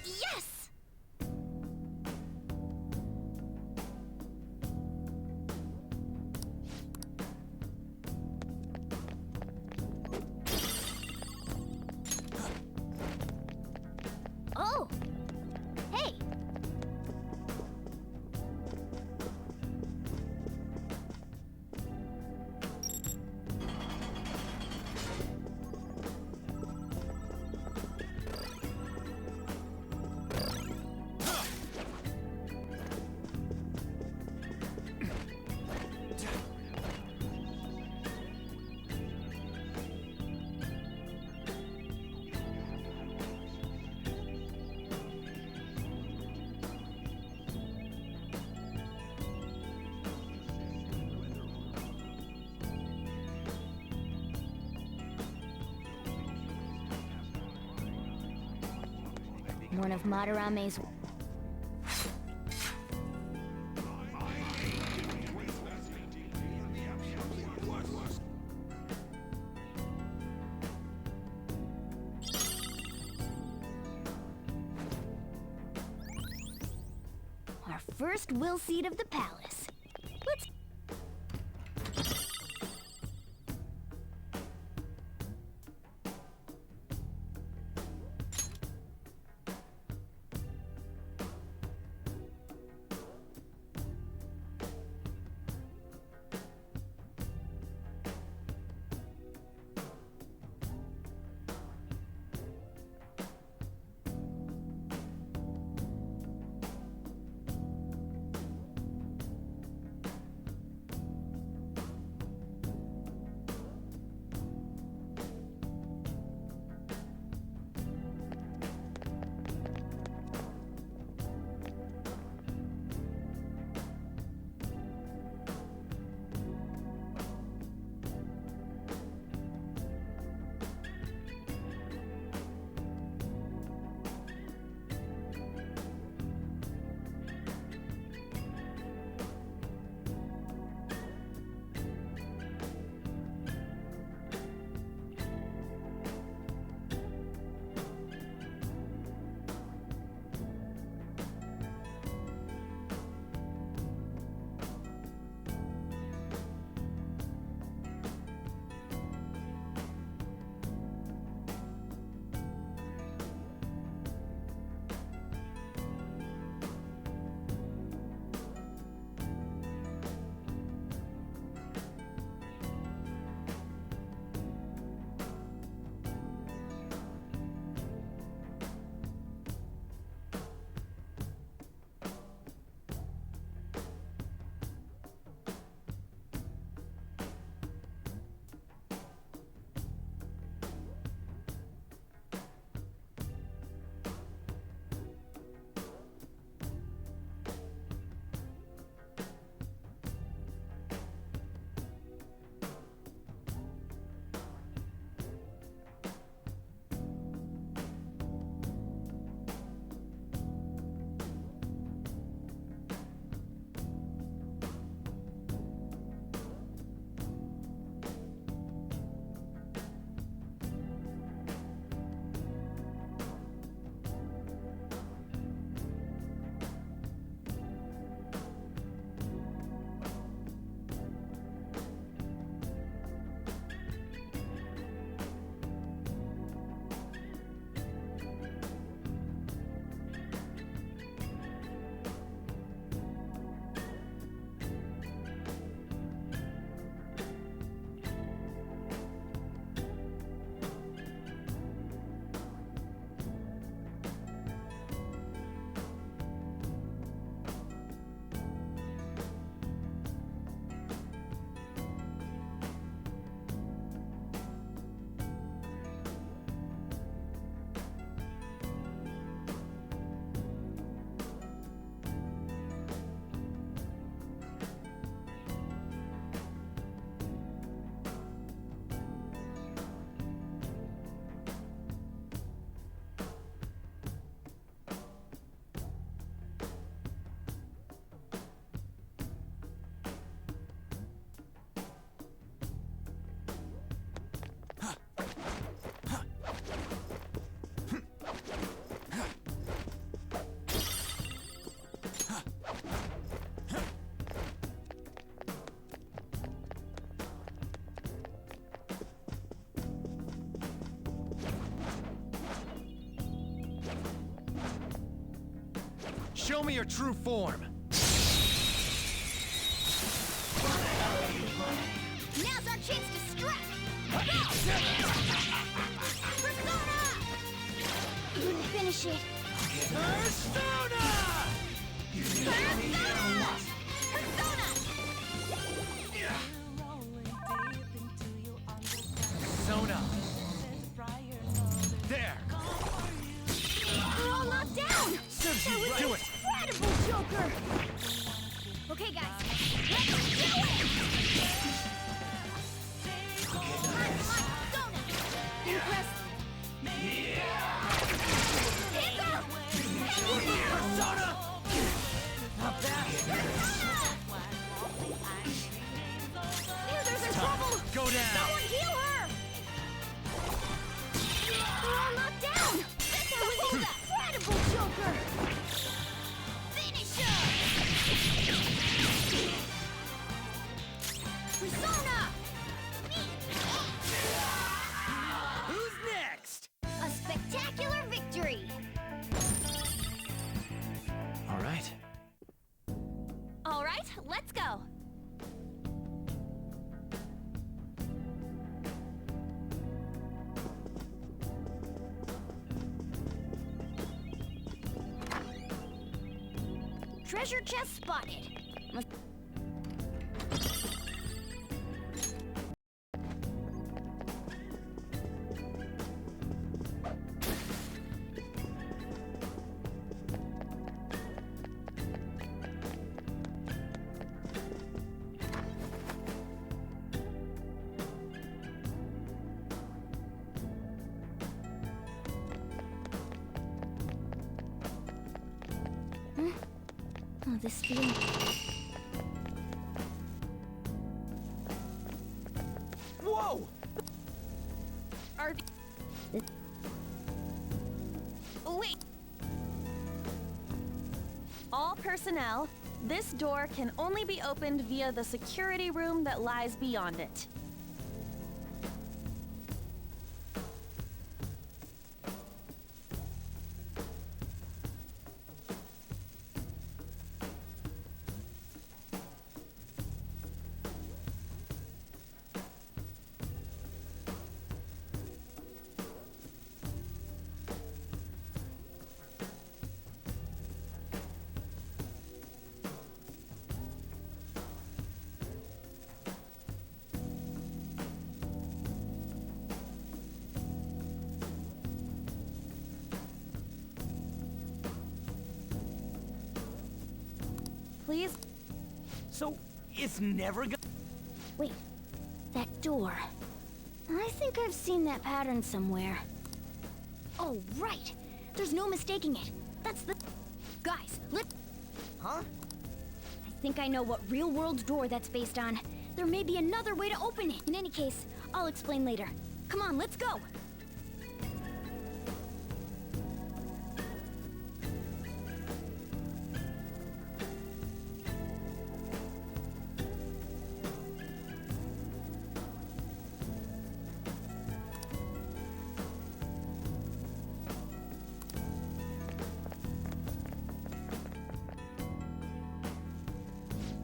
N: Yes! Oh! Hey! One of Madarame's... Our first will seat of the palace. Let's...
J: Show me your true form.
N: Now's our chance to strike! Go! Persona! Couldn't finish it.
J: Persona!
N: Persona! Persona!
J: Persona. There.
N: We're all knocked down!
J: Serves
N: That
J: you
N: was
J: right. Do it.
N: incredible, Joker! Okay, guys, let's do it! Impressive.
J: Persona! Not bad.
N: There's in trouble!
J: Go down.
N: Someone heal her! We're all knocked down! That was incredible, Joker! Finish her! Persona!
J: Who's next?
N: A spectacular victory!
J: All right.
C: All right, let's go.
N: Treasure chest spotted. Oh, this feeling.
J: Whoa!
C: Wait. All personnel, this door can only be opened via the security room that lies beyond it. Please?
J: So, it's never gonna...
N: Wait, that door. I think I've seen that pattern somewhere. Oh, right! There's no mistaking it. That's the... Guys,
J: Huh?
N: I think I know what real-world door that's based on. There may be another way to open it. In any case, I'll explain later. Come on, let's go!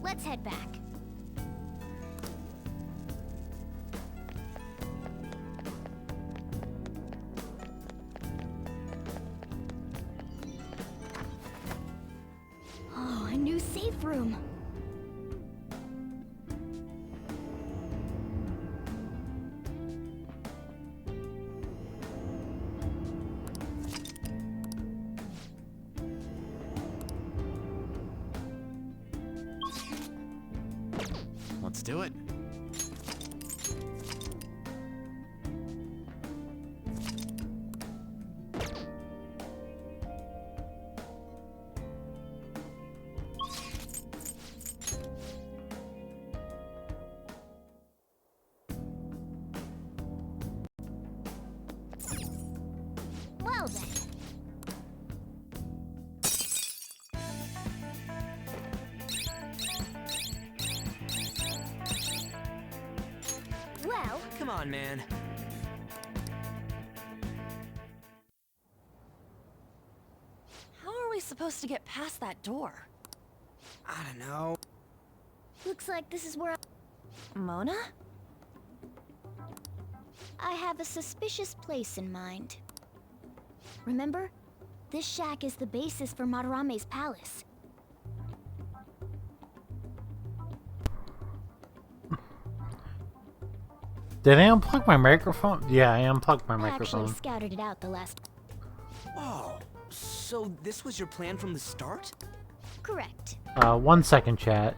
N: Let's head back. Oh, a new safe room.
T: Let's do it.
N: Well then. Well,
J: Come on, man.
C: How are we supposed to get past that door?
J: I don't know.
B: Looks like this is where
C: Mona?
B: I have a suspicious place in mind. Remember? This shack is the basis for Madarame's palace.
A: Did I unplug my microphone? Yeah, I unplugged my
B: I
A: microphone.
B: actually scouted it out the last...
J: Oh, so this was your plan from the start?
B: Correct.
A: 1 second, chat.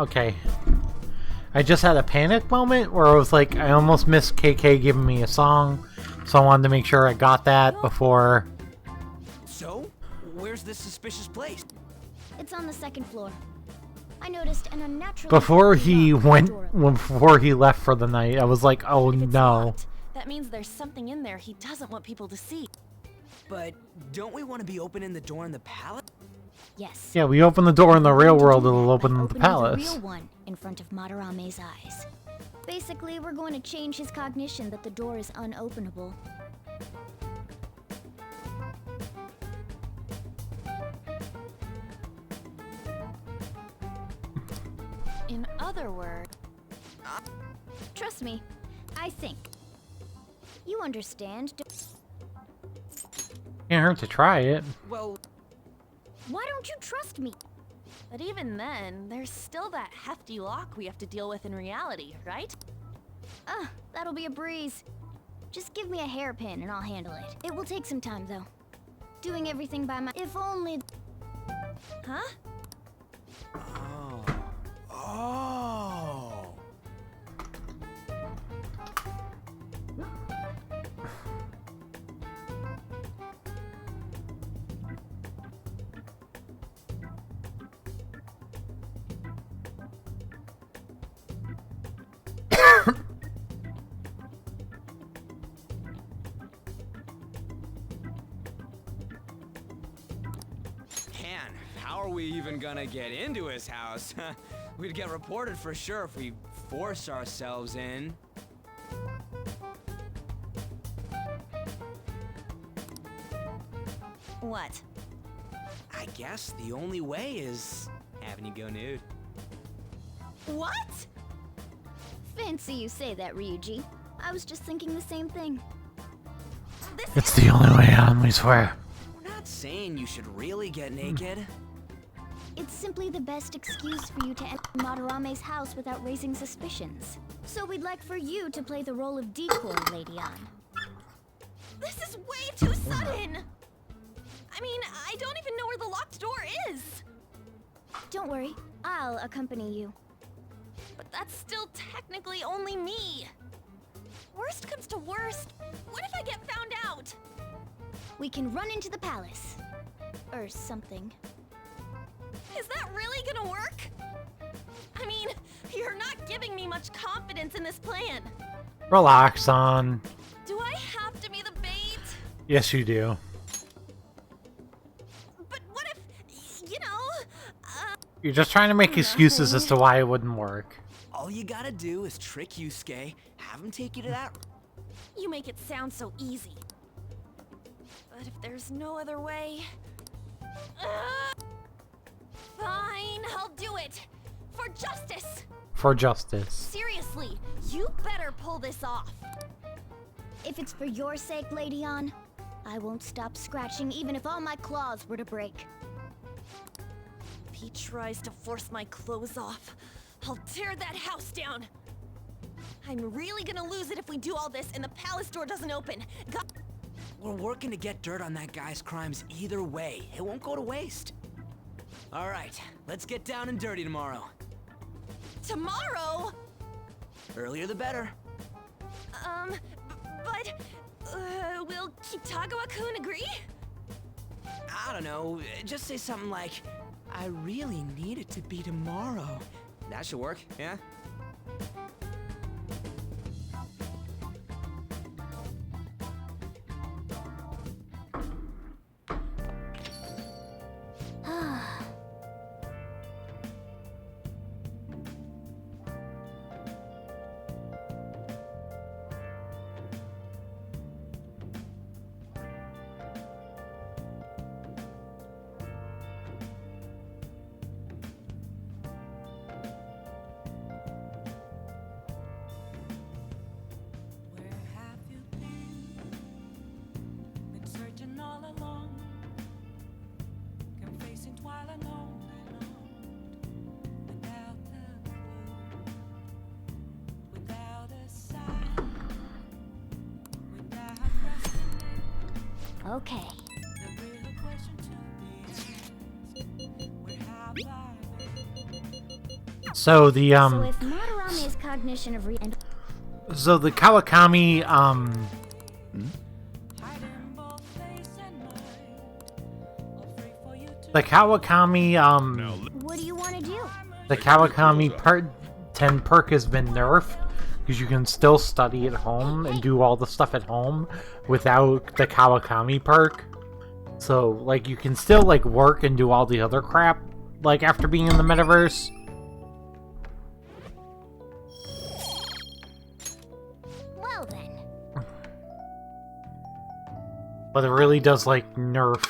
A: Okay. I just had a panic moment where I was like, I almost missed KK giving me a song, so I wanted to make sure I got that before.
J: So, where's this suspicious place?
B: It's on the second floor. I noticed an unnatural.
A: Before he before he left for the night, I was like, oh no.
C: That means there's something in there he doesn't want people to see.
J: But don't we want to be opening the door in the palace?
B: Yes.
A: Yeah, we open the door in the real world, it'll open in the
B: The
A: palace.
B: real one in front of Madarame's eyes. Basically, we're going to change his cognition that the door is unopenable.
C: In other words,
B: trust me, I think. You understand.
A: Can't hurt to try it.
C: well,
B: Why don't you trust me?
C: but even then, there's still that hefty lock we have to deal with in reality, right?
B: That'll be a breeze. Just give me a hairpin and I'll handle it. It will take some time, though. Doing everything by my... If only...
C: Huh?
J: Oh.
E: Man, how are we even gonna get into his house? We'd get reported for sure if we force ourselves in.
C: What?
J: I guess the only way is
E: having you go nude.
C: What?
B: Fancy you say that, Ryuji. I was just thinking the same thing.
A: It's the only way on, we swear.
J: We're not saying you should really get naked.
B: It's simply the best excuse for you to enter Madarame's house without raising suspicions. So we'd like for you to play the role of decoy, Lady Ann.
C: This is way too sudden! I mean, I don't even know where the locked door is!
B: Don't worry, I'll accompany you.
C: But that's still technically only me! Worst comes to worst, what if I get found out?
B: We can run into the palace. Or something.
C: Is that really gonna work? I mean, you're not giving me much confidence in this plan.
A: Relax, on.
C: Do I have to be the bait?
A: Yes, you do.
C: But what if, you know,
A: You're just trying to make excuses as to why it wouldn't work.
J: All you gotta do is trick Yusuke, have him take you to that...
C: You make it sound so easy. But if there's no other way... Fine, I'll do it! For justice!
A: For justice.
C: Seriously, you better pull this off!
B: If it's for your sake, Lady Ann, I won't stop scratching even if all my claws were to break.
C: If he tries to force my clothes off, I'll tear that house down! I'm really gonna lose it if we do all this and the palace door doesn't open.
J: We're working to get dirt on that guy's crimes either way. It won't go to waste. All right, let's get down and dirty tomorrow.
C: Tomorrow?
J: Earlier the better.
C: But... will Kitagawa-kun agree?
J: I don't know, just say something like, I really need it to be tomorrow.
E: That should work, yeah?
B: Okay.
A: So the
B: So if Madarame's cognition of
A: so the Kawakami the Kawakami
B: What do you want to do?
A: the Kawakami part 10 perk has been nerfed because you can still study at home and do all the stuff at home without the Kawakami perk. So like you can still like work and do all the other crap like after being in the metaverse.
B: Well then.
A: But it really does like nerf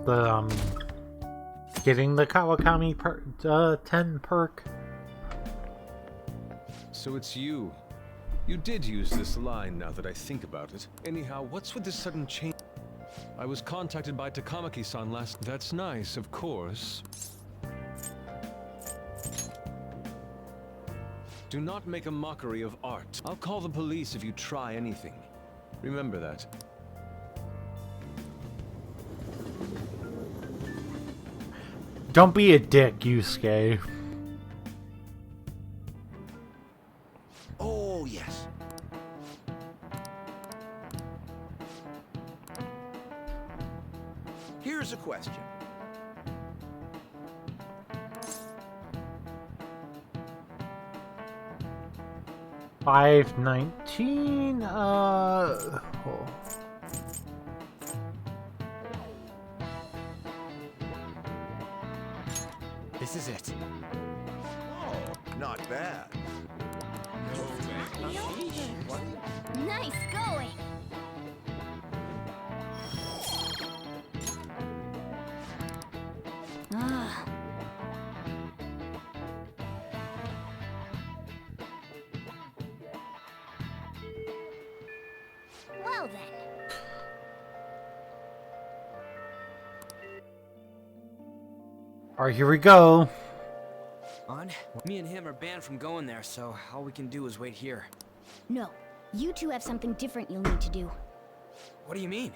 A: the getting the Kawakami 10 perk.
K: So it's you. You did use this line now that I think about it. Anyhow, what's with this sudden change? I was contacted by Takamaki-san last... That's nice, of course. Do not make a mockery of art. I'll call the police if you try anything. Remember that.
A: Don't be a dick, Yusuke.
D: Oh, yes. Here's a question.
A: $5.19.
T: This is it.
D: Oh, not bad.
B: Nice going. Ah. Well then.
A: Alright, here we go.
E: On? Me and him are banned from going there, so all we can do is wait here.
B: No, you two have something different you'll need to do.
E: What do you mean?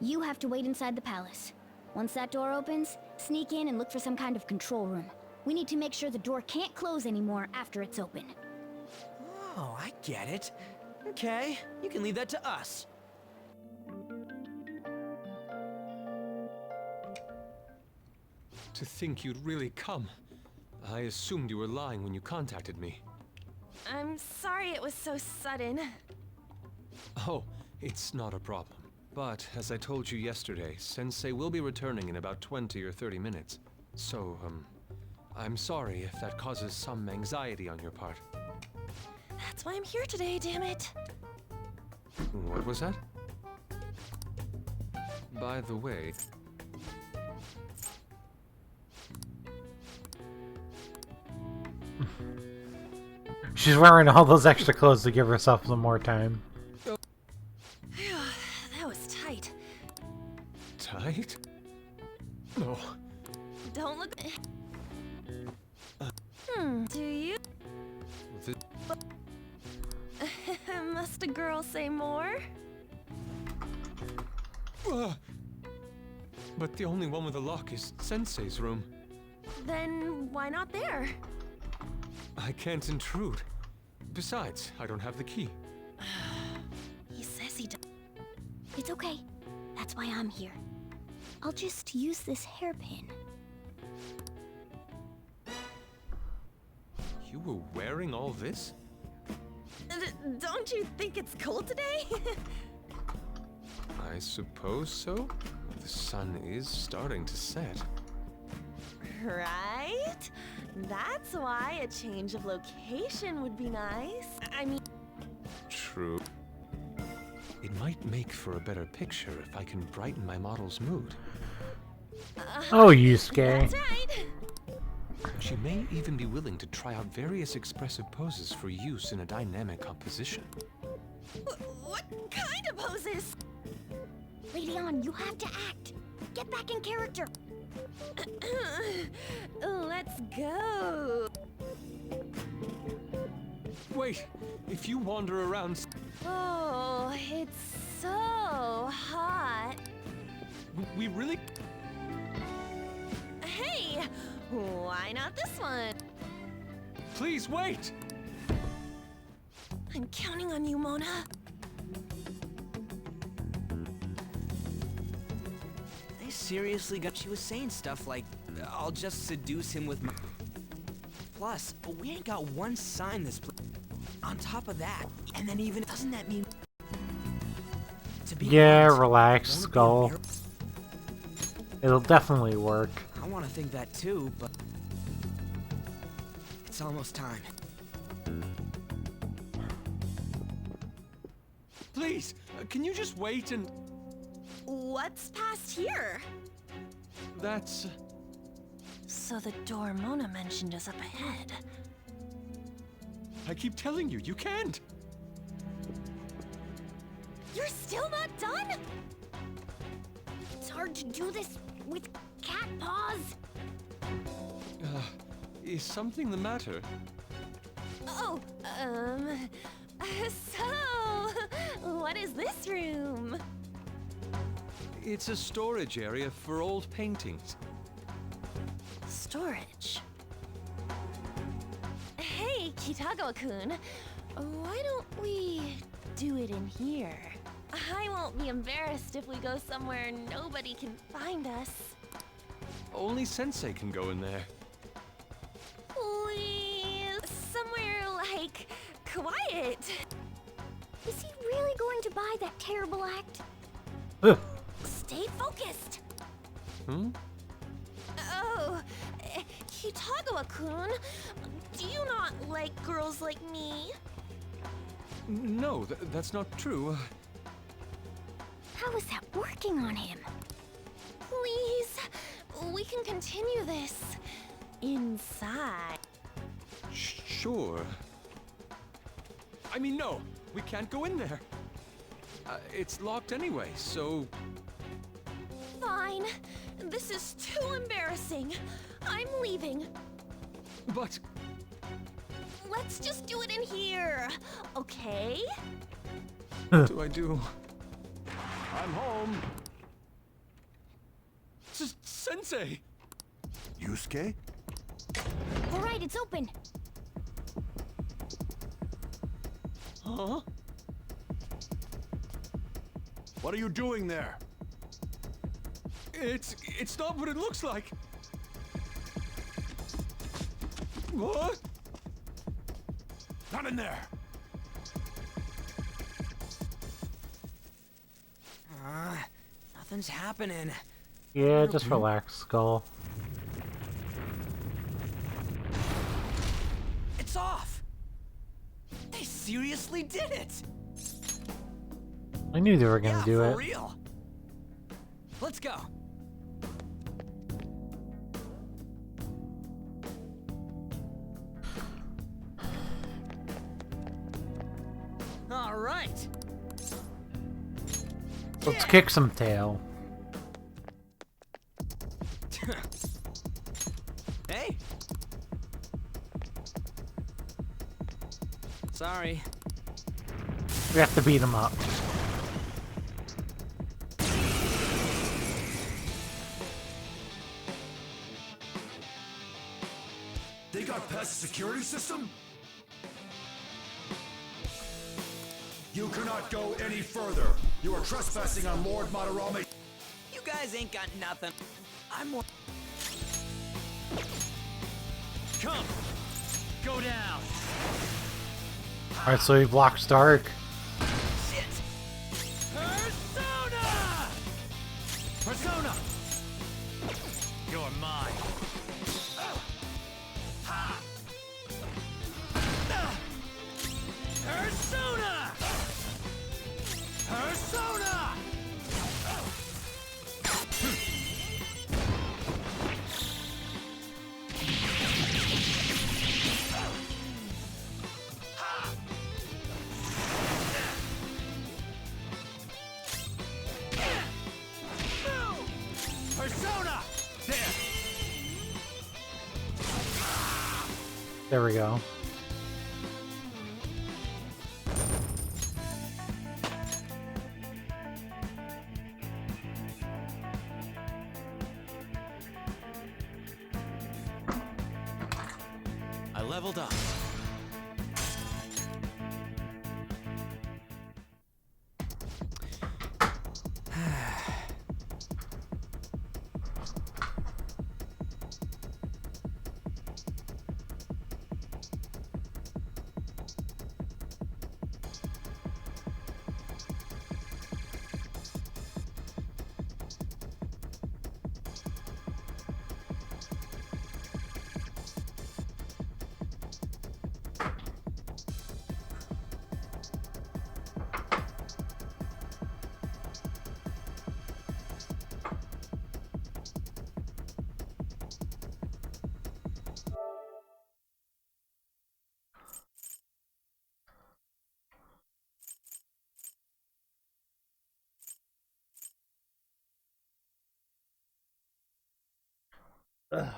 B: You have to wait inside the palace. Once that door opens, sneak in and look for some kind of control room. We need to make sure the door can't close anymore after it's open.
E: Oh, I get it. Okay, you can leave that to us.
K: To think you'd really come. I assumed you were lying when you contacted me.
C: I'm sorry it was so sudden.
K: Oh, it's not a problem. But, as I told you yesterday, Sensei will be returning in about 20 or 30 minutes. So, I'm sorry if that causes some anxiety on your part.
C: That's why I'm here today, damn it.
K: What was that? By the way...
A: She's wearing all those extra clothes to give herself some more time.
C: That was tight.
K: Tight? No.
C: Don't look... do you? Must a girl say more?
K: But the only one with a lock is Sensei's room.
C: Then why not there?
K: I can't intrude. Besides, I don't have the key.
C: He says he does.
B: It's okay. That's why I'm here. I'll just use this hairpin.
K: You were wearing all this?
C: Don't you think it's cold today?
K: I suppose so. The sun is starting to set.
C: Right? That's why a change of location would be nice. I mean...
K: True. It might make for a better picture if I can brighten my model's mood.
A: Oh, Yusuke.
C: That's right.
K: She may even be willing to try out various expressive poses for use in a dynamic composition.
C: What kind of poses?
B: Lady On, you have to act. Get back in character.
C: Let's go.
K: Wait, if you wander around...
C: Oh, it's so hot.
K: We really...
C: Hey, why not this one?
K: Please wait!
C: I'm counting on you, Mona.
J: They seriously got... She was saying stuff like, I'll just seduce him with my... Plus, we ain't got one sign this place. On top of that, and then even... Doesn't that mean... To be
A: Yeah,
J: honest,
A: relax, Skull. It'll definitely work.
J: I want to think that too, but... It's almost time.
K: Please, can you just wait and...
C: What's past here?
K: That's...
C: So the door Mona mentioned is up ahead.
K: I keep telling you, you can't!
C: You're still not done?
N: It's hard to do this with cat paws.
K: Is something the matter?
C: Oh, so, what is this room?
K: It's a storage area for old paintings.
C: Storage? Hey, Kitagawa-kun, why don't we do it in here? I won't be embarrassed if we go somewhere nobody can find us.
K: Only Sensei can go in there.
C: Please, somewhere like quiet.
N: Is he really going to buy that terrible act?
C: Stay focused.
K: Hmm?
C: Oh, Kitagawa-kun, do you not like girls like me?
K: No, that's not true.
N: How is that working on him?
C: Please, we can continue this inside.
K: Sure. I mean, no, we can't go in there. It's locked anyway, so...
C: Fine. This is too embarrassing. I'm leaving.
K: But...
C: Let's just do it in here, okay?
K: What do I do? I'm home. Sensei!
D: Yusuke?
N: All right, it's open.
K: Huh?
D: What are you doing there?
K: It's not what it looks like. What?
D: Not in there.
J: Nothing's happening.
A: Yeah, just relax, Skull.
J: It's off! They seriously did it!
A: I knew they were gonna do
J: for
A: it.
J: Real. Let's go. All right.
A: Let's kick some tail.
J: Hey. Sorry.
A: We have to beat him up.
D: They got past the security system? You cannot go any further. You are trespassing on Lord Madarame.
J: You guys ain't got nothing. I'm more...
R: Come! Go down!
A: Alright, so he blocks Dark.
J: Shit!
R: Persona! Persona! You're mine. Persona! Persona! Persona!
A: There we go.
T: I leveled up.
A: Ugh.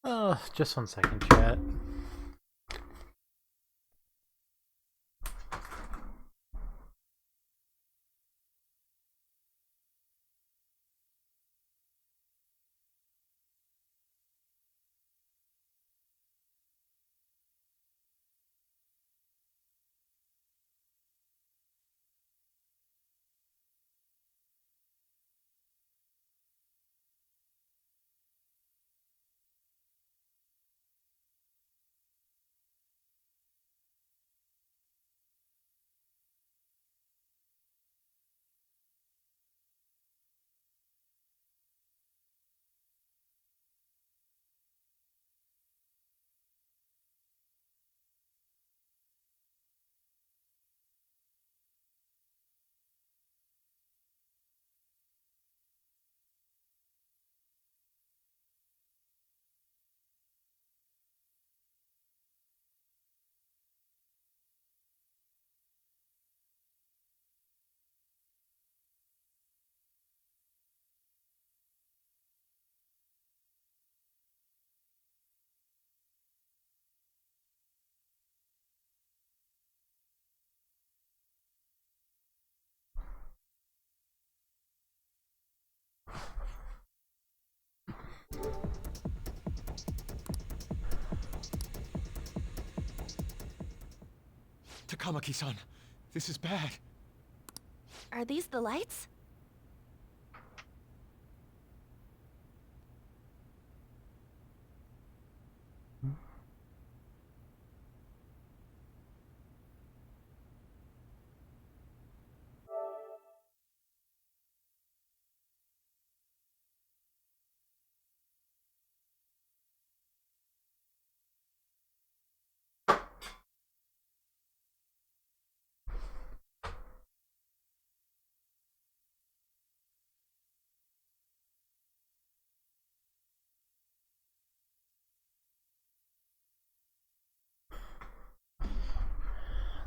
A: Oh, just 1 second, chat.
K: Takamaki-san, this is bad.
C: Are these the lights?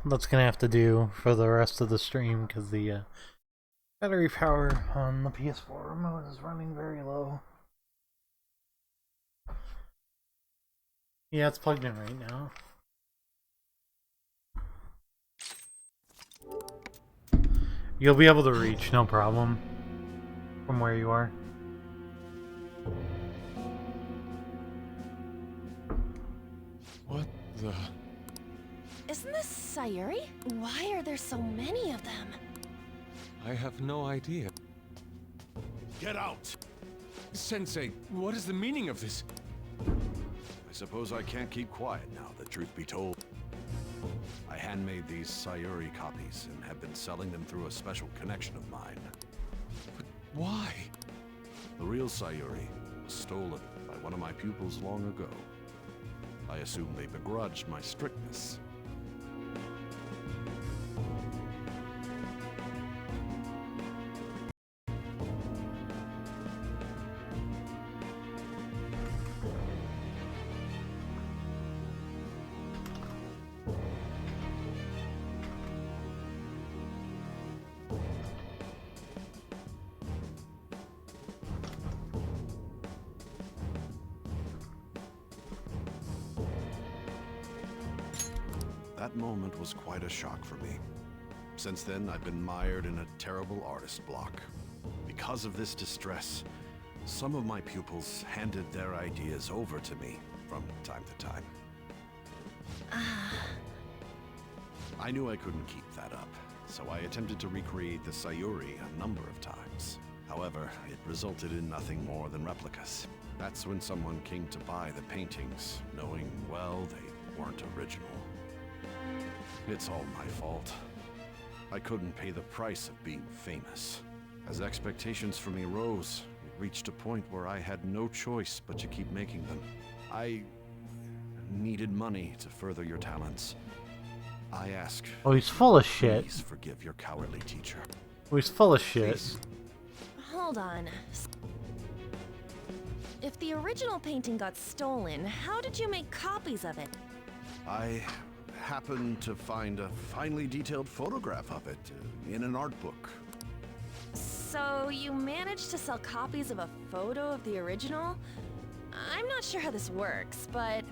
A: That's gonna have to do for the rest of the stream because the battery power on the PS4 remote is running very low. Yeah, it's plugged in right now. You'll be able to reach, no problem, from where you are.
K: What the...
C: Isn't this Sayuri? Why are there so many of them?
K: I have no idea.
D: Get out!
K: Sensei, what is the meaning of this?
D: I suppose I can't keep quiet now, the truth be told. I handmade these Sayuri copies and have been selling them through a special connection of mine.
K: But why?
D: The real Sayuri was stolen by one of my pupils long ago. I assume they begrudged my strictness. That moment was quite a shock for me. Since then, I've been mired in a terrible artist block. Because of this distress, Some of my pupils handed their ideas over to me from time to time. I knew I couldn't keep that up, so I attempted to recreate the Sayuri a number of times. However, it resulted in nothing more than replicas. That's when someone came to buy the paintings, knowing, well, they weren't original. It's all my fault. I couldn't pay the price of being famous. As expectations for me rose, it reached a point where I had no choice but to keep making them. I needed money to further your talents. I ask.
A: Oh, he's full of shit.
D: Please forgive your cowardly teacher.
A: Oh, he's full of shit.
D: Please.
C: Hold on. If the original painting got stolen, how did you make copies of it?
D: I happened to find a finely detailed photograph of it in an art book.
C: So you managed to sell copies of a photo of the original? I'm not sure how this works, but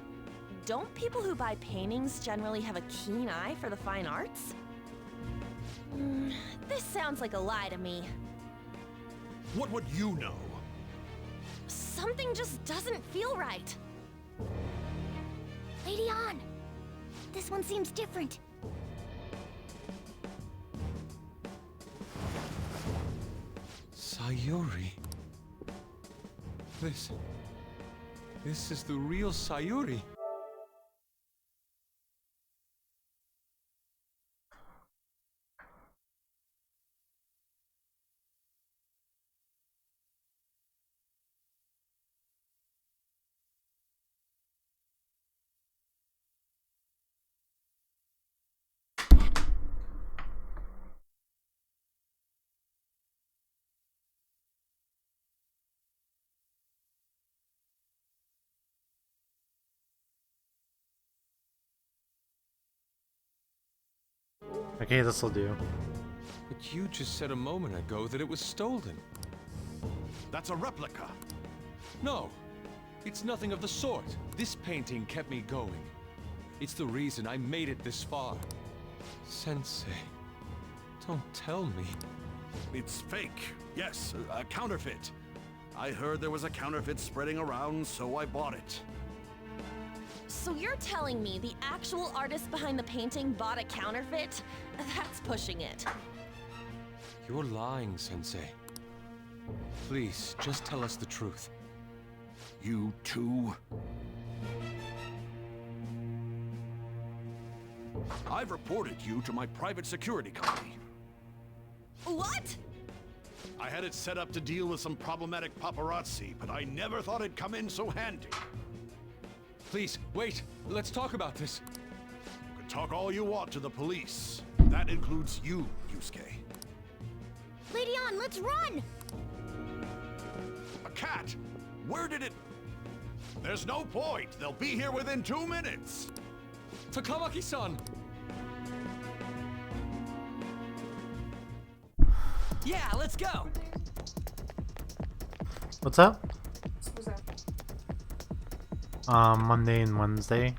C: don't people who buy paintings generally have a keen eye for the fine arts? This sounds like a lie to me.
D: What would you know?
C: Something just doesn't feel right.
N: Lady An! This one seems different.
K: Sayuri. This is the real Sayuri.
A: Okay, this'll do.
K: But you just said a moment ago that it was stolen.
D: That's a replica.
K: No, it's nothing of the sort. This painting kept me going. It's the reason I made it this far. Sensei, don't tell me.
D: It's fake. Yes, a counterfeit. I heard there was a counterfeit spreading around, so I bought it.
C: So you're telling me the actual artist behind the painting bought a counterfeit? That's pushing it.
K: You're lying, Sensei. Please, just tell us the truth.
D: You too? I've reported you to my private security company.
C: What?
D: I had it set up to deal with some problematic paparazzi, but I never thought it'd come in so handy.
K: Please, wait. Let's talk about this.
D: You can talk all you want to the police. That includes you, Yusuke.
N: Lady An, let's run!
D: A cat? Where did it... There's no point. They'll be here within 2 minutes.
K: Takamaki-san!
J: Yeah, let's go!
A: What's up?
O: What's that?
A: Monday and Wednesday.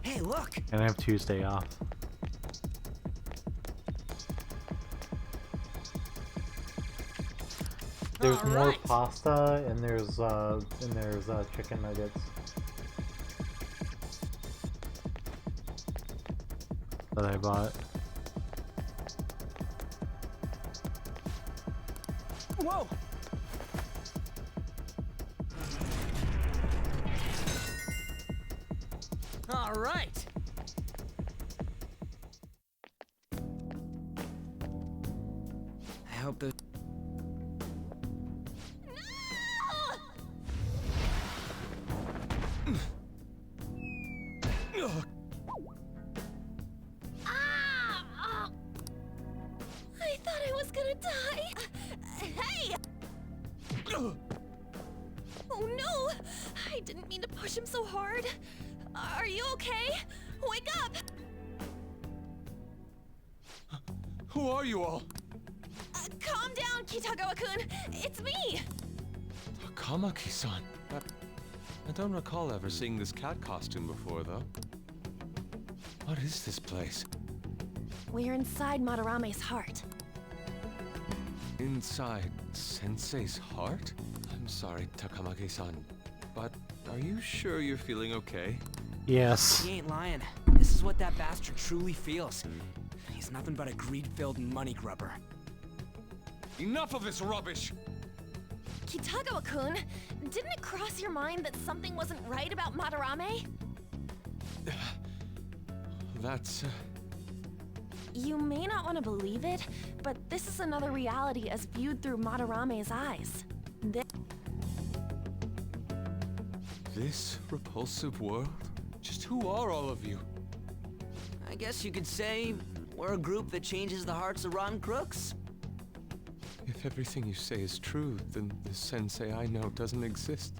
J: Hey, look!
A: And I have Tuesday off. There's more pasta and there's chicken nuggets that I bought.
J: Whoa! All right. I hope the...
C: I thought I was gonna die. Hey! Oh no! I didn't mean to push him so hard. Are you okay? Wake up!
K: Who are you all?
C: Calm down, Kitagawa-kun. It's me!
K: Takamaki-san. I don't recall ever seeing this cat costume before, though. What is this place?
C: We're inside Madarame's heart.
K: Inside Sensei's heart? I'm sorry, Takamaki-san, but are you sure you're feeling okay?
A: Yes.
J: He ain't lying. This is what that bastard truly feels. He's nothing but a greed-filled money grubber.
K: Enough of this rubbish!
C: Kitagawa-kun, didn't it cross your mind that something wasn't right about Madarame?
K: That's...
C: You may not want to believe it, but this is another reality as viewed through Madarame's eyes.
K: This repulsive world? Just who are all of you?
J: I guess you could say we're a group that changes the hearts of rotten crooks.
K: If everything you say is true, then the sensei I know doesn't exist.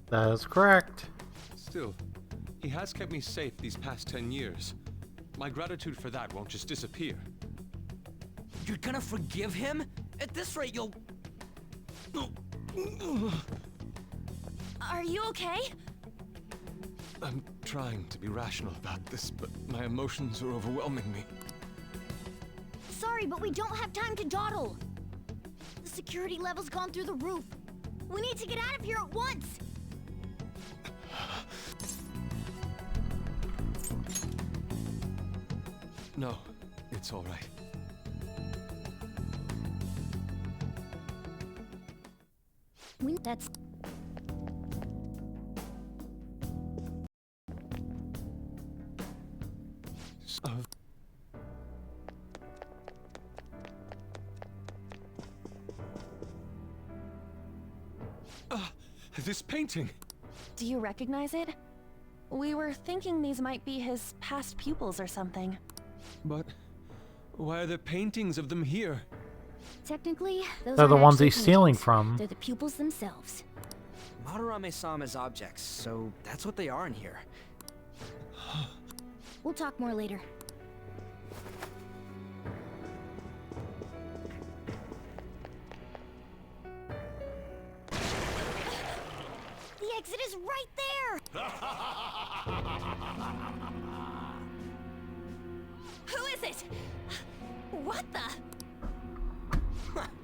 A: That is correct.
K: Still, he has kept me safe these past 10 years. My gratitude for that won't just disappear.
J: You're gonna forgive him? At this rate, you'll...
C: Are you okay?
K: I'm trying to be rational about this, but my emotions are overwhelming me.
N: Sorry, but we don't have time to dawdle. The security level's gone through the roof. We need to get out of here at once.
K: No, it's all right.
N: That's...
K: This painting!
C: Do you recognize it? We were thinking these might be his past pupils or something.
K: But why are there paintings of them here?
N: Technically, those
A: They're the
N: aren't
A: ones
N: actually
A: he's stealing
N: paintings.
A: from.
N: They're the pupils themselves.
J: Madarame saw him as objects, so that's what they are in here.
N: We'll talk more later. The exit is right there!
C: Who is it? What the?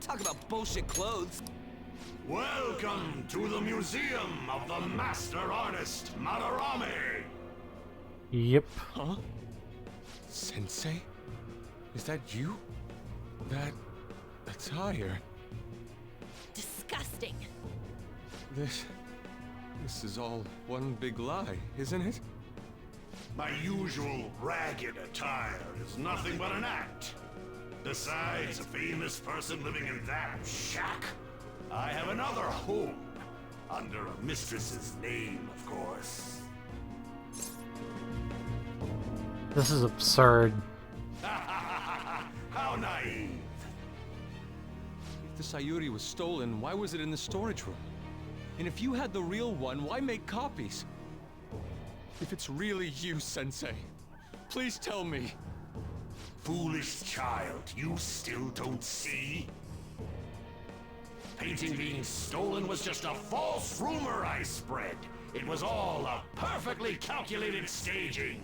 J: Talk about bullshit clothes.
D: Welcome to the Museum of the Master Artist, Madarame!
A: Yep.
K: Huh? Sensei? Is that you? That attire?
C: Disgusting.
K: This is all one big lie, isn't it?
D: My usual ragged attire is nothing but an act. Besides a famous person living in that shack, I have another home. Under a mistress's name, of course.
A: This is absurd.
D: How naive.
K: If the Sayuri was stolen, why was it in the storage room? And if you had the real one, why make copies? If it's really you, Sensei, please tell me.
D: Foolish child, you still don't see? Painting being stolen was just a false rumor I spread. It was all a perfectly calculated staging.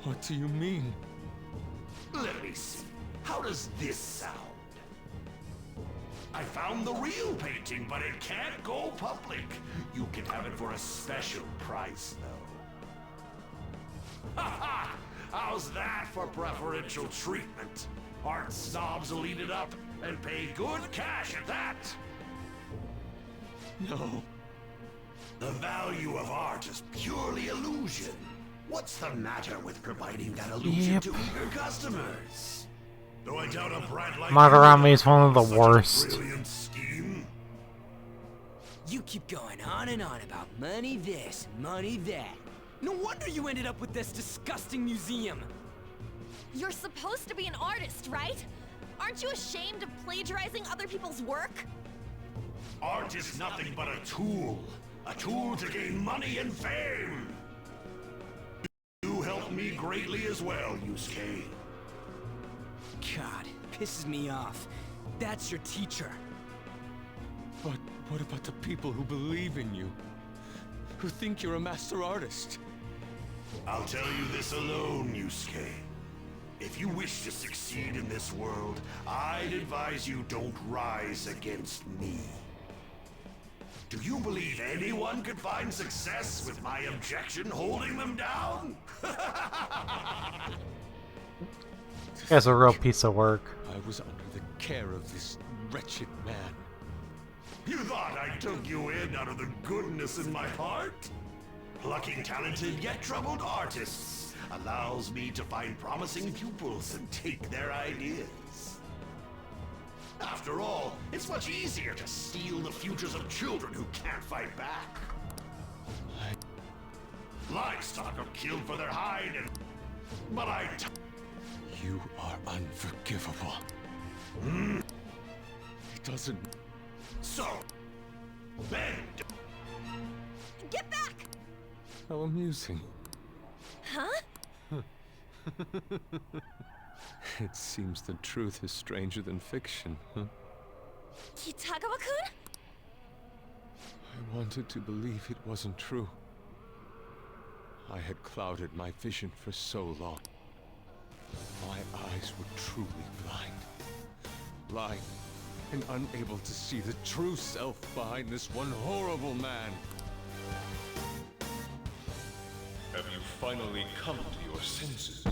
K: What do you mean?
D: Let me see. How does this sound? I found the real painting, but it can't go public. You can have it for a special price, though. Ha ha! How's that for preferential treatment? Art snobs will eat it up and pay good cash at that.
K: No.
D: The value of art is purely illusion. What's the matter with providing that illusion to eager customers? Though I doubt a brat like
A: Madarame is one of the worst.
D: brilliant scheme.
J: You keep going on and on about money this, money that. No wonder you ended up with this disgusting museum.
C: You're supposed to be an artist, right? Aren't you ashamed of plagiarizing other people's work?
D: Art is nothing but a tool to gain money and fame. You helped me greatly as well, Yusuke.
J: God, pisses me off. That's your teacher.
K: But what about the people who believe in you? Who think you're a master artist?
D: I'll tell you this alone, Yusuke. If you wish to succeed in this world, I'd advise you don't rise against me. Do you believe anyone could find success with my objection holding them down?
A: That's a real piece of work.
K: I was under the care of this wretched man.
D: You thought I took you in out of the goodness in my heart? Plucking talented yet troubled artists allows me to find promising pupils and take their ideas. After all, it's much easier to steal the futures of children who can't fight back. Livestock are killed for their hide and... But
K: You are unforgivable. It doesn't...
D: So... Then...
C: Get back!
K: How amusing.
C: Huh?
K: It seems the truth is stranger than fiction, huh?
C: Kitagawa-kun?
K: I wanted to believe it wasn't true. I had clouded my vision for so long. My eyes were truly blind. Blind and unable to see the true self behind this one horrible man.
U: Have you finally come to your senses?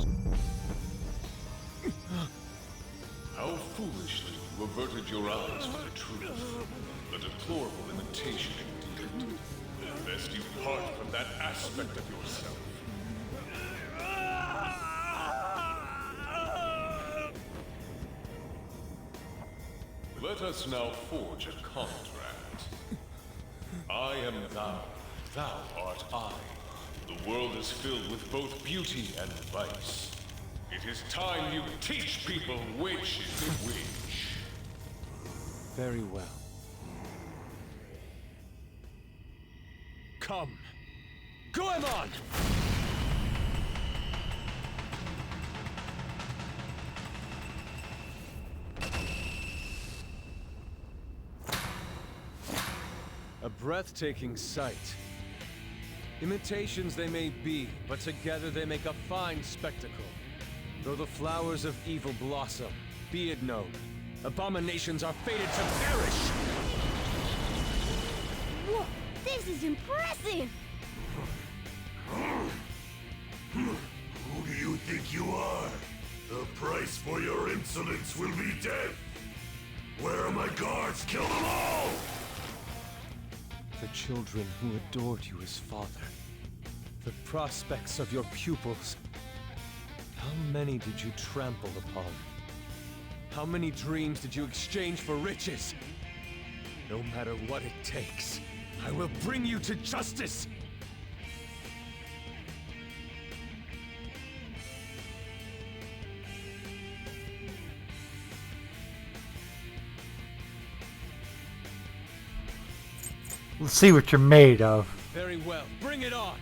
U: How foolishly you averted your eyes from the truth. A deplorable imitation indeed. Lest you part from that aspect of yourself. Let us now forge a contract. I am thou, thou art I. The world is filled with both beauty and vice. It is time you teach people which is which.
K: Very well. Come! Goemon! A breathtaking sight. Imitations they may be, but together they make a fine spectacle. Though the flowers of evil blossom, be it known, abominations are fated to perish!
N: Whoa, this is impressive!
D: Who do you think you are? The price for your insolence will be death! Where are my guards? Kill them all!
K: The children who adored you as father. The prospects of your pupils. How many did you trample upon? How many dreams did you exchange for riches? No matter what it takes, I will bring you to justice!
A: Let's see what you're made of.
K: Very well, bring it on!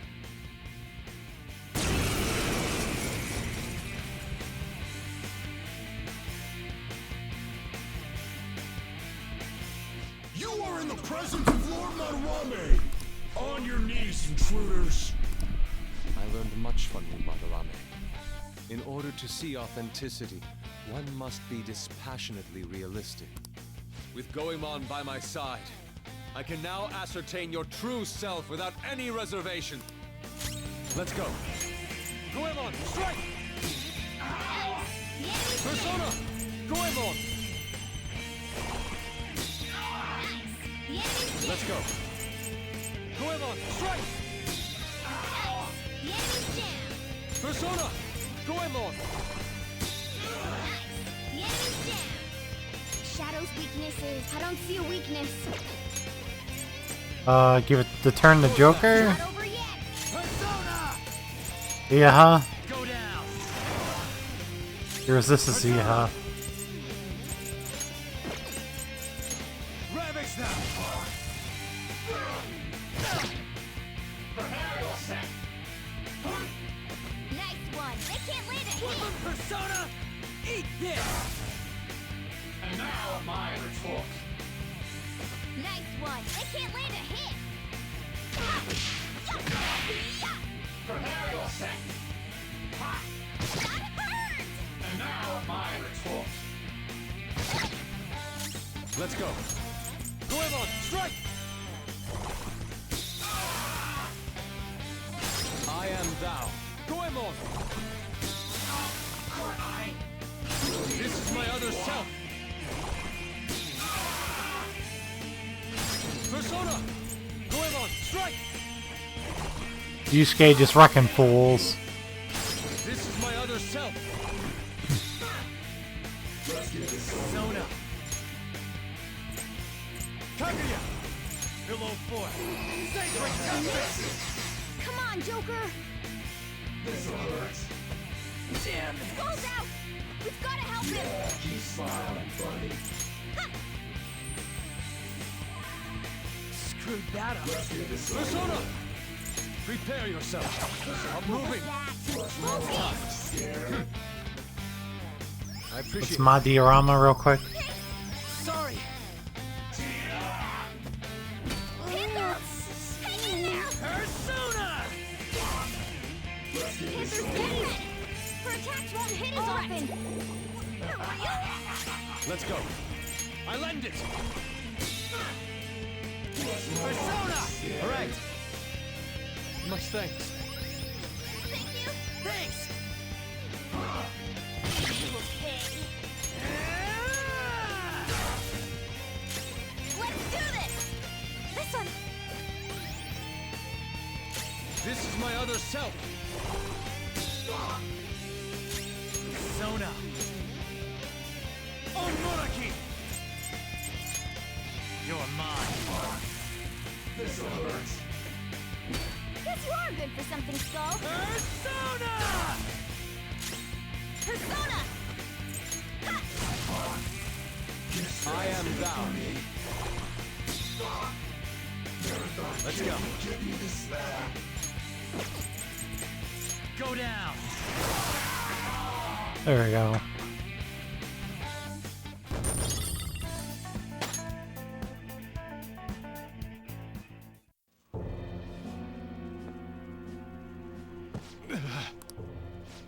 D: You are in the presence of Lord Madarame! On your knees, intruders!
K: I learned much from you, Madarame. In order to see authenticity, one must be dispassionately realistic. With Goemon by my side, I can now ascertain your true self without any reservation. Let's go. Goemon, strike! Persona! Goemon! Let's go. Goemon, strike! Persona! Goemon!
N: Shadow's weakness is I don't see a weakness.
A: Give it the turn to Joker? Yeah, huh? Your resistance, yeah, huh?
R: Ravage them!
N: Nice one. They can't land a hit.
R: Persona! Eat this! And now my retort.
N: Nice one. They can't land a hit.
R: Prepare yourself!
N: That hurt!
R: my retort.
K: Let's go. Goemon, strike! I am thou. Goemon! This is my other self. Persona! Goemon, strike!
A: Yusuke just wrecking fools.
K: This is my other self. Persona! Kaguya! Below 4. Sacred Tempest!
N: Come on, Joker!
R: This hurts.
N: Damn it! Skull's out! We've gotta help him!
R: Keep smiling, buddy.
J: Screwed that up.
R: Let's get this
K: Persona! Prepare yourself. I'm moving. I appreciate
A: It's my diorama real quick.
J: Sorry.
N: Persona! Panther's getting it! Her attacks won't hit as often!
K: Let's go. I lend it.
J: Persona!
K: All right. Much thanks.
N: Thank you!
J: Thanks!
N: Let's do this! This one!
K: This is my other self.
J: Persona!
K: On Monarchy!
J: You're mine.
R: This hurts.
N: Guess you are good for something, Skull!
K: Persona!
N: Persona!
K: I am thou. Let's go.
R: Give you this back.
J: Go down.
A: There we go.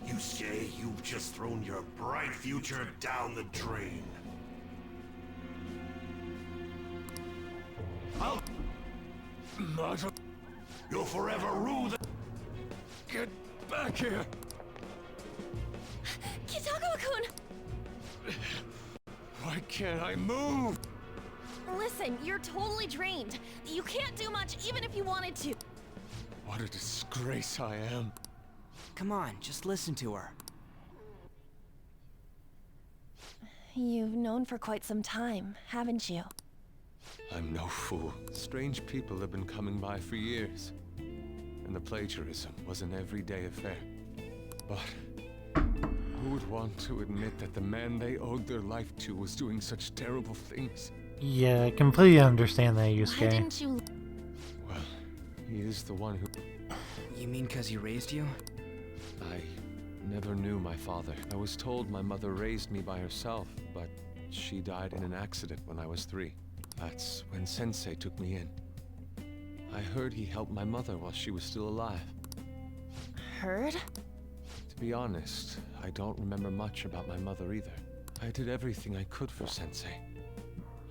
F: Yusuke, you've just thrown your bright future down the drain. You'll forever rue the...
K: Get back here.
C: Kitagawa-kun!
K: Why can't I move?
C: Listen, you're totally drained. You can't do much even if you wanted to.
K: What a disgrace I am.
J: Come on, just listen to her.
C: You've known for quite some time, haven't you?
K: I'm no fool. Strange people have been coming by for years. And the plagiarism was an everyday affair. But who would want to admit that the man they owed their life to was doing such terrible things?
A: Yeah, I completely understand that,
C: Why
A: Yusuke.
C: didn't you...
K: Well, he is the one who...
J: You mean 'cause he raised you?
K: I never knew my father. I was told my mother raised me by herself, but she died in an accident when I was 3. That's when Sensei took me in. I heard he helped my mother while she was still alive.
C: Heard?
K: To be honest, I don't remember much about my mother either. I did everything I could for Sensei.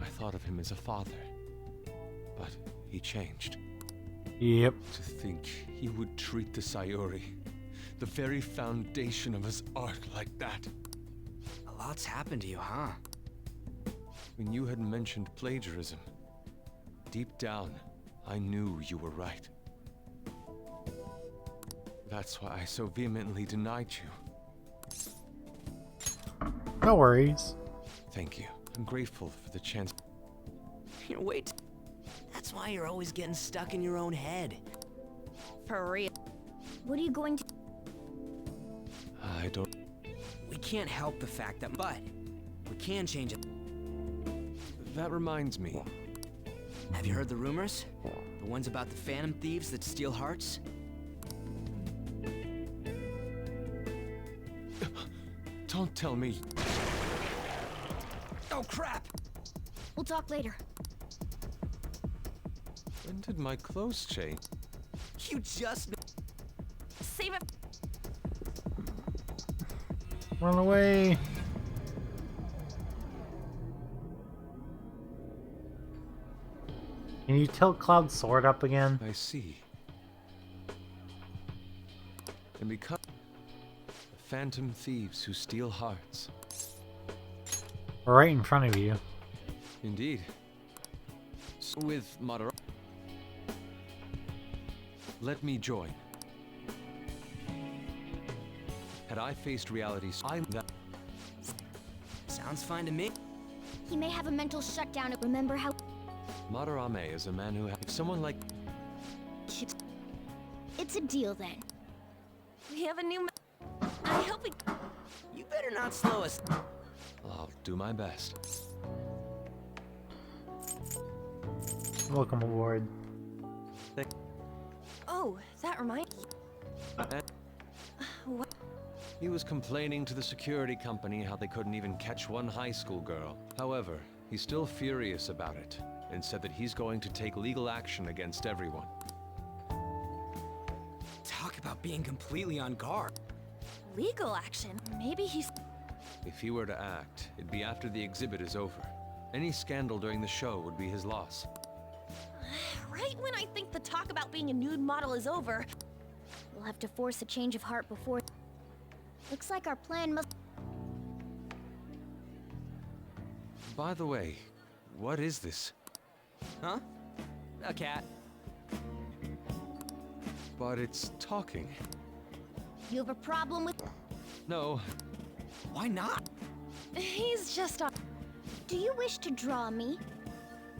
K: I thought of him as a father. But he changed.
A: Yep.
K: To think he would treat the Sayuri, the very foundation of his art, like that.
J: A lot's happened to you, huh?
K: When you had mentioned plagiarism, deep down, I knew you were right. That's why I so vehemently denied you.
A: No worries.
K: Thank you. I'm grateful for the chance.
J: Here, wait. That's why you're always getting stuck in your own head.
C: For real.
B: What are you going to...
K: I don't...
J: We can't help the fact that, but we can change it.
K: That reminds me.
J: Have you heard the rumors? The ones about the Phantom Thieves that steal hearts?
K: Don't tell me.
J: Oh, crap!
B: We'll talk later.
K: When did my clothes change?
J: You just...
C: Save it.
A: Run away. Can you tilt Cloud's sword up again?
K: I see. And become phantom thieves who steal hearts.
A: Right in front of you.
K: Indeed. So with moderation. Let me join. Had I faced reality, I'm that.
J: Sounds fine to me.
N: He may have a mental shutdown. Remember how...
K: Madarame is a man who has someone like...
N: It's a deal then.
C: We have a new... I hope we...
J: You better not slow us.
K: I'll do my best.
A: Welcome aboard.
C: Oh, that reminds... What?
K: He was complaining to the security company how they couldn't even catch one high school girl. However, he's still furious about it, and said that he's going to take legal action against everyone.
J: Talk about being completely on guard.
C: Legal action? Maybe he's...
K: If he were to act, it'd be after the exhibit is over. Any scandal during the show would be his loss.
C: Right when I think the talk about being a nude model is over...
N: We'll have to force a change of heart before... Looks like our plan must...
K: By the way, what is this?
J: Huh? A cat.
K: But it's talking.
N: You have a problem with...
K: No.
J: Why not?
C: He's just a...
N: Do you wish to draw me?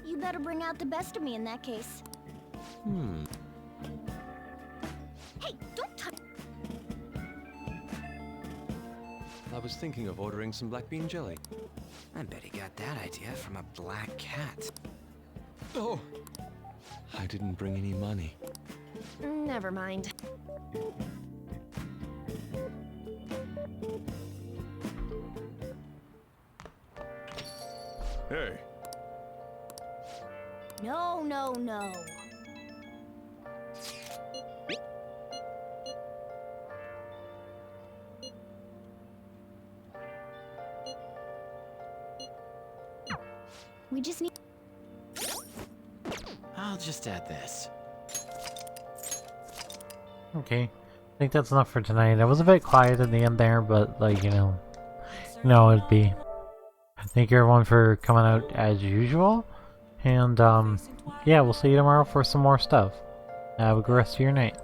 N: You better bring out the best of me in that case. Hey, don't touch...
K: I was thinking of ordering some black bean jelly.
J: I bet he got that idea from a black cat.
K: Oh! I didn't bring any money.
C: Never mind.
D: Hey.
N: No, no, no. We just need...
T: I'll just add this.
A: Okay. I think that's enough for tonight. I was a bit quiet at the end there, but like, you know it'd be. Thank you everyone for coming out as usual. And yeah, we'll see you tomorrow for some more stuff. Have a good rest of your night.